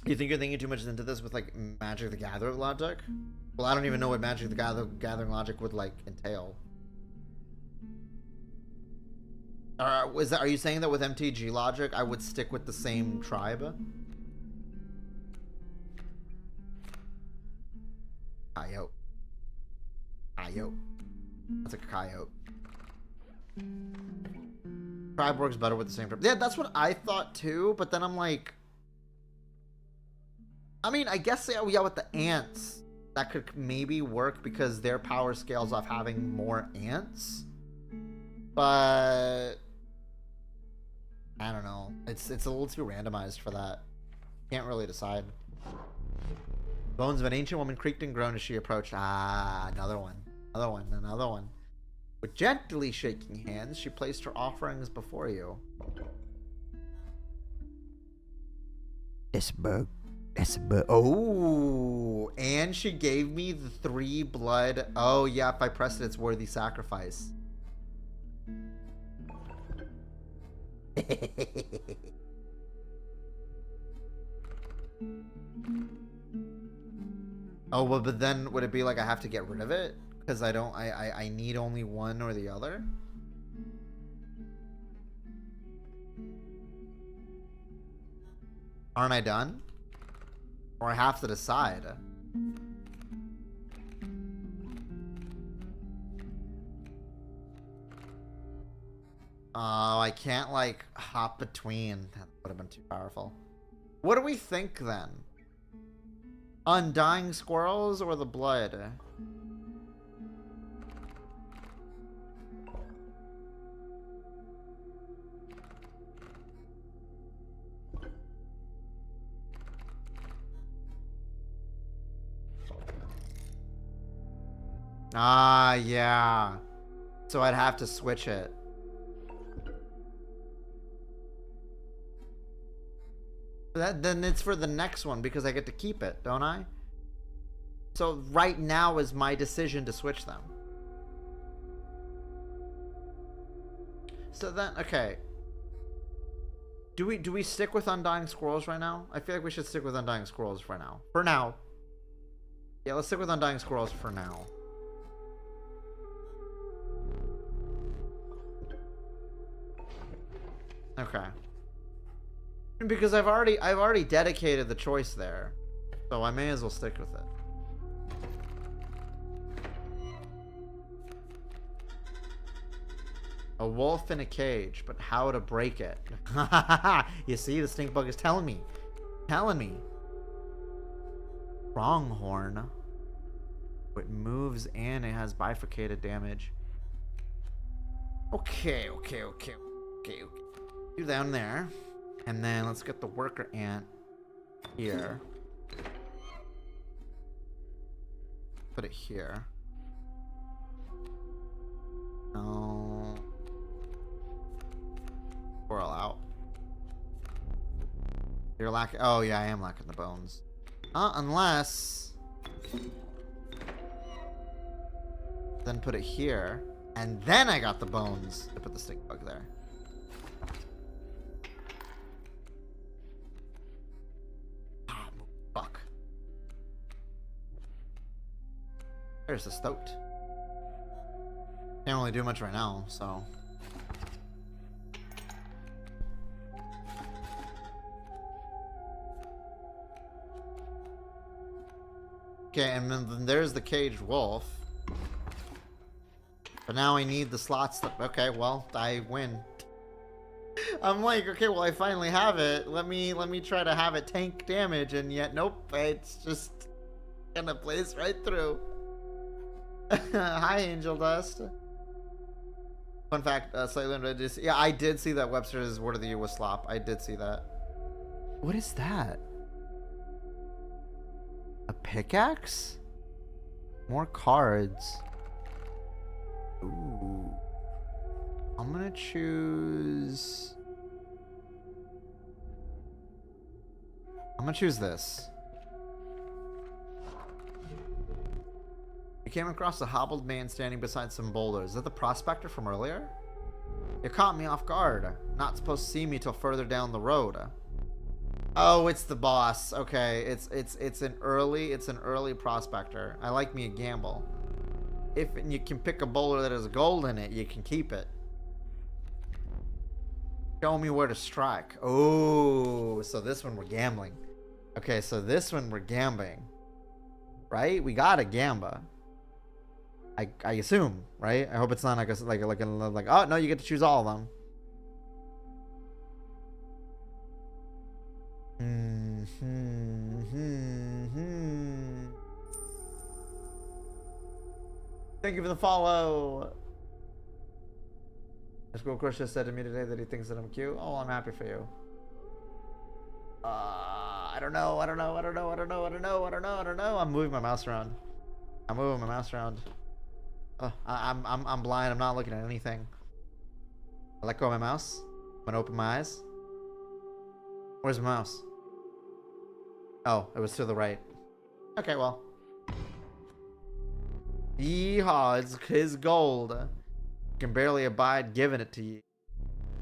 You think you're thinking too much into this with like Magic the Gathering logic? Well, I don't even know what Magic the Gathering logic would like entail. Are you saying that with MTG logic, I would stick with the same tribe? Coyote. Coyote. That's a coyote. Tribe works better with the same tribe. Yeah, that's what I thought too, but then I'm like, I mean, I guess yeah, with the ants, that could maybe work because their power scales off having more ants. But I don't know. It's a little too randomized for that. Can't really decide. Bones of an ancient woman creaked and groaned as she approached. Ah, another one. Another one. Another one. With gently shaking hands, she placed her offerings before you. This bug. Oh, and she gave me the 3 blood. Oh, yeah, if I press it, it's worthy sacrifice. Oh, well, but then would it be like I have to get rid of it? Because I need only one or the other? Aren't I done? Or I have to decide. Oh, I can't like hop between. That would have been too powerful. What do we think then? Undying squirrels or the blood? Ah, yeah. So I'd have to switch it. Then it's for the next one because I get to keep it, don't I? So right now is my decision to switch them. So then, okay. Do we stick with Undying Squirrels right now? I feel like we should stick with Undying Squirrels for now. For now. Yeah, let's stick with Undying Squirrels for now. Okay. Because I've already dedicated the choice there. So I may as well stick with it. A wolf in a cage, but how to break it. You see, the stink bug is telling me. Telling me. Pronghorn. It moves and it has bifurcated damage. Okay. Do down there. And then let's get the worker ant here. Put it here. No. Squirrel out. You're lacking. Oh yeah, I am lacking the bones. Unless. Then put it here, and then I got the bones to put the stick bug there. Ah, fuck. There's the stoat. Can't really do much right now, so. Okay, and then there's the caged wolf. But now I need the slots. Okay, well, I win. I'm like, okay, well, I finally have it. Let me try to have it tank damage, and yet, nope, it's just gonna blaze right through. Hi, Angel Dust. Fun fact, slightly limited. Yeah, I did see that Webster's Word of the Year was slop. I did see that. What is that? A pickaxe? More cards. Ooh. I'm gonna choose... this. You came across a hobbled man standing beside some boulders. Is that the prospector from earlier? You caught me off guard. Not supposed to see me till further down the road. Oh, it's the boss. Okay, it's an early prospector. I like me a gamble. If you can pick a boulder that has gold in it, you can keep it. Show me where to strike. Oh, so this one we're gambling. Okay, so this one we're gambling. Right? We got a gamba. I assume, right? I hope it's not like oh no, you get to choose all of them. Thank you for the follow. My school crush just said to me today that he thinks that I'm cute. Oh, I'm happy for you. I don't know. I'm moving my mouse around. I'm blind. I'm not looking at anything. I let go of my mouse. I'm gonna open my eyes. Where's my mouse? Oh, it was to the right. Okay, well. Yeehaw, it's his gold. Can barely abide giving it to you.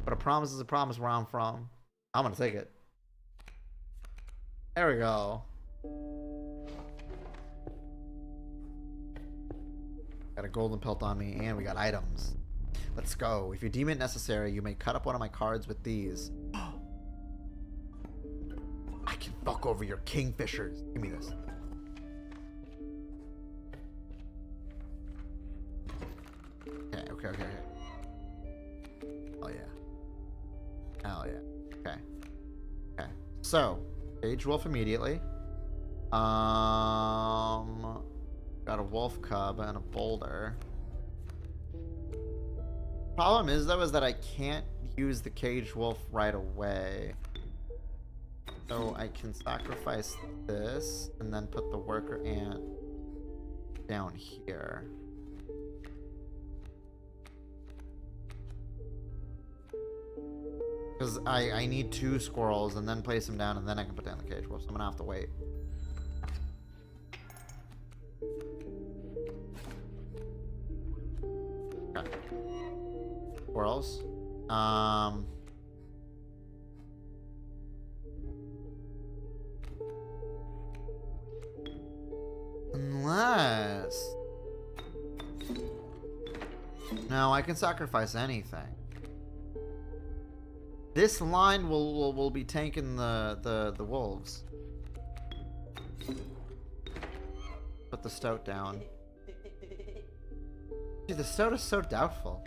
But a promise is a promise where I'm from. I'm gonna take it. There we go. Got a golden pelt on me, and we got items. Let's go. If you deem it necessary, you may cut up one of my cards with these. I can fuck over your kingfishers. Give me this. Okay. Oh yeah. Hell yeah. Okay. So, Cage Wolf immediately. Got a wolf cub and a boulder. Problem is though, is that I can't use the cage wolf right away. So I can sacrifice this and then put the worker ant down here. Because I need 2 squirrels and then place them down and then I can put down the cage wolf. So I'm gonna have to wait. Okay. Squirrels. Unless... No, I can sacrifice anything. This line will be tanking the wolves. Put the stoat down. Dude, the stoat is so doubtful.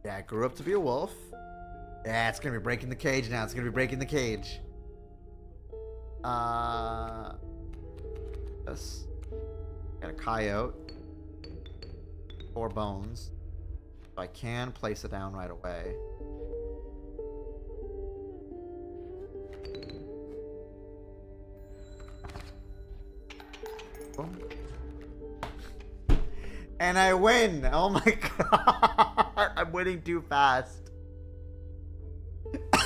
Yeah, it grew up to be a wolf. Yeah, it's gonna be breaking the cage now. It's gonna be breaking the cage. This. Got a coyote. 4 bones. So I can place it down right away. Boom. And I win! Oh my god! I'm winning too fast.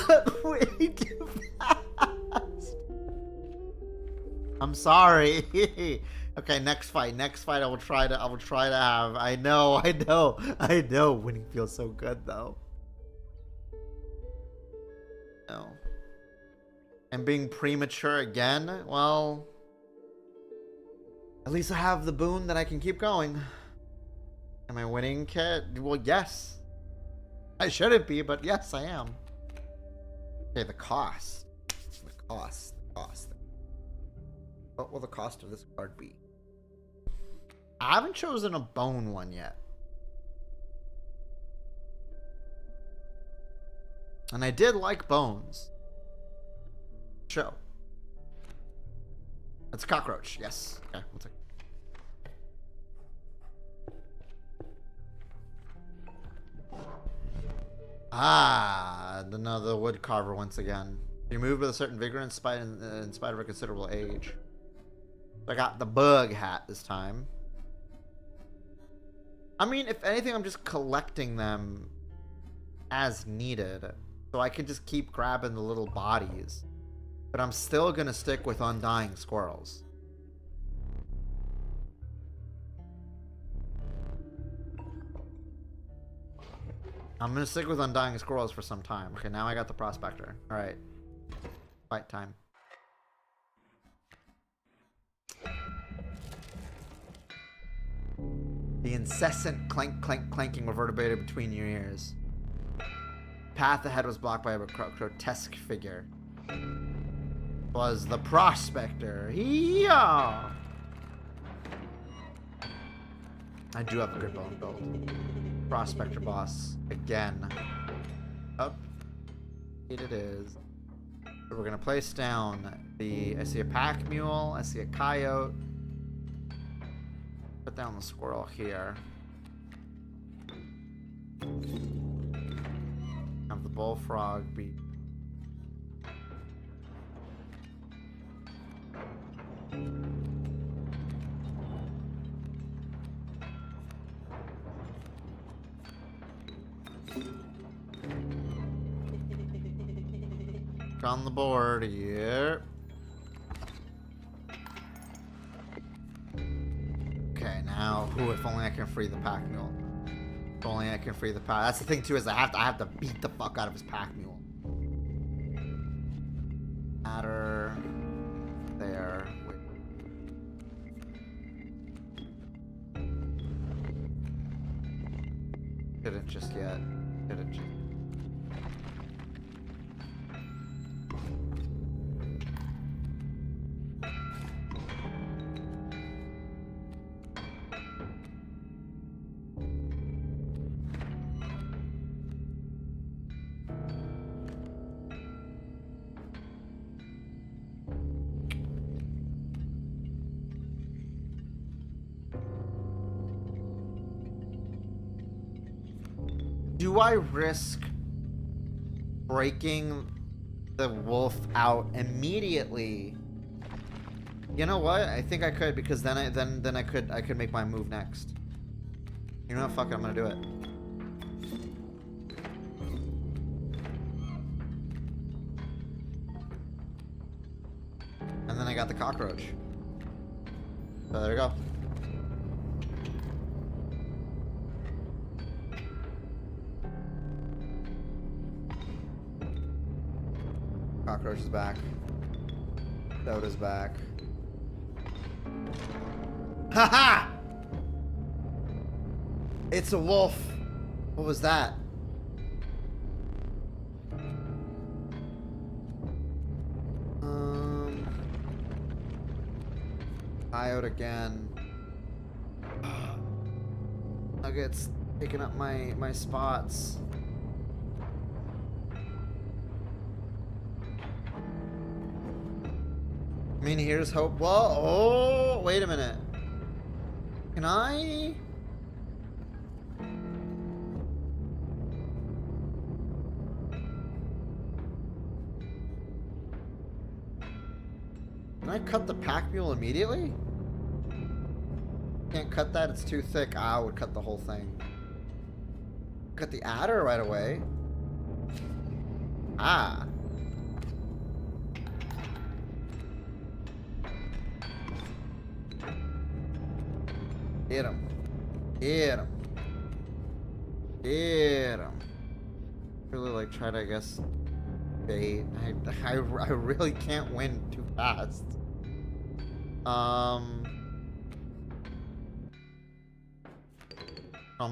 got way too fast. I'm sorry. Okay, next fight. Next fight I will try to have. I know. Winning feels so good though. No. And being premature again? Well, at least I have the boon that I can keep going. Am I winning, Kit? Well, yes. I shouldn't be, but yes, I am. Okay, the cost. The cost. What will the cost of this card be? I haven't chosen a bone one yet. And I did like bones. Show. It's a cockroach. Yes. Okay, we'll take it. Ah, another wood carver once again. You move with a certain vigor in spite of a considerable age. I got the bug hat this time. I mean, if anything, I'm just collecting them as needed. So I can just keep grabbing the little bodies. But I'm still gonna stick with undying squirrels. I'm gonna stick with undying squirrels for some time. Okay, now I got the prospector. Alright. Fight time. The incessant clanking reverberated between your ears. Path ahead was blocked by a grotesque figure. Was the prospector. Yeah. I do have a good bone build. Prospector boss again. Up. It is. So we're gonna place down the. I see a pack mule. I see a coyote. Put down the squirrel here. Have the bullfrog be. On the board here. Okay, now, if only I can free the pack mule. If only I can free the pack. That's the thing too, is I have to beat the fuck out of his pack mule. Matter there. Wait. Didn't just yet. Didn't just. Do I risk breaking the wolf out immediately? You know what? I think I could, because then I could make my move next. You know what? Fuck it, I'm gonna do it. And then I got the cockroach. So there we go. Cockroach is back. Dota's back. Haha! It's a wolf. What was that? Coyote again. Nuggets picking up my spots. I mean, here's hope. Whoa! Oh, wait a minute. Can I? Can I cut the pack mule immediately? Can't cut that, it's too thick. I would cut the whole thing. Cut the adder right away. Ah. Get him. Get him. Get him. Really, like, try to, I guess, bait. I really can't win too fast. Problem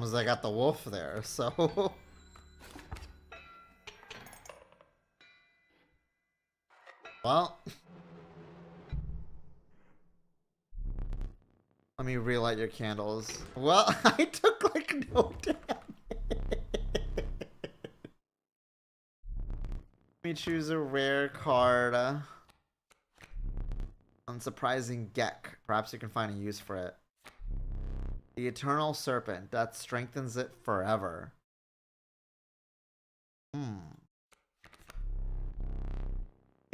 is I got the wolf there, so... Well... Let me relight your candles. Well, I took, like, no damage. Let me choose a rare card. Unsurprising Gek. Perhaps you can find a use for it. The Eternal Serpent. That strengthens it forever. The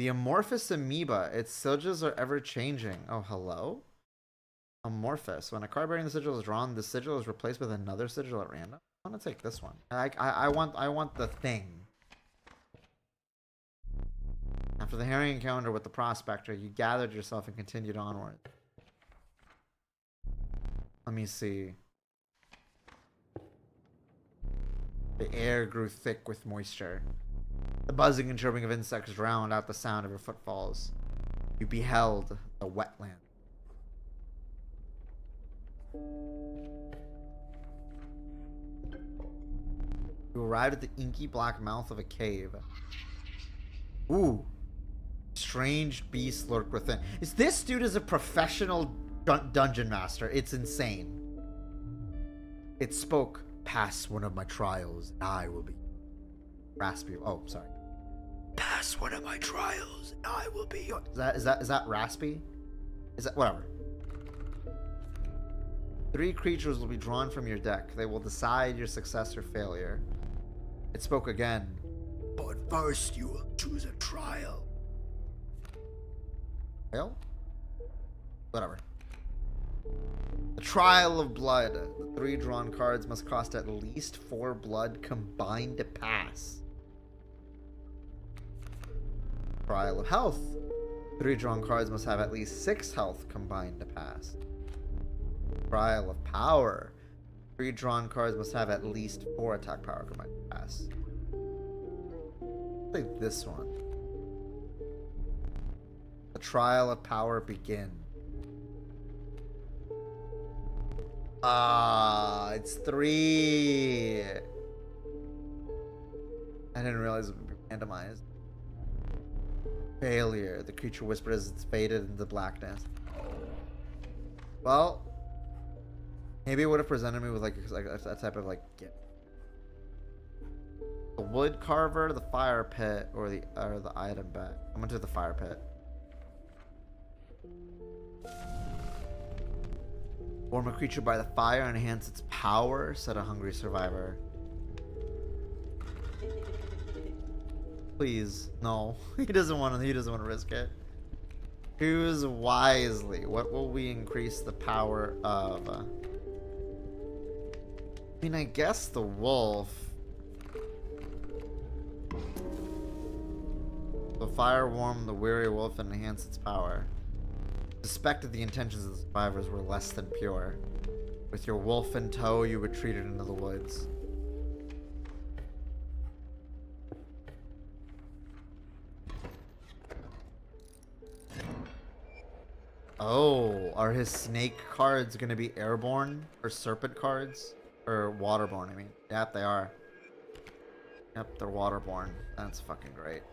Amorphous Amoeba. Its sigils are ever changing. Oh, hello? Amorphous. When a card bearing the sigil is drawn, the sigil is replaced with another sigil at random. I want to take this one. I want the thing. After the harrowing encounter with the prospector, you gathered yourself and continued onward. Let me see. The air grew thick with moisture. The buzzing and chirping of insects drowned out the sound of your footfalls. You beheld the wetland. You arrived at the inky black mouth of a cave. Ooh. Strange beast lurked within. This dude is a professional dungeon master. It's insane. It spoke, "Pass one of my trials, and I will be raspy." Oh, sorry. Pass one of my trials, and I will be your... Is that raspy? Is that whatever? 3 creatures will be drawn from your deck. They will decide your success or failure. It spoke again. But first, you will choose a trial. Fail? Whatever. The Trial of Blood. The 3 drawn cards must cost at least 4 blood combined to pass. Trial of Health. 3 drawn cards must have at least 6 health combined to pass. Trial of Power. 3 drawn cards must have at least 4 attack power combined to pass. I think this one. The Trial of Power begin. It's 3. I didn't realize it would be randomized. Failure. The creature whispered as it's faded into blackness. Well, maybe it would have presented me with like a type of like gift. The wood carver, the fire pit, or the item bag. I'm gonna do the fire pit. Form a creature by the fire and enhance its power, said a hungry survivor. Please, no. He doesn't want to risk it. Choose wisely. What will we increase the power of? I mean, I guess the wolf. The fire warmed the weary wolf and enhanced its power. Suspected the intentions of the survivors were less than pure. With your wolf in tow, you retreated into the woods. Oh, are his snake cards going to be airborne? Or serpent cards? Or waterborne, I mean. Yep, they are. Yep, they're waterborne. That's fucking great.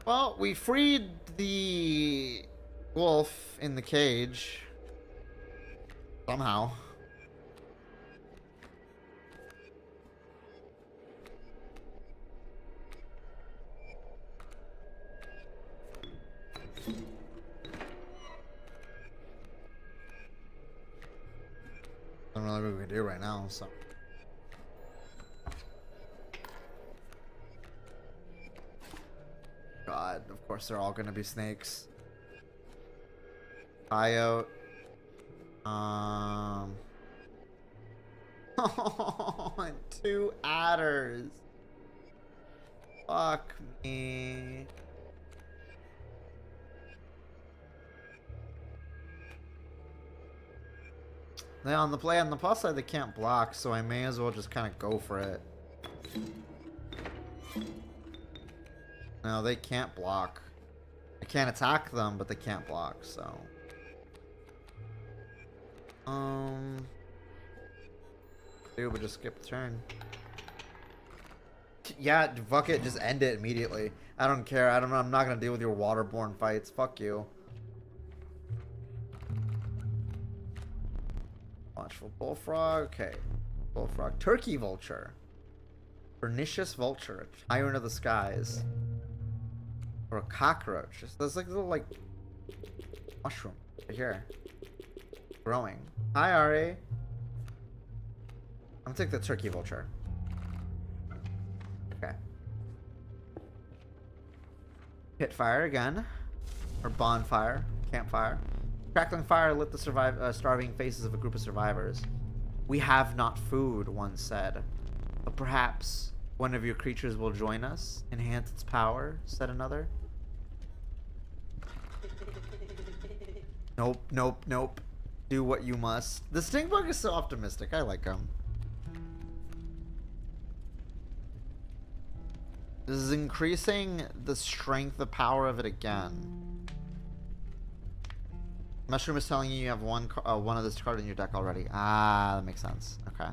Well, we freed the wolf in the cage. Somehow. I don't know what we can do right now, so. God, of course they're all gonna be snakes. Coyote. Oh, and 2 adders. Fuck me. Now on the plus side, they can't block, so I may as well just kind of go for it. No, they can't block. I can't attack them, but they can't block, so. Dude, but just skip the turn. Yeah, fuck it, just end it immediately. I don't care. I'm not gonna deal with your waterborne fights. Fuck you. Watchful bullfrog. Okay. Bullfrog. Turkey vulture. Pernicious vulture. Tyrant of the skies. Or a cockroach. There's like a little like mushroom right here. Growing. Hi Ari. I'm gonna take the turkey vulture. Okay. Pit fire again. Or bonfire. Campfire. Crackling fire lit the starving faces of a group of survivors. We have not food, one said. But perhaps one of your creatures will join us, enhance its power, said another. Nope, nope, nope. Do what you must. The stink bug is so optimistic. I like him. This is increasing the strength, the power of it again. Mushroom is telling you have one of this card in your deck already. Ah, that makes sense. Okay.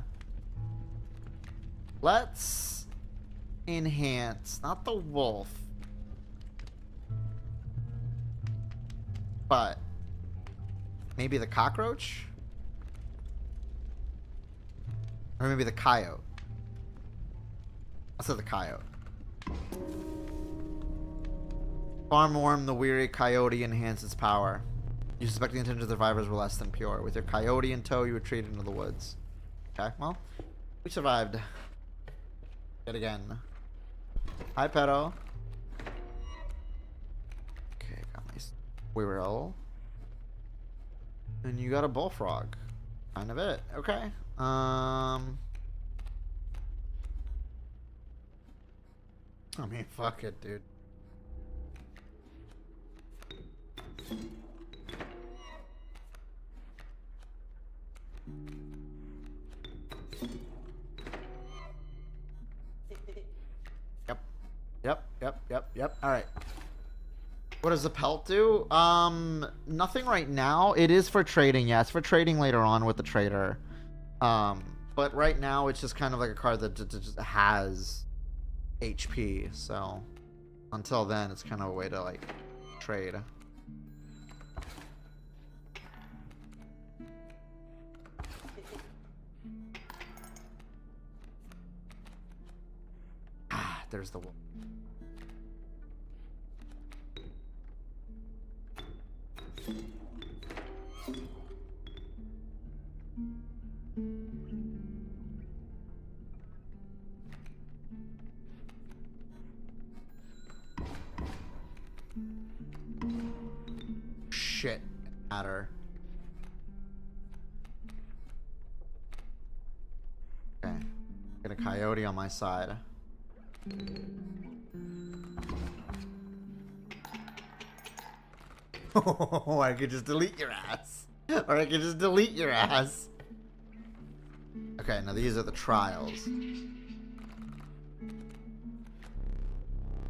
Let's enhance, not the wolf, but maybe the cockroach? Or maybe the coyote. Let's say the coyote. Farmworm, the weary coyote, enhances power. You suspect the intentions of the survivors were less than pure. With your coyote in tow, you retreat into the woods. Okay, well, we survived. Yet again. Hi, pedo. Okay, got my squirrel. And you got a bullfrog. Kind of it. Okay. I mean, fuck it, dude. Yep. All right. What does the pelt do? Nothing right now. It is for trading. Yeah, it's for trading later on with the trader. But right now it's just kind of like a card that just has HP. So until then, it's kind of a way to like trade. Ah, there's the wolf. Shit. Matter. Okay. Get a coyote on my side. Oh, I could just delete your ass. Or I could just delete your ass. Okay, now these are the trials.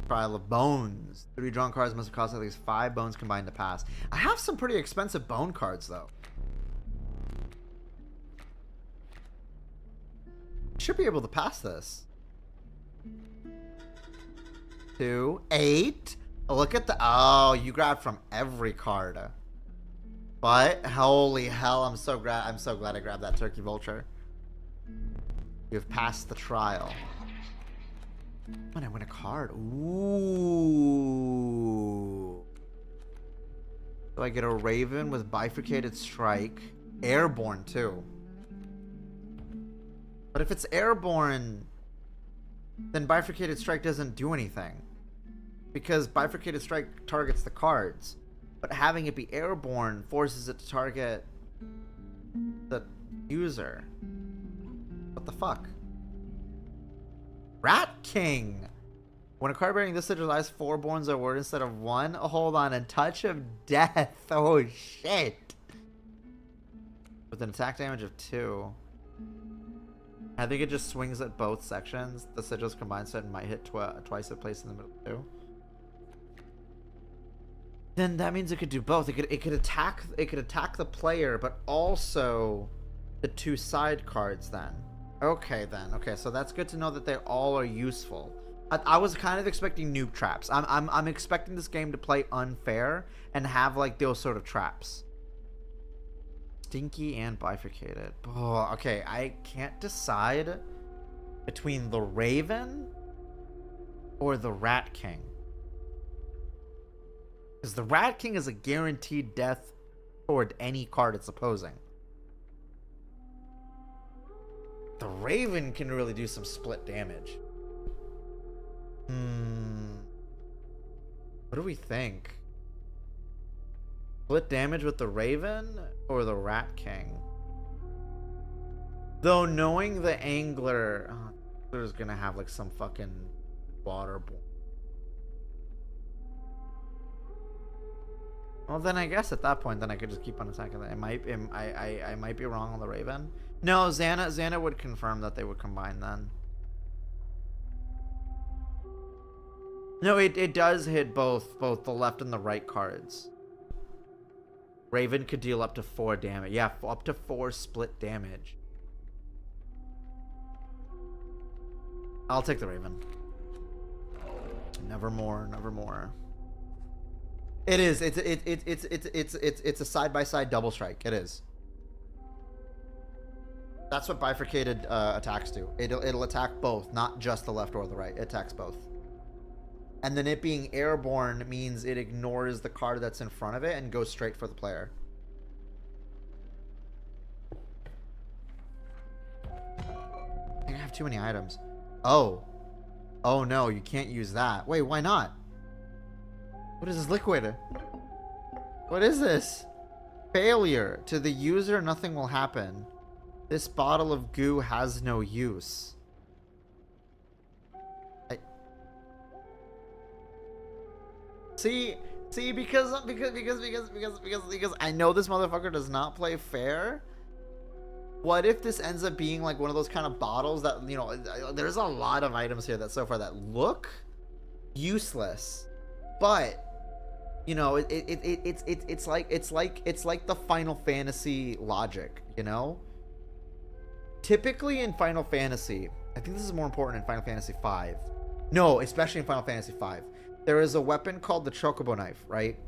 Trial of bones. 3 drawn cards must cost at least 5 bones combined to pass. I have some pretty expensive bone cards, though. Should be able to pass this. 2, 8. Oh, look at the... Oh, you grabbed from every card. But, holy hell, I'm so glad I grabbed that turkey vulture. You have passed the trial. When I win a card. Ooh. So I get a raven with bifurcated strike. Airborne, too. But if it's airborne, then bifurcated strike doesn't do anything. Because bifurcated strike targets the cards. But having it be airborne forces it to target the user. What the fuck? Rat King! When a card bearing this sigil lies 4 Borns are word instead of 1. Oh, hold on, a touch of death. Oh shit. With an attack damage of 2. I think it just swings at both sections. The sigils combined so it might hit twice a place in the middle too. Then that means it could do both. It could attack the player, but also the 2 side cards then. Okay then. Okay, so that's good to know that they all are useful. I was kind of expecting noob traps. I'm expecting this game to play unfair and have like those sort of traps. Stinky and bifurcated. Oh, okay, I can't decide between the Raven or the Rat King. Because the Rat King is a guaranteed death toward any card it's opposing. The Raven can really do some split damage. What do we think? Split damage with the Raven or the Rat King? Though knowing the Angler, Angler's gonna have like some fucking waterborne. Well, then I guess at that point, then I could just keep on attacking that. I might be wrong on the Raven. No, Xana would confirm that they would combine then. No, it does hit both the left and the right cards. Raven could deal up to 4 damage. Yeah, up to 4 split damage. I'll take the Raven. Nevermore, nevermore. It is. It's a side-by-side double strike. It is. That's what bifurcated attacks do. It'll attack both, not just the left or the right. It attacks both. And then it being airborne means it ignores the card that's in front of it and goes straight for the player. I have too many items. Oh. Oh no, you can't use that. Wait, why not? What is this liquid? What is this? Failure. To the user, nothing will happen. This bottle of goo has no use. See, because I know this motherfucker does not play fair. What if this ends up being like one of those kind of bottles that, you know, there's a lot of items here that so far that look useless, but you know, it's like the Final Fantasy logic, you know? Typically in Final Fantasy, I think this is more important in Final Fantasy V. No, especially in Final Fantasy V. There is a weapon called the Chocobo Knife, right?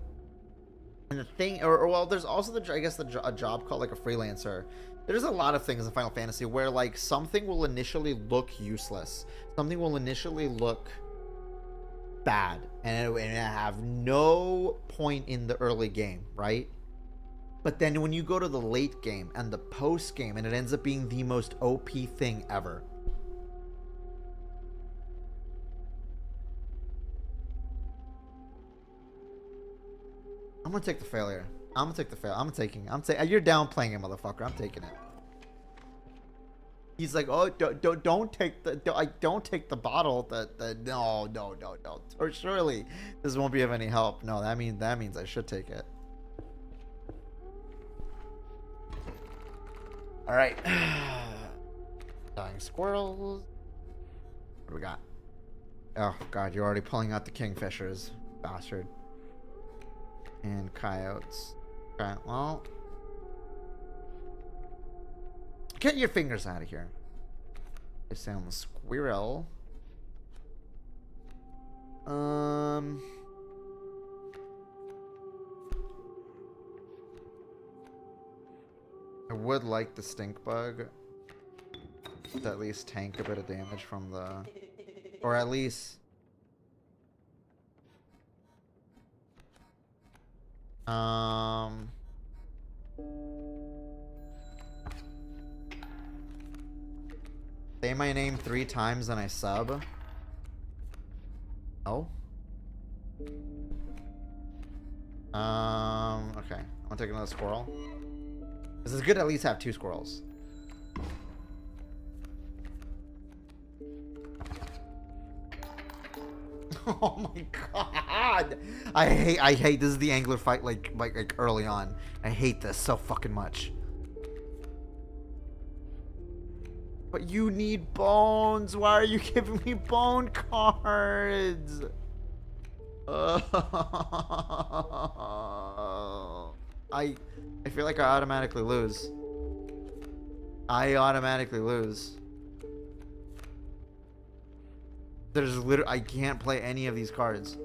And the thing, or well, there's also a job called like a freelancer. There's a lot of things in Final Fantasy where like something will initially look useless. Something will initially look bad and it have no point in the early game, right? But then when you go to the late game and the post game, and it ends up being the most OP thing ever. I'm gonna take the failure. I'm gonna take the fail. You're downplaying it, motherfucker. I'm taking it. He's like, oh, don't take the bottle. No. Or surely this won't be of any help. No, that means I should take it. All right. Dying squirrels. What do we got? Oh God, you're already pulling out the kingfishers, bastard. And coyotes. Okay, well, get your fingers out of here. I sound the squirrel. I would like the stink bug to at least tank a bit of damage from the, or at least say my name 3 times and I sub. Oh. Okay. I'm gonna take another squirrel. This is good to at least have 2 squirrels. Oh my god. I hate this is the angler fight like early on. I hate this so fucking much. But you need bones. Why are you giving me bone cards? I feel like I automatically lose. I automatically lose. There's literally I can't play any of these cards.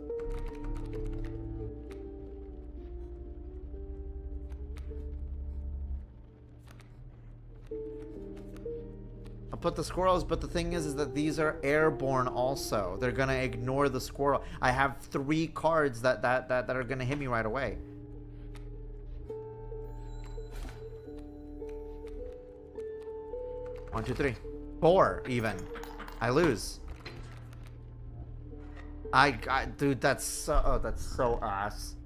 I'll put the squirrels, but the thing is that these are airborne also. They're gonna ignore the squirrel. I have 3 cards that are gonna hit me right away. One, two, three. 4 even. I lose. Dude, that's so ass.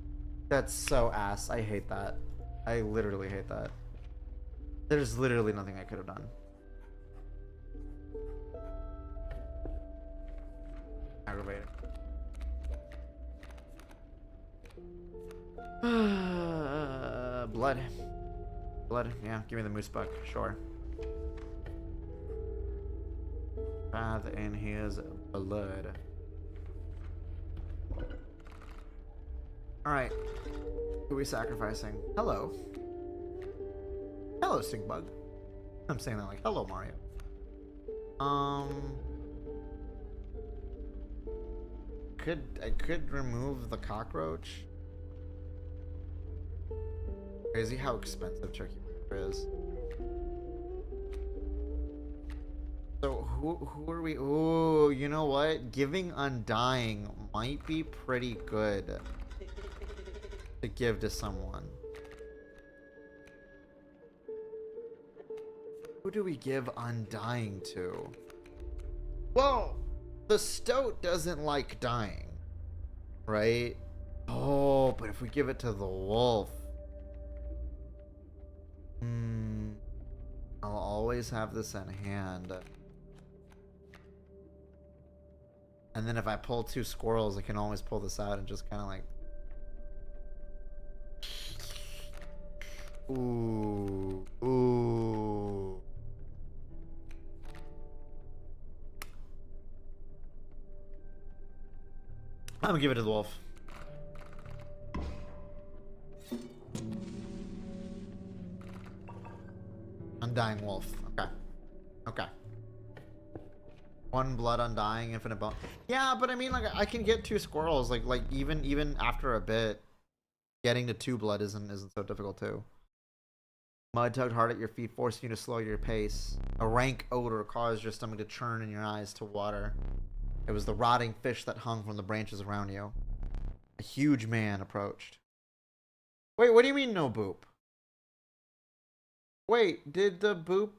That's so ass. I hate that. I literally hate that. There's literally nothing I could have done. Aggravating. Blood. Blood. Yeah, give me the moose buck. Sure. Bath in his blood. Alright. Who are we sacrificing? Hello. Hello, Stingbug. I'm saying that like, hello, Mario. I could remove the cockroach. Crazy how expensive turkey is. So who are we? Ooh, you know what? Giving Undying might be pretty good to give to someone. Who do we give Undying to? Well, the stoat doesn't like dying, right? Oh, but if we give it to the wolf, I'll always have this in hand. And then if I pull 2 squirrels, I can always pull this out and just kind of like... Ooh. Ooh. I'm gonna give it to the wolf. Undying wolf. Okay. Okay. 1 blood Undying, infinite bone. Yeah, but I mean, like, I can get 2 squirrels. Like even after a bit, getting to 2 blood isn't so difficult too. Mud tugged hard at your feet, forcing you to slow your pace. A rank odor caused your stomach to churn and your eyes to water. It was the rotting fish that hung from the branches around you. A huge man approached. Wait, what do you mean no boop? Wait, did the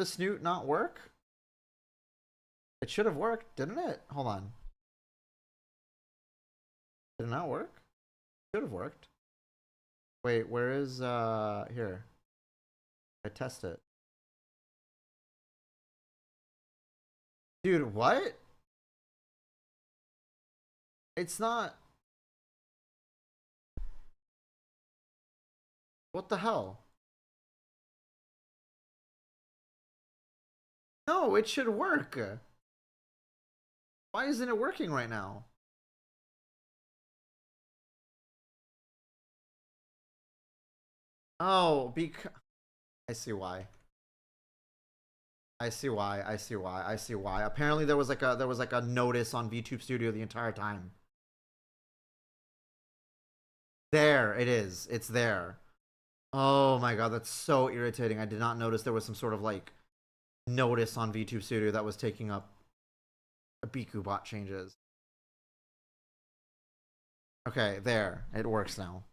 snoot not work? It should have worked, didn't it? Hold on. Did it not work? Should have worked. Wait, where is, here. I test it. Dude, what? It's not. What the hell? No, it should work. Why isn't it working right now? Oh, because I see why. I see why. I see why. I see why. Apparently there was like a notice on VTube Studio the entire time. There it is. It's there. Oh my god, that's so irritating. I did not notice there was some sort of like notice on VTube Studio that was taking up a Biku bot changes. Okay, there. It works now.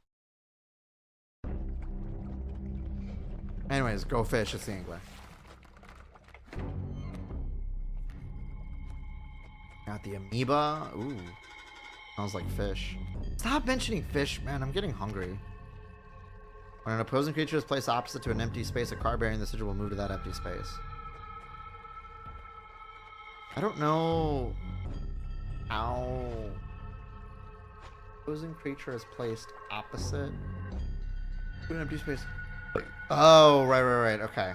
Anyways, go fish. It's the angler. Got the amoeba. Ooh. Smells like fish. Stop mentioning fish, man. I'm getting hungry. When an opposing creature is placed opposite to an empty space, a card bearing the sigil will move to that empty space. I don't know. Ow. Opposing creature is placed opposite. Put an empty space. Oh, right. Okay.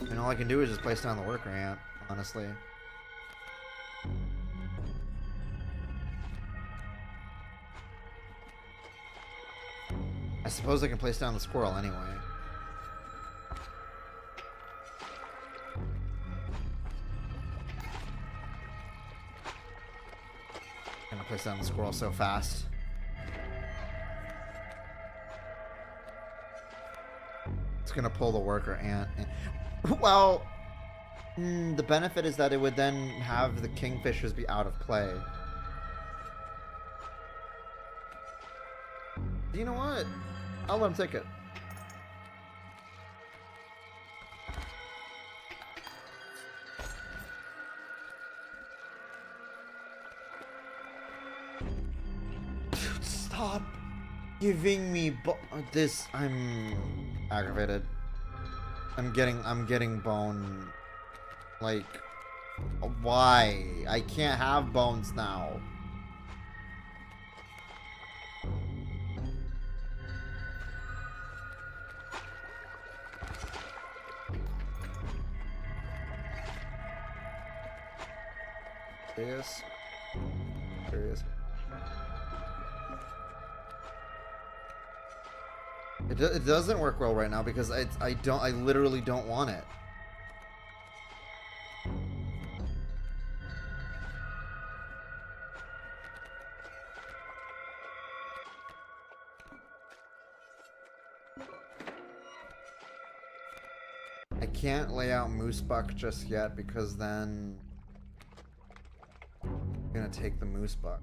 And all I can do is just place down the worker ant, honestly. I suppose I can place down the squirrel anyway. I'm gonna place down the squirrel so fast. It's gonna pull the worker ant. Well, the benefit is that it would then have the kingfishers be out of play. You know what? I'll let him take it. Stop giving me this. I'm aggravated. I'm getting bone. Like, why? I can't have bones now. Serious. It doesn't work well right now because I literally don't want it. I can't lay out moose buck just yet because then I'm gonna take the moose buck.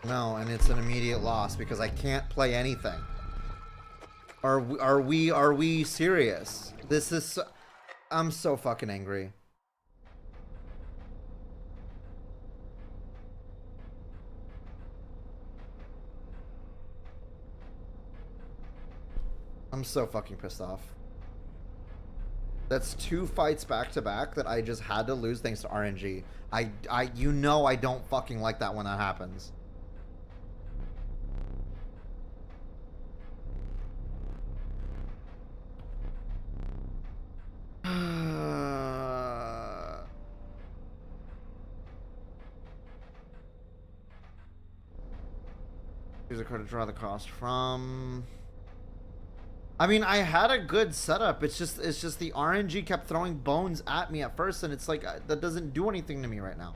No, and it's an immediate loss because I can't play anything. Are we serious? This is I'm so fucking angry. I'm so fucking pissed off. That's 2 fights back to back that I just had to lose thanks to RNG. You know I don't fucking like that when that happens. Use a card to draw the cost from. I mean, I had a good setup. It's just the RNG kept throwing bones at me at first, and it's like that doesn't do anything to me right now.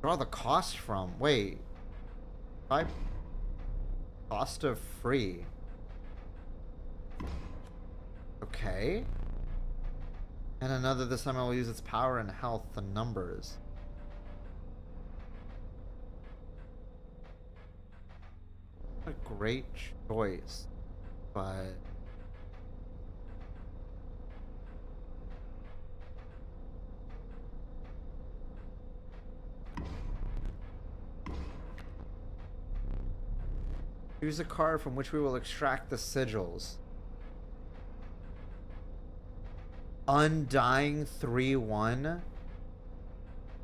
Draw the cost from. Wait. Cost of free. Okay. And another, this time I will use its power and health and numbers. What a great choice. But use a card from which we will extract the sigils. Undying 3/1.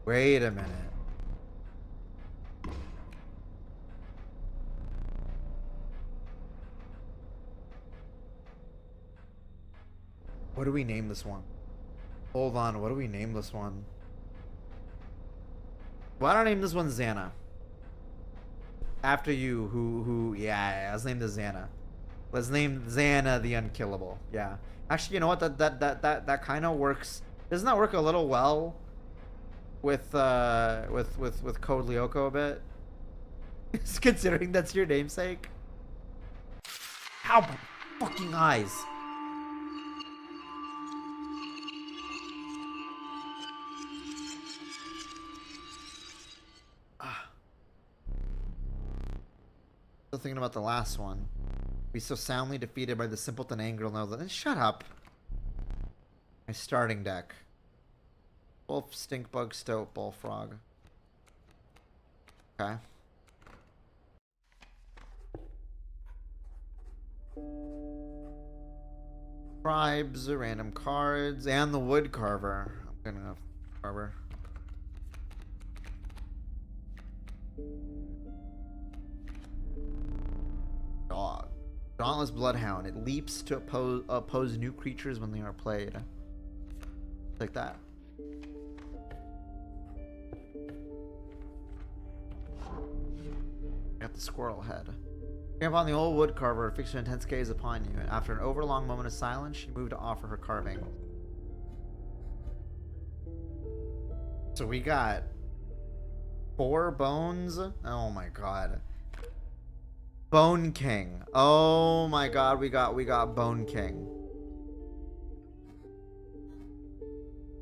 Wait a minute. What do we name this one? Hold on, what do we name this one? Why don't I name this one Xana? After you, yeah, let's name this Xana. Let's name Xana the Unkillable. Yeah. Actually, you know what? That kind of works. Doesn't that work a little well with Code Lyoko a bit? Considering that's your namesake. Ow, my fucking eyes. Still thinking about the last one. Be so soundly defeated by the simpleton anger. Shut up. My starting deck. Wolf, Stinkbug, Stoat, Bullfrog. Okay. Tribes, random cards, and the wood carver. I'm gonna carver. Dog. Dauntless Bloodhound. It leaps to oppose new creatures when they are played. Like that. Got the squirrel head. Upon the old wood carver, fixed an intense gaze upon you. And after an overlong moment of silence, she moved to offer her carving. So we got 4 bones. Oh my god. Bone King. Oh my god, we got Bone King.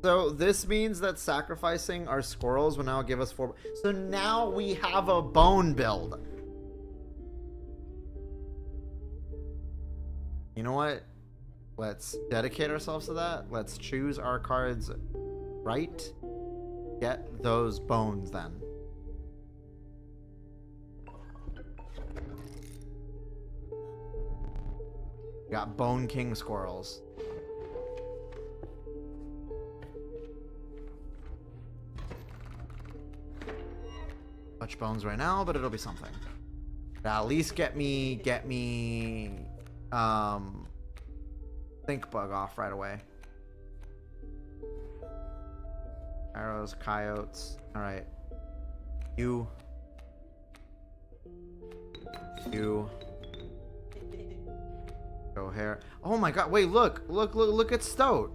So this means that sacrificing our squirrels will now give us 4. So now we have a bone build. You know what? Let's dedicate ourselves to that. Let's choose our cards right. Get those bones then. We got Bone King squirrels. Much bones right now, but it'll be something. At least get me Think Bug off right away. Arrows, coyotes. Alright. You. Go hair. Oh my god, wait, look at Stoat.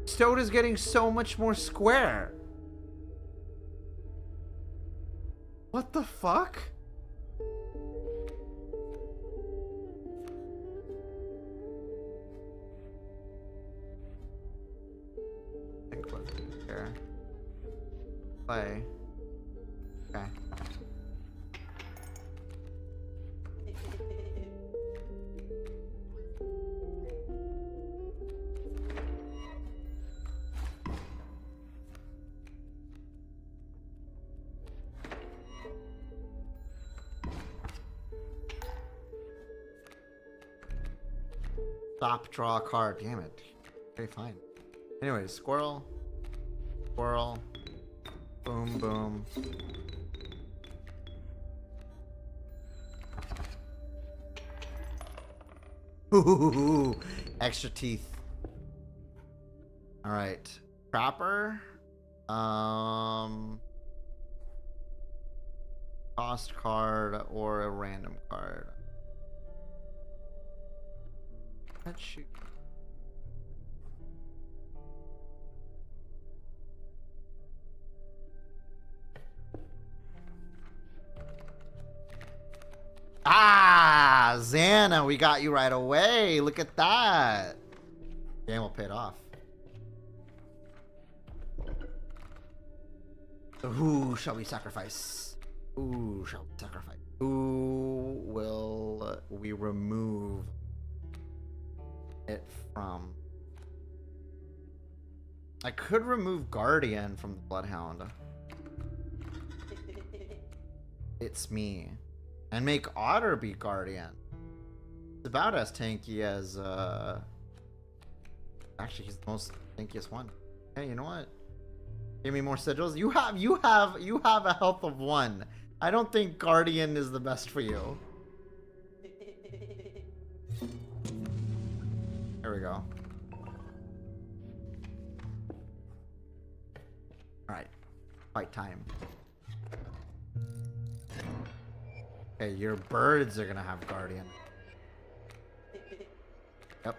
Stoat is getting so much more square. What the fuck? Here. Play. Okay. Stop, draw a card. Damn it. Okay, fine. Anyways, squirrel. Squirrel. Boom, boom. Ooh, extra teeth. All right. Trapper. Cost card or a random card. Let's shoot. Ah, Xana, we got you right away. Look at that. Gamble paid off. So who shall we sacrifice? Who shall we sacrifice? Who will we remove it from? I could remove Guardian from the Bloodhound. It's me. And make Otter be Guardian. It's about as tanky as actually he's the most tankiest one. Hey, you know what? Give me more sigils. You have a health of 1. I don't think Guardian is the best for you. There we go. Alright. Fight time. Okay, your birds are gonna have Guardian. Yep.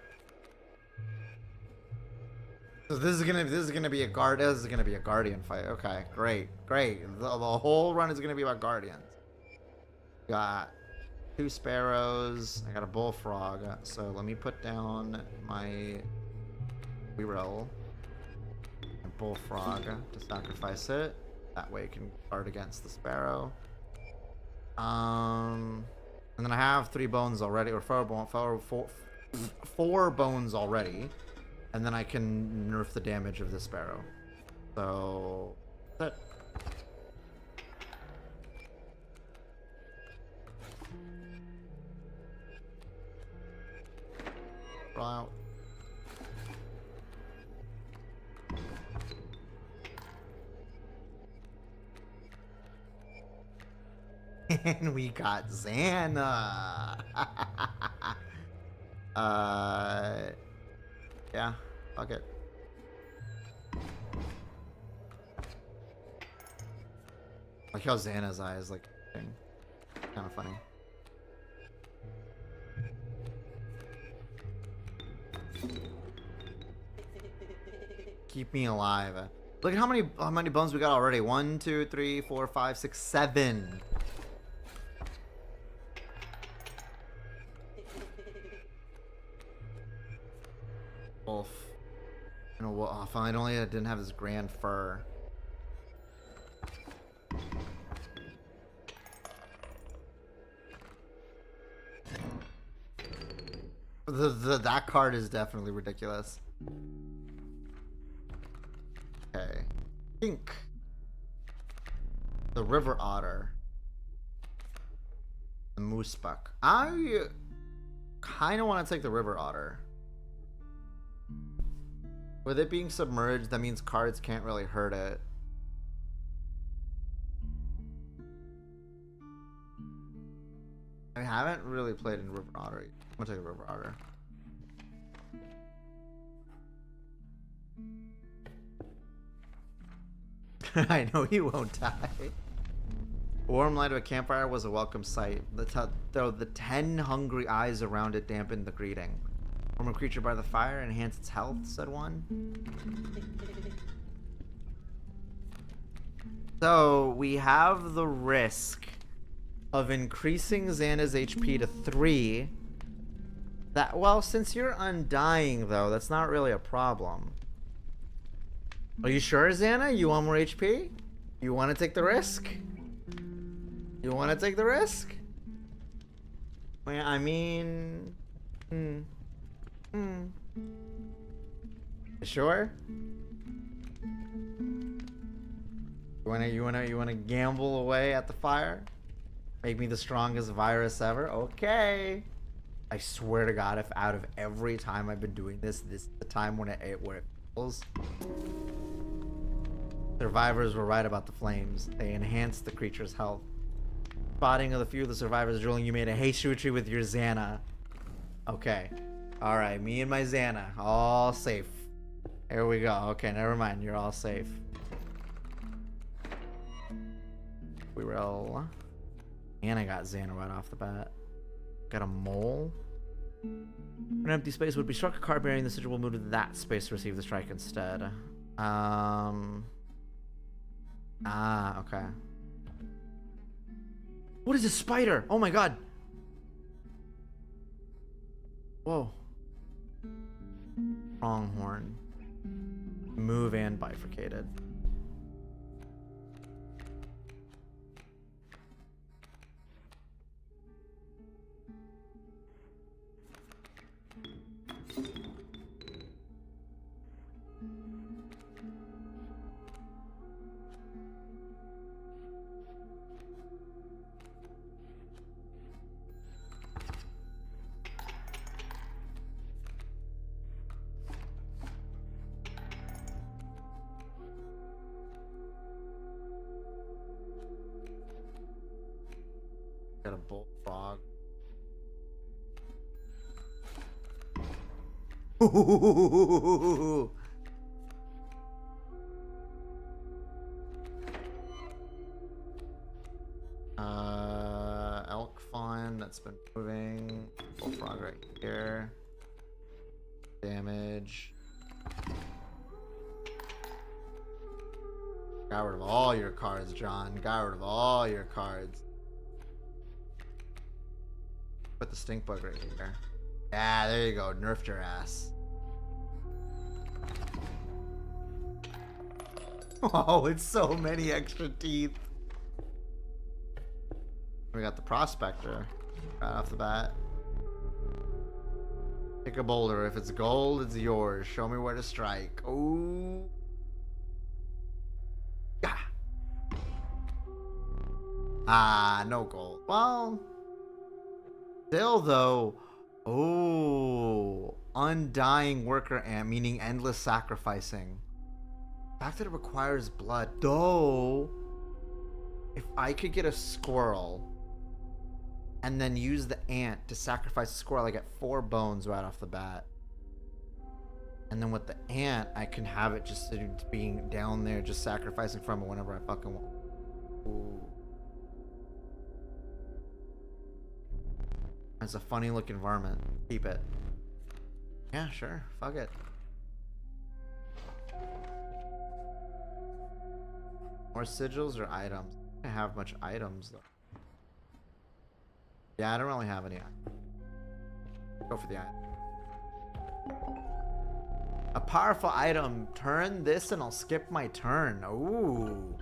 So this is gonna be a Guardian fight. Okay, great. The whole run is gonna be about Guardians. Got 2 sparrows. I got a bullfrog. So let me put down my reroll and bullfrog to sacrifice it. That way it can guard against the sparrow. And then I have 3 bones already, or 4 bones already. And then I can nerf the damage of the sparrow. So that's it. Roll out. And we got Xana. Yeah, fuck it. Like how Xana's eyes like thing. Kind of funny. Keep me alive. Look at how many bones we got already. 1, 2, 3, 4, 5, 6, 7. Wolf. And a wolf. Finally, I didn't have this grand fur. That card is definitely ridiculous. Okay. Pink. The river otter. The moose buck. I kind of want to take the river otter. With it being submerged, that means cards can't really hurt it. I haven't really played in river otter. I'm gonna take a river otter. I know he won't die. Warm light of a campfire was a welcome sight. Though the 10 hungry eyes around it dampened the greeting. Warm a creature by the fire, enhance its health, said one. So we have the risk of increasing Xana's HP to 3. That, well, since you're undying though, that's not really a problem. Are you sure, Xana? You want more HP? You want to take the risk? You want to take the risk? Well, I mean... Sure? You wanna gamble away at the fire? Make me the strongest virus ever? Okay. I swear to God, if out of every time I've been doing this, this is the time when it feels. Survivors were right about the flames. They enhanced the creature's health. Spotting of the few of the survivors drilling, you made a haste retreat with your Xana. Okay. Alright, me and my Xana. All safe. Here we go. Okay, never mind. You're all safe. We roll. And I got Xana right off the bat. Got a mole. An empty space would be struck. A card bearing the sigil will move to that space to receive the strike instead. Okay. What is a spider? Oh my god. Whoa. Pronghorn. Move and bifurcated. Got a bullfrog. Elk fawn that's been moving. Bullfrog right here. Damage. Got rid of all your cards, John. Got rid of all your cards. Put the stink bug right here. Yeah, there you go. Nerfed your ass. Oh, it's so many extra teeth. We got the prospector right off the bat. Pick a boulder. If it's gold, it's yours. Show me where to strike. Oh. Yeah. Ah, no gold. Well, still though. Oh, undying worker ant, meaning endless sacrificing. The fact that it requires blood. Though, if I could get a squirrel and then use the ant to sacrifice the squirrel, I get 4 bones right off the bat. And then with the ant, I can have it just being down there, just sacrificing from it whenever I fucking want. Ooh. It's a funny looking varmint. Keep it. Yeah, sure. Fuck it. More sigils or items? I don't have much items though. Yeah, I don't really have any. Go for the item. A powerful item. Turn this and I'll skip my turn. Ooh.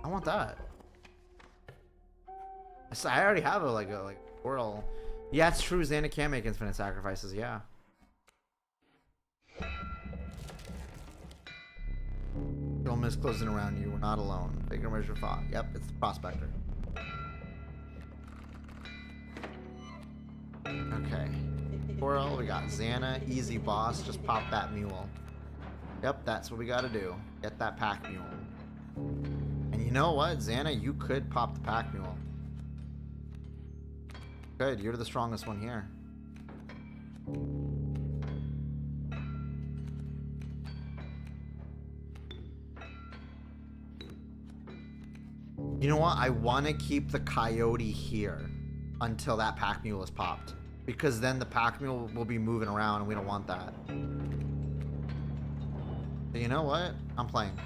I want that. So I already have a like whirl. Yeah, it's true. Xana can make infinite sacrifices. Yeah. Don't miss closing around you. We're not alone. Figure measure fog. Yep, it's the prospector. Okay. Whirl. We got Xana. Easy boss. Just pop that mule. Yep, that's what we gotta do. Get that pack mule. And you know what, Xana, you could pop the pack mule. Good, you're the strongest one here. You know what? I want to keep the coyote here until that pack mule is popped. Because then the pack mule will be moving around and we don't want that. So you know what? I'm playing.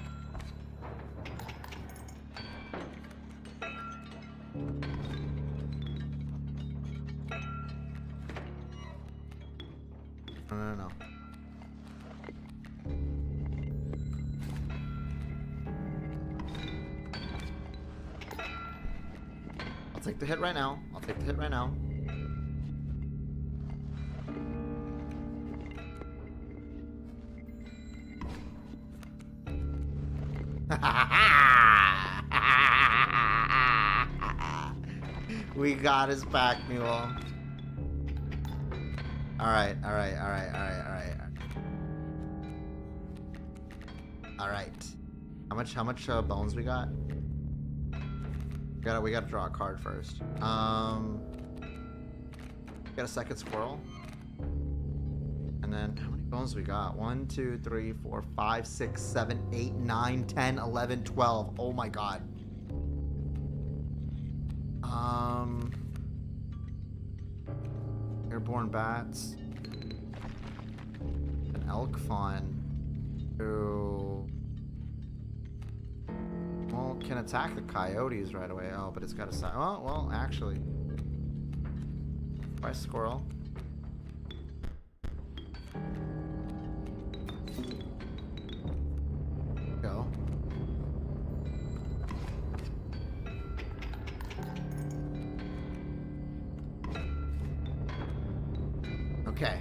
No. I'll take the hit right now. We got his pack mule. Alright. How much bones we got? We gotta draw a card first. Got a second squirrel. And then how many bones we got? 1, 2, 3, 4, 5, 6, 7, 8, 9, 10, 11, 12. Oh my god. Airborne bats. An elk fawn who, well, can attack the coyotes right away. Oh, but it's got a oh, well, actually. Try squirrel. Go.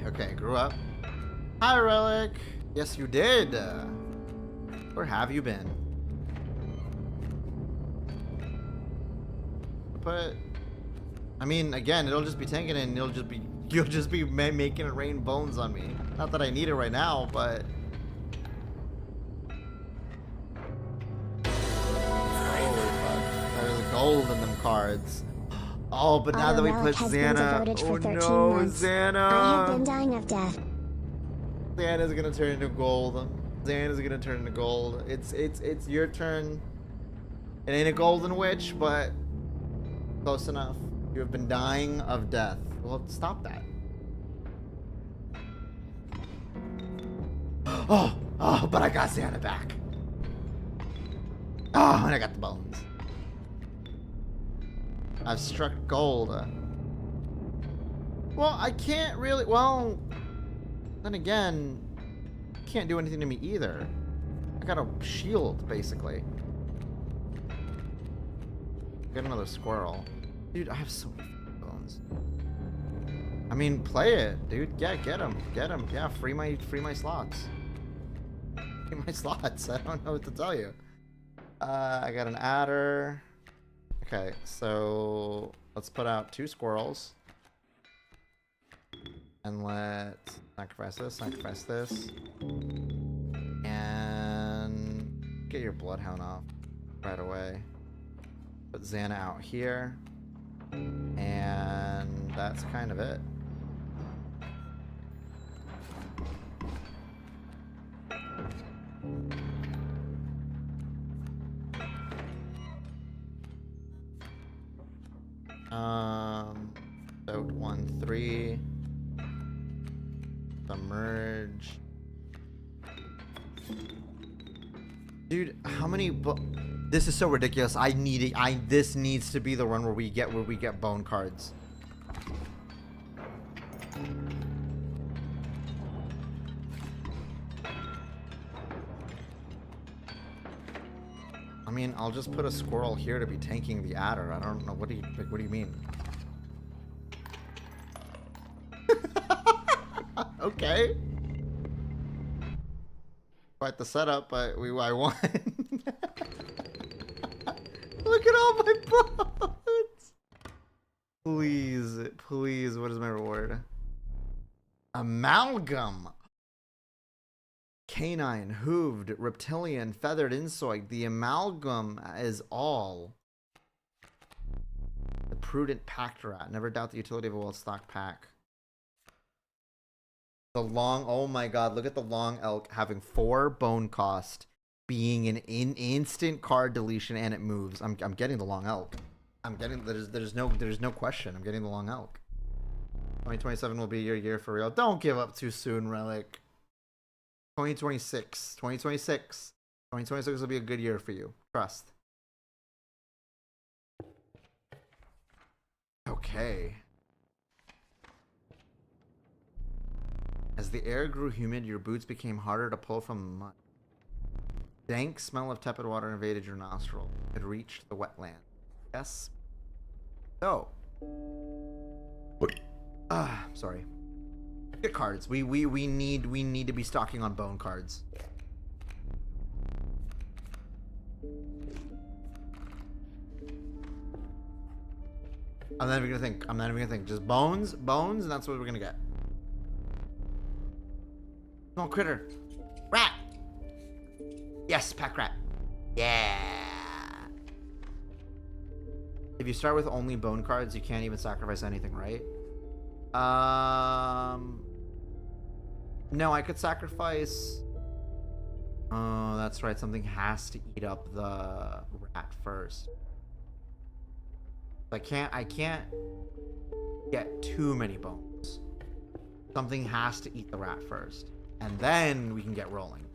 Okay, grew up. Hi, Relic. Yes, you did. Where have you been? But I mean, again, it'll just be tanking and you'll just be making it rain bones on me. Not that I need it right now, but holy fuck, there's gold in them cards. Oh, but now that we put Xana, oh no, Xana! I have been dying of death. Xana's gonna turn into gold. Xana's gonna turn into gold. It's your turn. It ain't a golden witch, but close enough. You have been dying of death. Well, stop that. Oh, but I got Xana back. Oh, and I got the bones. I've struck gold. Well, I can't really. Well, then again, can't do anything to me either. I got a shield, basically. Get another squirrel. Dude, I have so many bones. I mean, play it, dude. Yeah, get him. Get him. Yeah, free my slots. Free my slots. I don't know what to tell you. I got an adder. Okay, so let's put out 2 squirrels. And let's sacrifice this. And get your bloodhound off right away. Put Xana out here. And that's kind of it. Out 1-3. Submerge. Dude, how many this is so ridiculous. I need it. This needs to be the run where we get bone cards. I mean, I'll just put a squirrel here to be tanking the adder. I don't know. What do you mean? Okay. Quite the setup, but I won. Look at all my bones. Please, what is my reward? Amalgam. Canine, hooved, reptilian, feathered insect. The amalgam is all. The prudent packed rat. Never doubt the utility of a well-stocked pack. The long, oh my god, look at the long elk having 4 bone cost, being an instant card deletion, and it moves. I'm getting the long elk. I'm getting, there's no question. I'm getting the long elk. 2027 will be your year for real. Don't give up too soon, Relic. 2026 will be a good year for you. Trust. Okay. As the air grew humid, your boots became harder to pull from the mud. Dank smell of tepid water invaded your nostril. It reached the wetland. Yes. So. Sorry. Get cards. We need to be stocking on bone cards. I'm not even gonna think. Just bones, and that's what we're gonna get. Small critter. Rat! Yes, pack rat. Yeah! If you start with only bone cards, you can't even sacrifice anything, right? No, I could sacrifice... Oh, that's right. Something has to eat up the rat first. I can't get too many bones. Something has to eat the rat first. And then we can get rolling.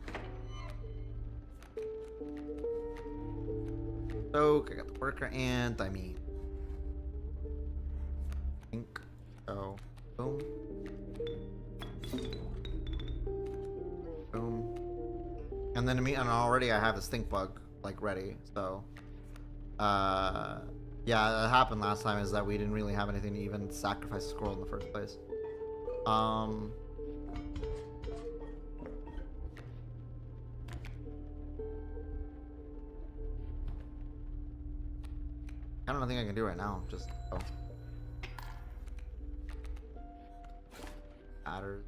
Soak, I got the worker ant, think. So, boom. Boom. And then and already I have the stink bug, like, ready, so. Yeah, that happened last time, is that we didn't really have anything to even sacrifice a squirrel in the first place. I don't know, think I can do right now. Just go. Adders.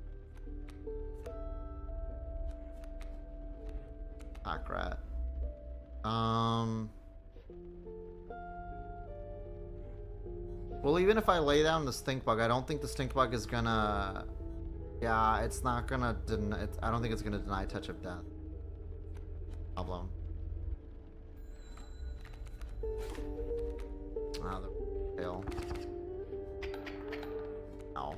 Pack rat. Well, even if I lay down the stink bug, I don't think the stink bug is gonna. Yeah, it's not gonna. I don't think it's gonna deny touch of death. Problem. Ah, the tail. Ow.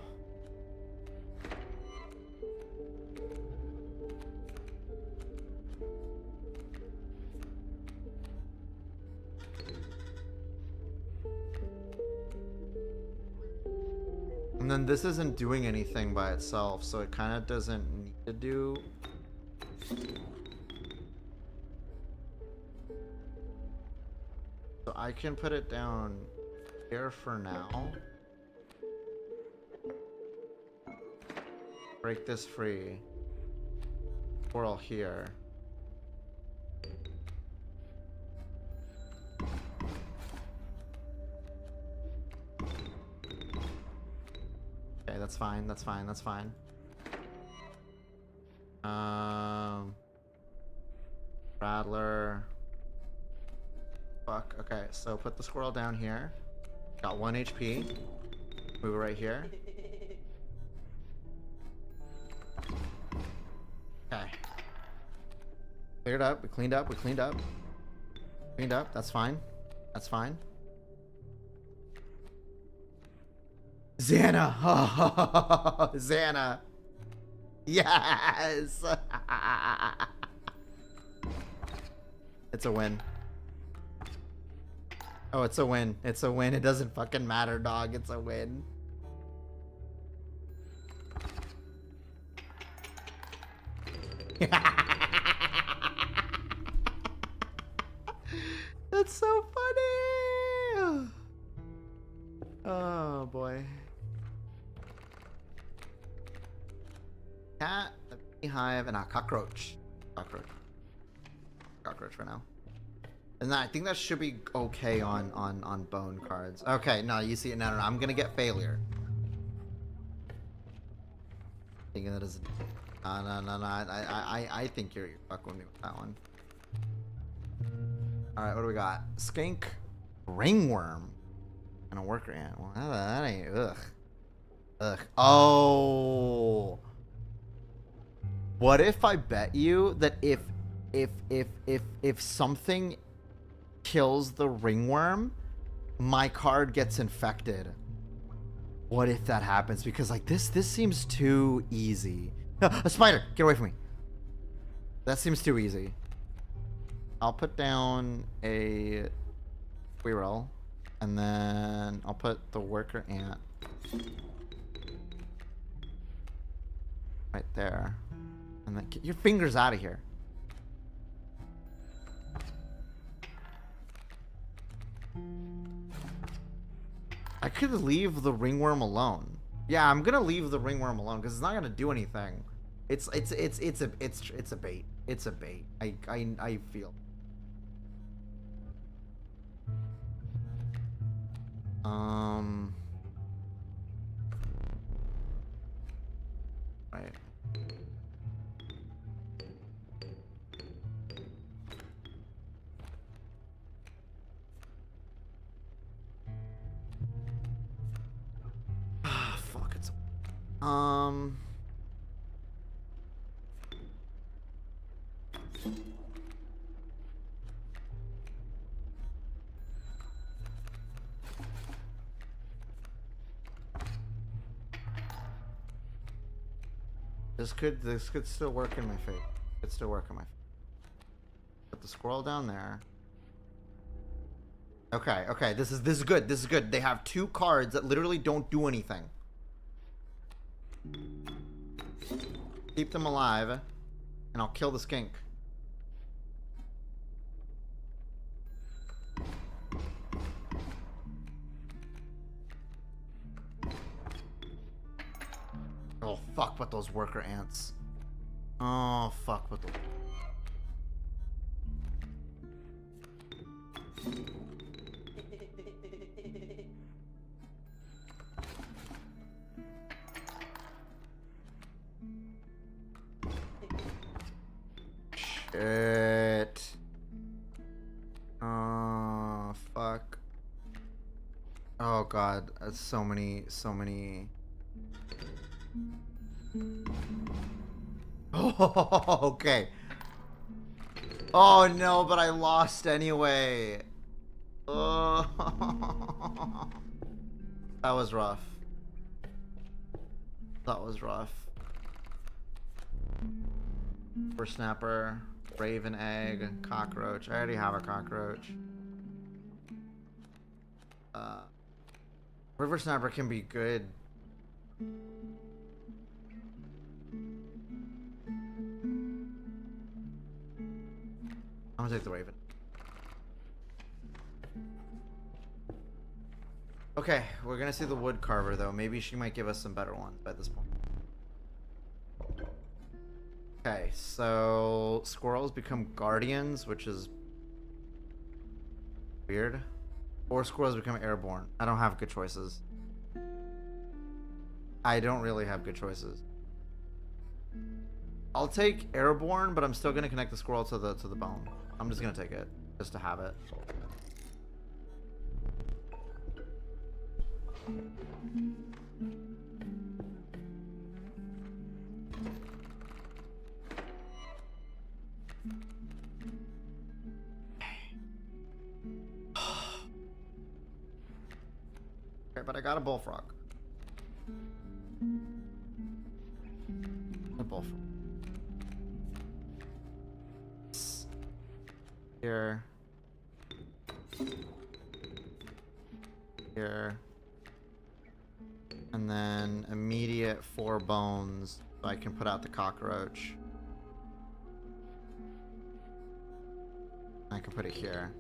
And then this isn't doing anything by itself, so it kind of doesn't need to do. So I can put it down here for now. Break this free. Squirrel here. Okay, that's fine, that's fine, that's fine. Rattler. Fuck, okay, so put the squirrel down here. Got 1 HP. Move it right here. Okay. Cleared up, we cleaned up, we cleaned up. Cleaned up, that's fine. That's fine. Xana! Oh, Xana! Yes! It's a win. Oh, it's a win. It's a win. It doesn't fucking matter, dog. It's a win. That's so funny. Oh boy. Cat, a beehive, and a cockroach. Cockroach for now. And I think that should be okay on bone cards. Okay, no, you see it. No, I'm gonna get failure. Thinking that is. No. I think you're fucking with me with that one. All right, what do we got? Skink, ringworm, and a worker ant. Well, that ain't. Ugh. Oh. What if I bet you that if something kills the ringworm, my card gets infected? What if that happens? Because like this seems too easy. A spider! Get away from me. That seems too easy. I'll put down a squirrel, and then I'll put the worker ant right there. And then get your fingers out of here. I could leave the ringworm alone. Yeah, I'm gonna leave the ringworm alone because it's not gonna do anything. It's a bait. It's a bait. I feel. Right. Fuck, it's this could still work in my favor. It still work in my favor. Put the squirrel down there. Okay, this is good. This is good. They have 2 cards that literally don't do anything. Keep them alive, and I'll kill the skink. Oh fuck, but those worker ants. Oh fuck, but the. Shit. Oh fuck. Oh god, that's so many. Oh, okay. Oh no, but I lost anyway. Oh. That was rough. That was rough. Snapper, raven egg, cockroach. I already have a cockroach. River snapper can be good. I'm gonna take the raven. Okay, we're gonna see the wood carver though. Maybe she might give us some better ones by this point. Okay, so squirrels become guardians, which is weird. Or squirrels become airborne. I don't have good choices. I don't really have good choices. I'll take airborne, but I'm still gonna connect the squirrel to the bone. I'm just gonna take it, just to have it. Okay, but I got a bullfrog. A bullfrog. Here. Here. And then immediate 4 bones, so I can put out the cockroach. I can put it here.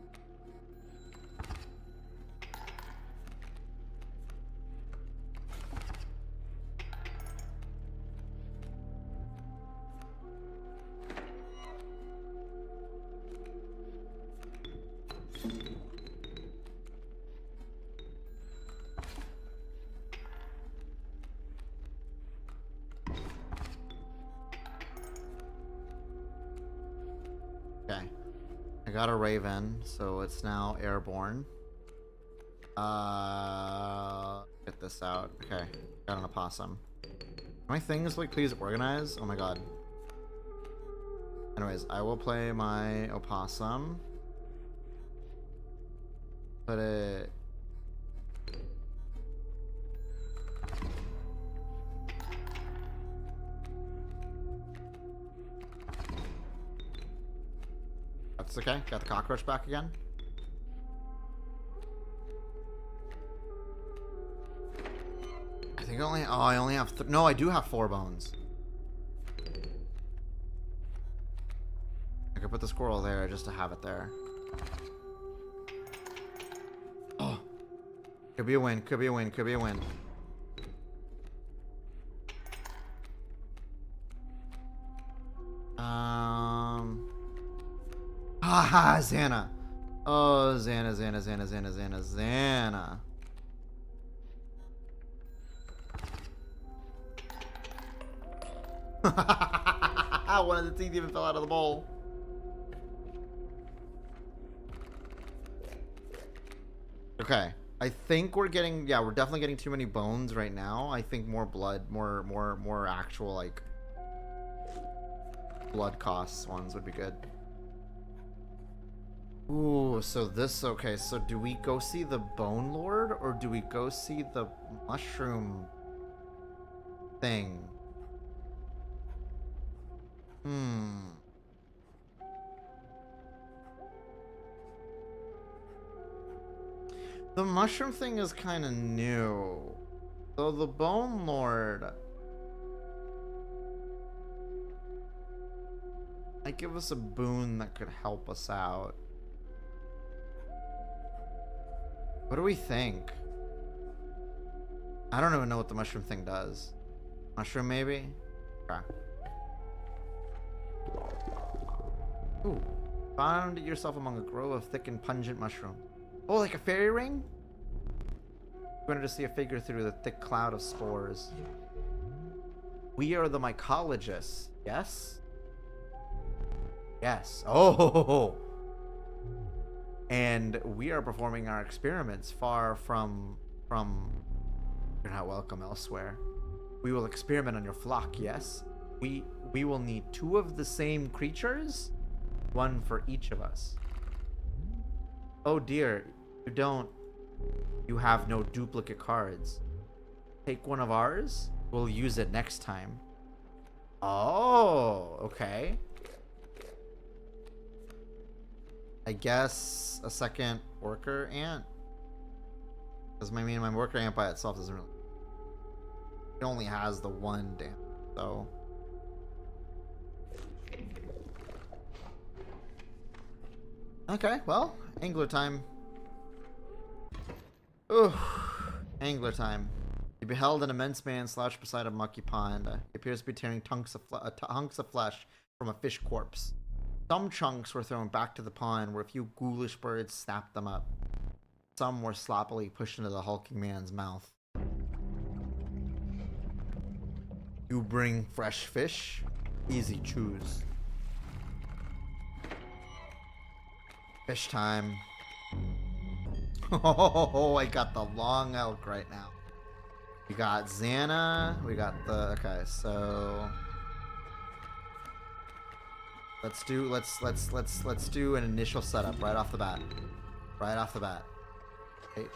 Okay. I got a raven, so it's now airborne. Get this out. Okay. Got an opossum. My things, like, please organize? Oh my god. Anyways, I will play my opossum. Put it... That's okay. Got the cockroach back again. I think I only have... No, I do have 4 bones. I could put the squirrel there just to have it there. Oh. Could be a win. Could be a win. Could be a win. Haha, Xana. Oh, Xana. One of the teeth even fell out of the bowl. Okay. I think we're getting... Yeah, we're definitely getting too many bones right now. I think more blood, more actual, like... blood costs ones would be good. Ooh, so this... Okay, so do we go see the Bone Lord, or do we go see the mushroom thing? The mushroom thing is kind of new. So the Bone Lord... might give us a boon that could help us out. What do we think? I don't even know what the mushroom thing does. Mushroom, maybe? Okay. Ooh. Found yourself among a grove of thick and pungent mushroom. Oh, like a fairy ring? You wanted to see a figure through the thick cloud of spores. We are the mycologists. Yes? Yes. Oh! And we are performing our experiments far from... You're not welcome elsewhere. We will experiment on your flock, yes? We will need 2 of the same creatures? 1 for each of us. Oh dear, you have no duplicate cards. Take 1 of ours, we'll use it next time. Oh, okay. I guess a second worker ant. Because my worker ant by itself doesn't really... It only has the 1 damage, so... Okay, well, angler time. Ooh, angler time. You beheld an immense man slouched beside a mucky pond. He appears to be tearing hunks of flesh from a fish corpse. Some chunks were thrown back to the pond, where a few ghoulish birds snapped them up. Some were sloppily pushed into the hulking man's mouth. You bring fresh fish? Easy choose. Fish time. Oh, I got the long elk right now. We got Xana. We got the... Okay, so... Let's do an initial setup right off the bat. Right off the bat. Okay.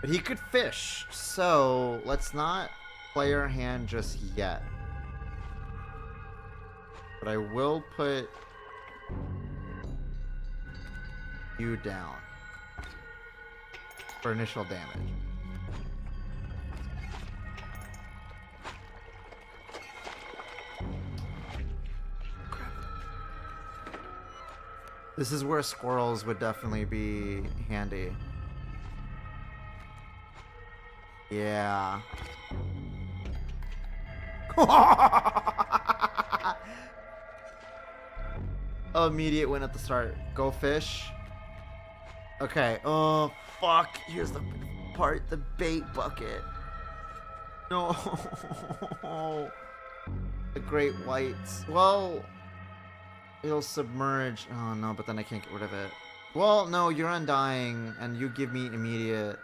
But he could fish, so let's not play our hand just yet. But I will put you down for initial damage. This is where squirrels would definitely be handy. Yeah. Immediate win at the start. Go fish. Okay. Oh, fuck. Here's the part. The bait bucket. No. The great whites. Well, it'll submerge. Oh, no, but then I can't get rid of it. Well, no, you're undying, and you give me immediate.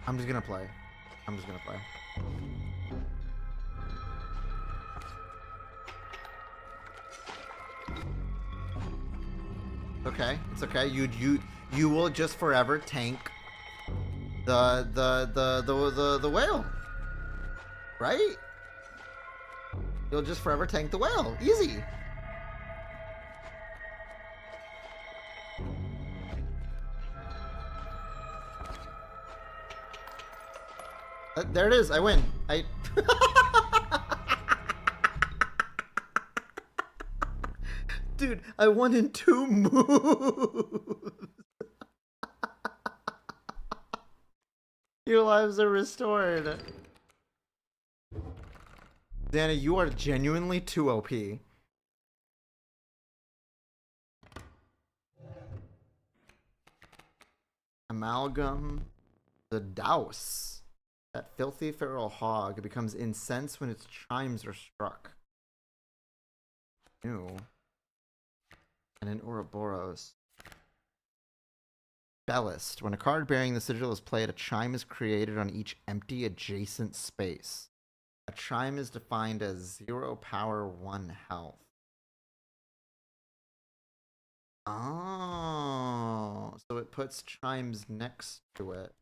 I'm just gonna play. I'm just gonna play. Okay, it's okay. You will just forever tank the whale, right? You'll just forever tank the whale. Easy. There it is. I win. Dude, I won in 2 moves. Your lives are restored. Dana, you are genuinely too OP. Amalgam. The Douse. That filthy feral hog becomes incensed when its chimes are struck. Ew. And an Ouroboros. Bellist. When a card bearing the sigil is played, a chime is created on each empty adjacent space. A chime is defined as 0 power 1 health. Oh, so it puts chimes next to it.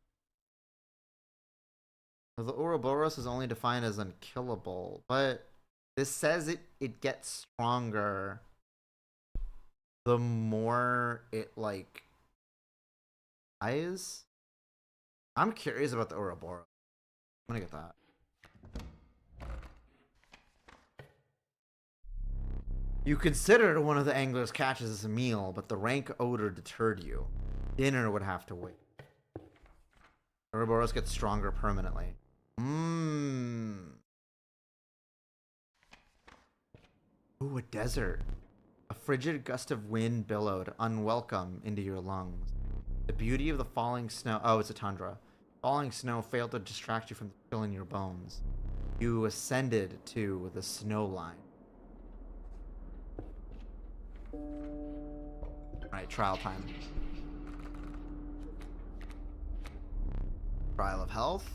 So the Ouroboros is only defined as unkillable, but this says it gets stronger the more it, like, dies. I'm curious about the Ouroboros. I'm gonna get that. You considered one of the angler's catches as a meal, but the rank odor deterred you. Dinner would have to wait. Ouroboros gets stronger permanently. Ooh, a desert. A frigid gust of wind billowed, unwelcome, into your lungs. The beauty of the falling snow... Oh, it's a tundra. Falling snow failed to distract you from the chill in your bones. You ascended to the snow line. Alright, trial time. Trial of health.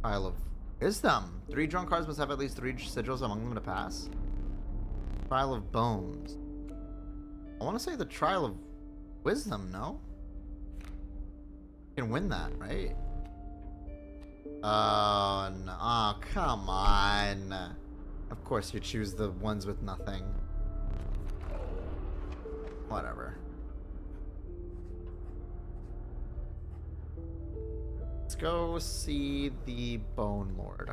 Trial of wisdom. 3 drawn cards must have at least 3 sigils among them to pass. Trial of bones. I want to say the trial of wisdom, no? You can win that, right? Oh, no. Oh, come on. Of course you choose the ones with nothing. Whatever. Let's go see the Bone Lord.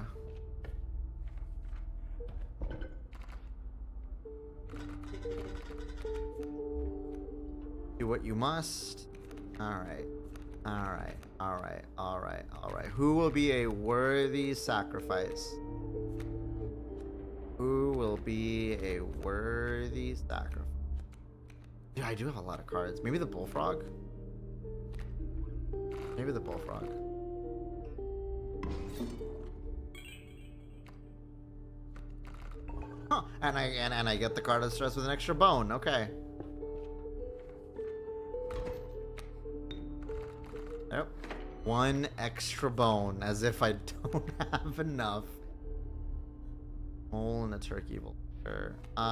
Do what you must. Alright. Alright. Alright. Alright. Alright. Who will be a worthy sacrifice? Who will be a worthy sacrifice? Dude, I do have a lot of cards. Maybe the bullfrog? Maybe the bullfrog. Huh. And I get the card of stress with an extra bone. Okay. Yep. One extra bone, as if I don't have enough. Mole and a turkey vulture. So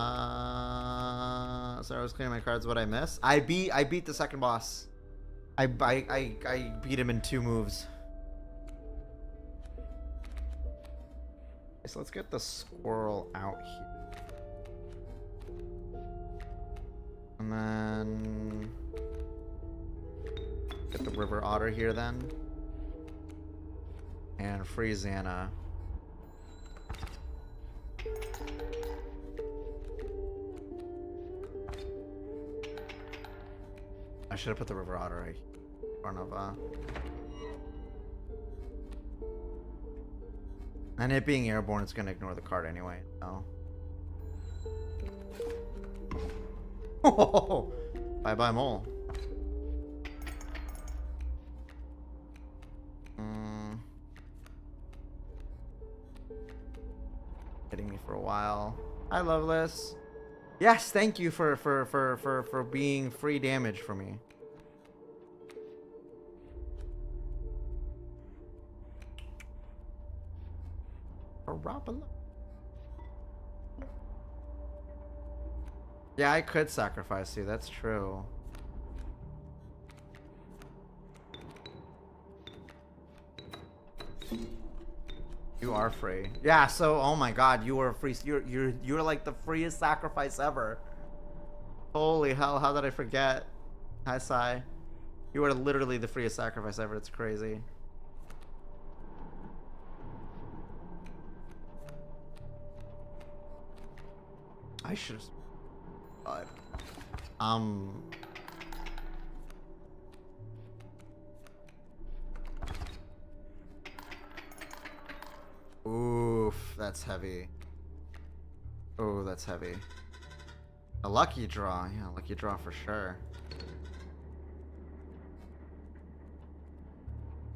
I was clearing my cards. What I miss? I beat the second boss. I beat him in 2 moves. Okay, so let's get the squirrel out here. And then get the river otter here then. And free Xana. I should have put the river otter right in front of and it being airborne, it's gonna ignore the card anyway. So oh, bye bye mole. Hitting me for a while. Hi Loveless. Yes, thank you for being free damage for me. Yeah, I could sacrifice you. That's true. You are free. Yeah, so oh my god, you were free. You're like the freest sacrifice ever. Holy hell, how did I forget? Hi Sai. You are literally the freest sacrifice ever. It's crazy. I should have oof, that's heavy. Oh, that's heavy. A lucky draw. Yeah, lucky draw for sure.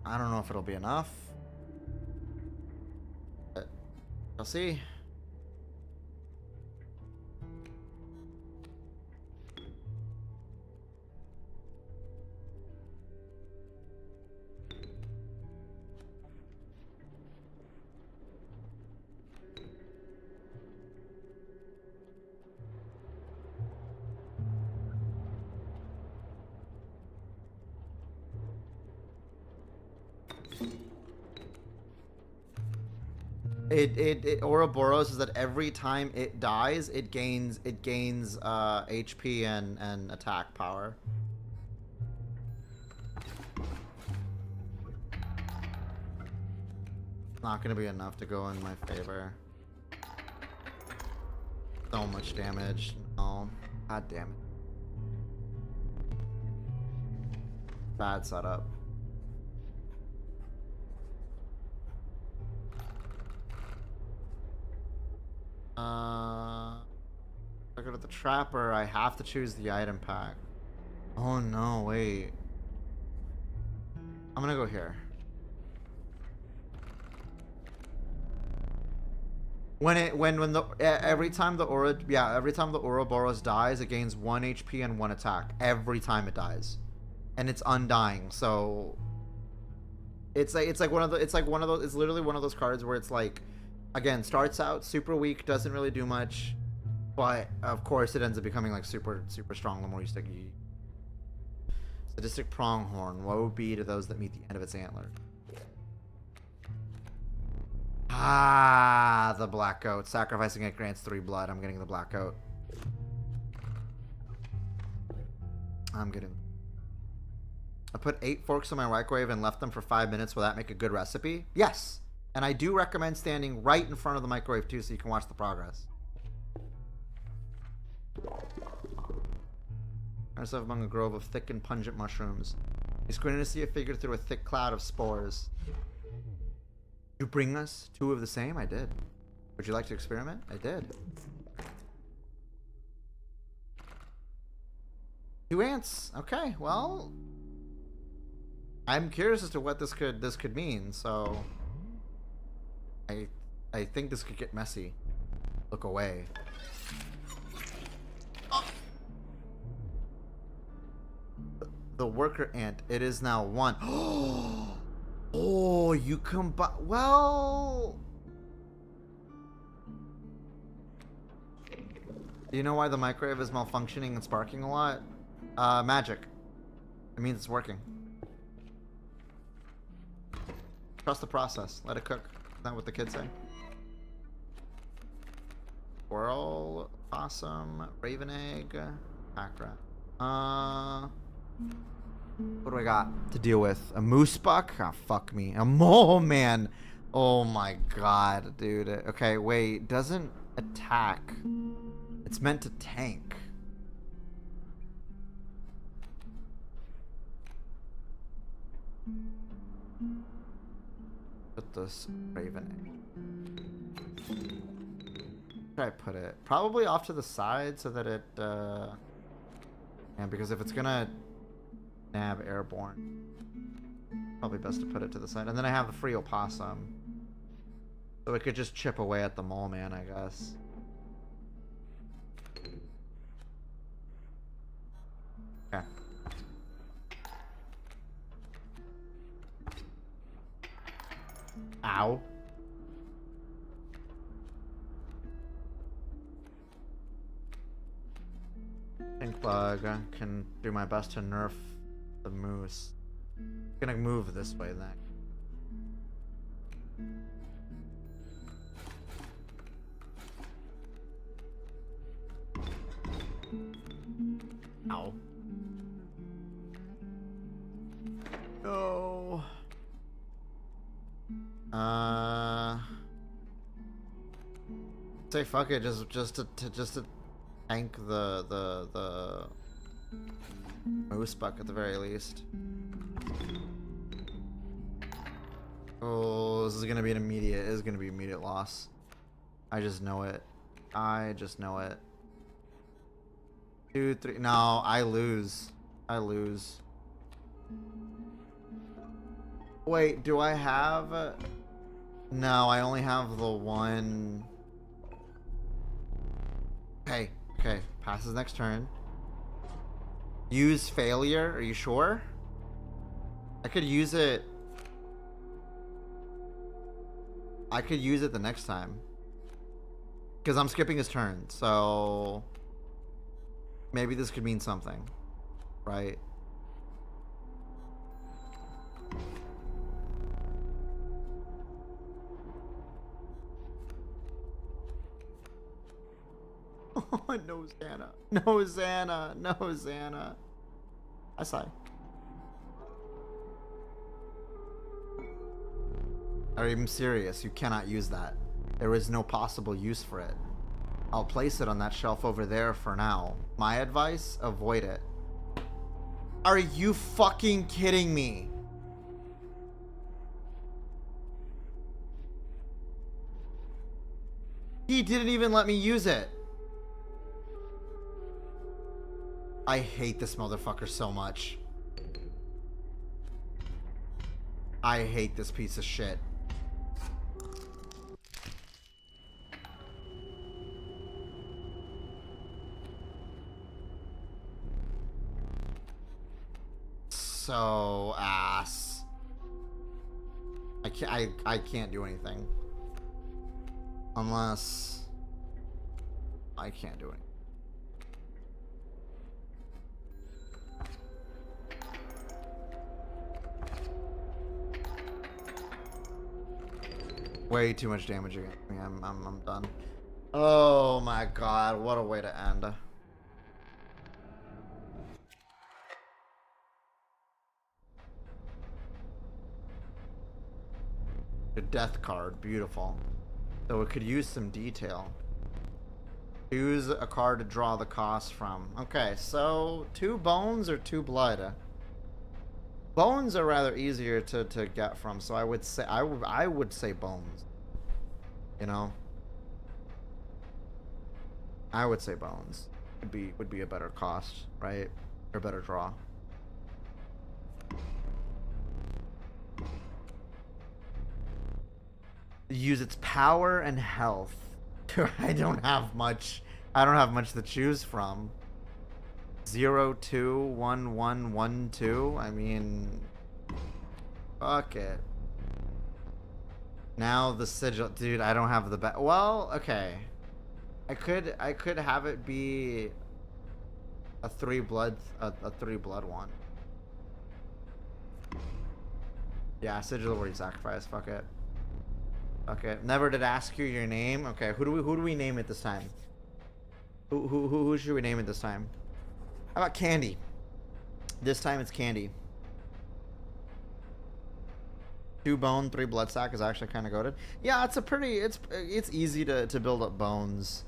I don't know if it'll be enough, but I'll see. Ouroboros is that every time it dies, it gains HP and attack power. Not gonna be enough to go in my favor. So much damage. No. God damn it. Bad setup. I go to the trapper, I have to choose the item pack. Oh no, wait. I'm gonna go here. Every time the Ouroboros dies, it gains 1 HP and 1 attack. Every time it dies. And it's undying, so it's literally one of those cards where it's like, again, starts out super weak, doesn't really do much, but of course it ends up becoming like super strong the more you stick. Sadistic pronghorn. Woe be to those that meet the end of its antler. Ah, the black goat. Sacrificing it grants 3 blood. I'm getting the black goat. I'm getting. I put 8 forks in my microwave and left them for 5 minutes. Will that make a good recipe? Yes. And I do recommend standing right in front of the microwave too, so you can watch the progress. myself among a grove of thick and pungent mushrooms. He squinted to see a figure through a thick cloud of spores. You bring us 2 of the same? I did. Would you like to experiment? I did. 2 ants. Okay, well, I'm curious as to what this could mean. So, I think this could get messy. Look away. Oh. The worker ant. It is now 1. Oh, you combine. Well, do you know why the microwave is malfunctioning and sparking a lot? Magic. It means it's working. Trust the process. Let it cook. Isn't that what the kids say? Squirrel, possum, raven egg, pack rat. What do I got to deal with? A moose buck? Oh, fuck me. A mole man. Oh my god, dude. Okay, wait. Doesn't attack. It's meant to tank. Put this raven egg. Where should I put it? Probably off to the side so that it, yeah, because if it's gonna nab airborne, probably best to put it to the side. And then I have the free opossum, so it could just chip away at the mole man, I guess. Okay. Ow. Pink bug. Can do my best to nerf the moose. Gonna move this way then. Ow. No. Say fuck it, just to tank the moose buck at the very least. Oh, this is gonna be immediate loss. I just know it. I just know it. 2, 3. No, I lose. I lose. Wait, do I have? No, I only have the 1. Okay, okay. Passes next turn. Use failure. Are you sure? I could use it. I could use it the next time. Because I'm skipping his turn, so maybe this could mean something, right? Oh, no, Xana. No, Xana. No, Xana. I sigh. I'm serious. You cannot use that. There is no possible use for it. I'll place it on that shelf over there for now. My advice, avoid it. Are you fucking kidding me? He didn't even let me use it. I hate this motherfucker so much. I hate this piece of shit. So ass. I can't do anything. Unless I can't do anything. Way too much damage against me. I'm done. Oh my god, what a way to end. A death card, beautiful. So it could use some detail. Choose a card to draw the cost from. Okay, so 2 bones or 2 blood? Bones are rather easier to get from, so I would say I would say bones. You know? I would say bones. Would be a better cost, right? Or a better draw. Use its power and health. I don't have much to choose from. 0, 2, 1, 1, 1, 2. I mean, fuck it. Now the sigil, dude. I don't have the well, okay. I could have it be a 3 blood, a 3 blood one. Yeah, sigil where you sacrifice. Fuck it. Okay. Never did ask you your name. Okay. Who do we name it this time? Who should we name it this time? How about Candy? This time it's Candy. 2 bone, 3 blood sack is actually kind of goated. Yeah, it's a pretty. It's easy to build up bones,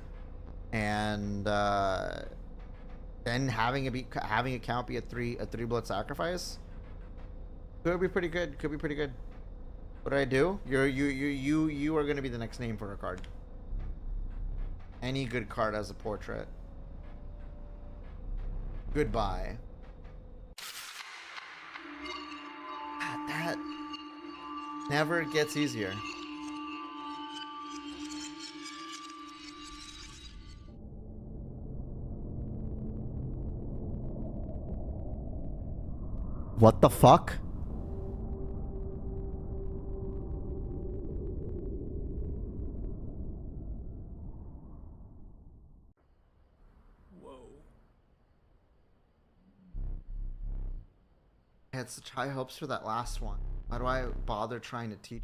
and then having a count be a 3 blood sacrifice could be pretty good. Could be pretty good. What do I do? You are gonna be the next name for a card. Any good card has a portrait. Goodbye. That never gets easier. What the fuck? I had such high hopes for that last one. Why do I bother trying to teach?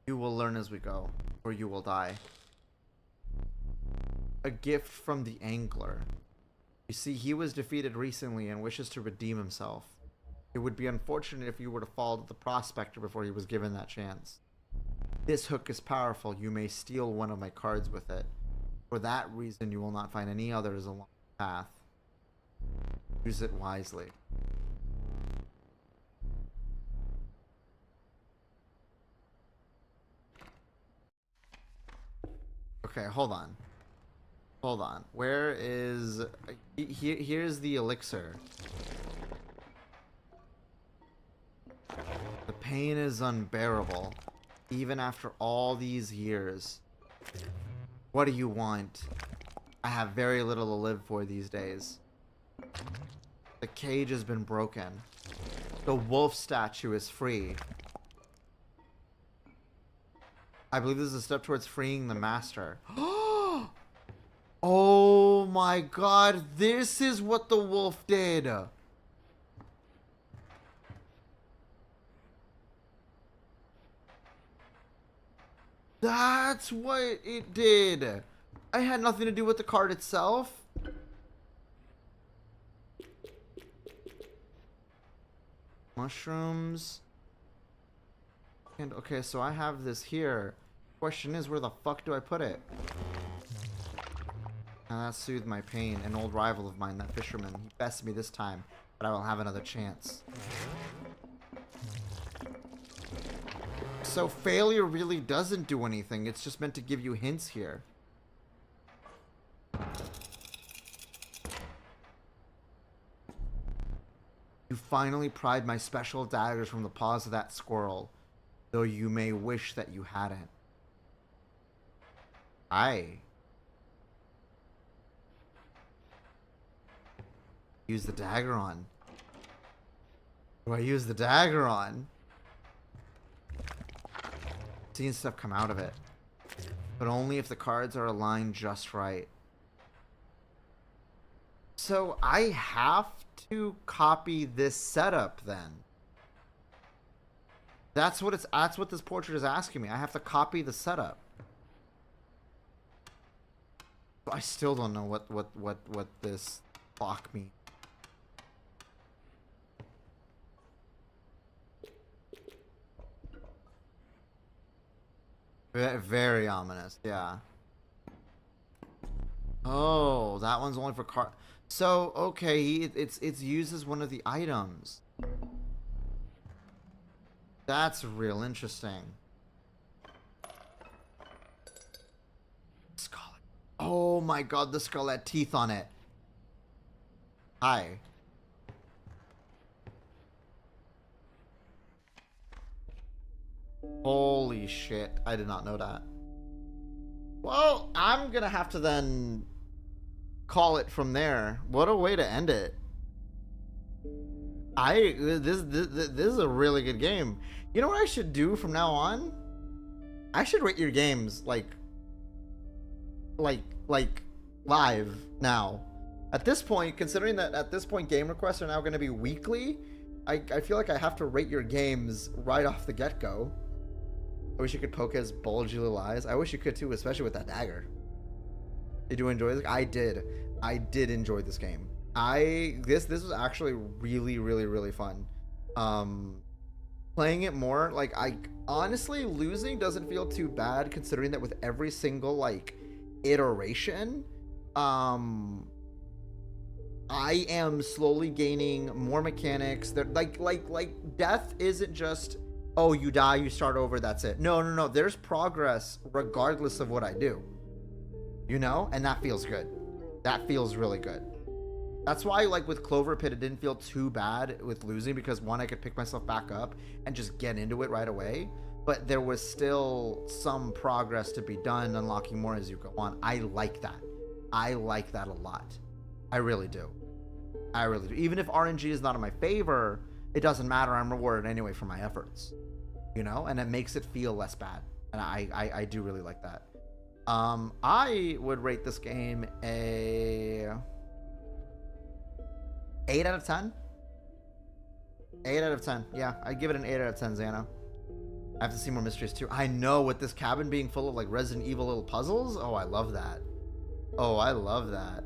You will learn as we go, or you will die. A gift from the angler. You see, he was defeated recently and wishes to redeem himself. It would be unfortunate if you were to fall to the prospector before he was given that chance. This hook is powerful. You may steal one of my cards with it. For that reason, you will not find any others along the path. Use it wisely. Okay, hold on. Hold on. Where is... Here's the elixir. The pain is unbearable. Even after all these years. What do you want? I have very little to live for these days. The cage has been broken. The wolf statue is free. I believe this is a step towards freeing the master. Oh my god, this is what the wolf did. That's what it did. I had nothing to do with the card itself. Mushrooms. And okay, so I have this here. Question is, where the fuck do I put it? Now that soothed my pain. An old rival of mine, that fisherman. He bested me this time, but I will have another chance. So failure really doesn't do anything. It's just meant to give you hints here. You finally pried my special daggers from the paws of that squirrel, though you may wish that you hadn't. Use the dagger on. Do I use the dagger on? Seeing stuff come out of it. But only if the cards are aligned just right. So I have to copy this setup then. That's what this portrait is asking me. I have to copy the setup. I still don't know what this block means. Very ominous, yeah. Oh, that one's only for car. So okay, it's used as one of the items. That's real interesting. Skull. Oh my god, the skull had teeth on it. Hi. Holy shit, I did not know that. Well, I'm gonna have to then call it from there. What a way to end it. This is a really good game. You know what I should do from now on? I should rate your games like live now. At this point, considering that at this point game requests are now going to be weekly, I feel like I have to rate your games right off the get-go. I wish you could poke his bulgy little eyes. I wish you could too, especially with that dagger. Did you enjoy this? I did. I did enjoy this game. This was actually really fun. Playing it more, like, I honestly, losing doesn't feel too bad considering that with every single like iteration, I am slowly gaining more mechanics. That like death isn't just, oh, you die, you start over, that's it. No. There's progress regardless of what I do. You know? And that feels good. That feels really good. That's why, like, with Clover Pit, it didn't feel too bad with losing because, one, I could pick myself back up and just get into it right away. But there was still some progress to be done, unlocking more as you go on. I like that. I like that a lot. I really do. I really do. Even if RNG is not in my favor, it doesn't matter. I'm rewarded anyway for my efforts. You know? And it makes it feel less bad. And I do really like that. I would rate this game a 8 out of 10. 8 out of 10. Yeah, I'd give it an 8 out of 10, Xano. I have to see more mysteries too. I know, with this cabin being full of like Resident Evil little puzzles. Oh, I love that. Oh, I love that.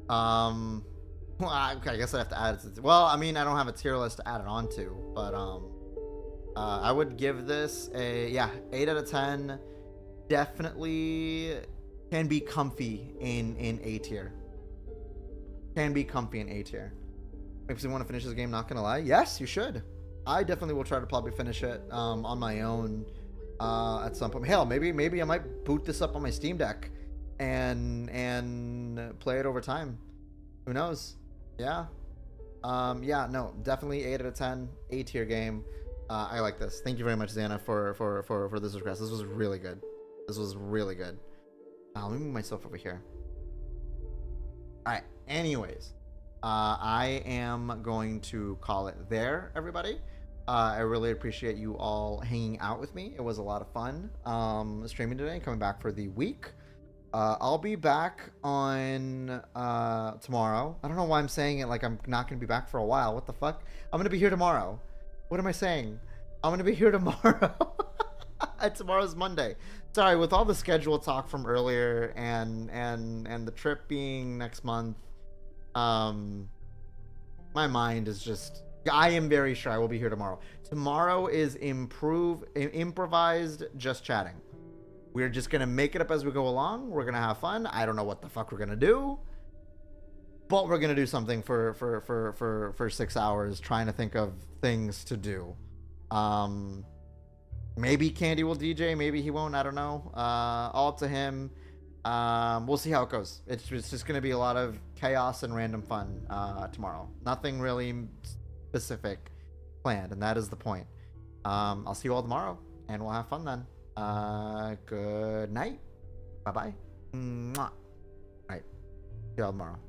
Well, I guess I have to add it to, well, I mean, I don't have a tier list to add it on to, but I would give this a 8 out of 10. Definitely can be comfy in A tier. Can be comfy in A tier. Makes me want to finish this game, not gonna lie. Yes, you should. I definitely will try to probably finish it on my own at some point. Hell, maybe I might boot this up on my Steam Deck and play it over time. Who knows? Yeah. Yeah, no, definitely 8 out of 10. A tier game. I like this. Thank you very much, Xana, for this request. This was really good. This was really good. Let me move myself over here. Alright, anyways. I am going to call it there, everybody. I really appreciate you all hanging out with me. It was a lot of fun streaming today, coming back for the week. I'll be back on tomorrow. I don't know why I'm saying it like I'm not going to be back for a while. What the fuck? I'm going to be here tomorrow. What am I saying? I'm going to be here tomorrow. Tomorrow's Monday. Sorry, with all the schedule talk from earlier and the trip being next month, my mind is just, I am very sure I will be here tomorrow. Tomorrow is improvised just chatting. We're just gonna make it up as we go along. We're gonna have fun. I don't know what the fuck we're gonna do, but we're gonna do something for 6 hours trying to think of things to do. Maybe Candy will DJ, maybe he won't, I don't know. All up to him. We'll see how it goes. It's just going to be a lot of chaos and random fun tomorrow. Nothing really specific planned, and that is the point. I'll see you all tomorrow, and we'll have fun then. Good night. Bye-bye. Mwah. All right. See you all tomorrow.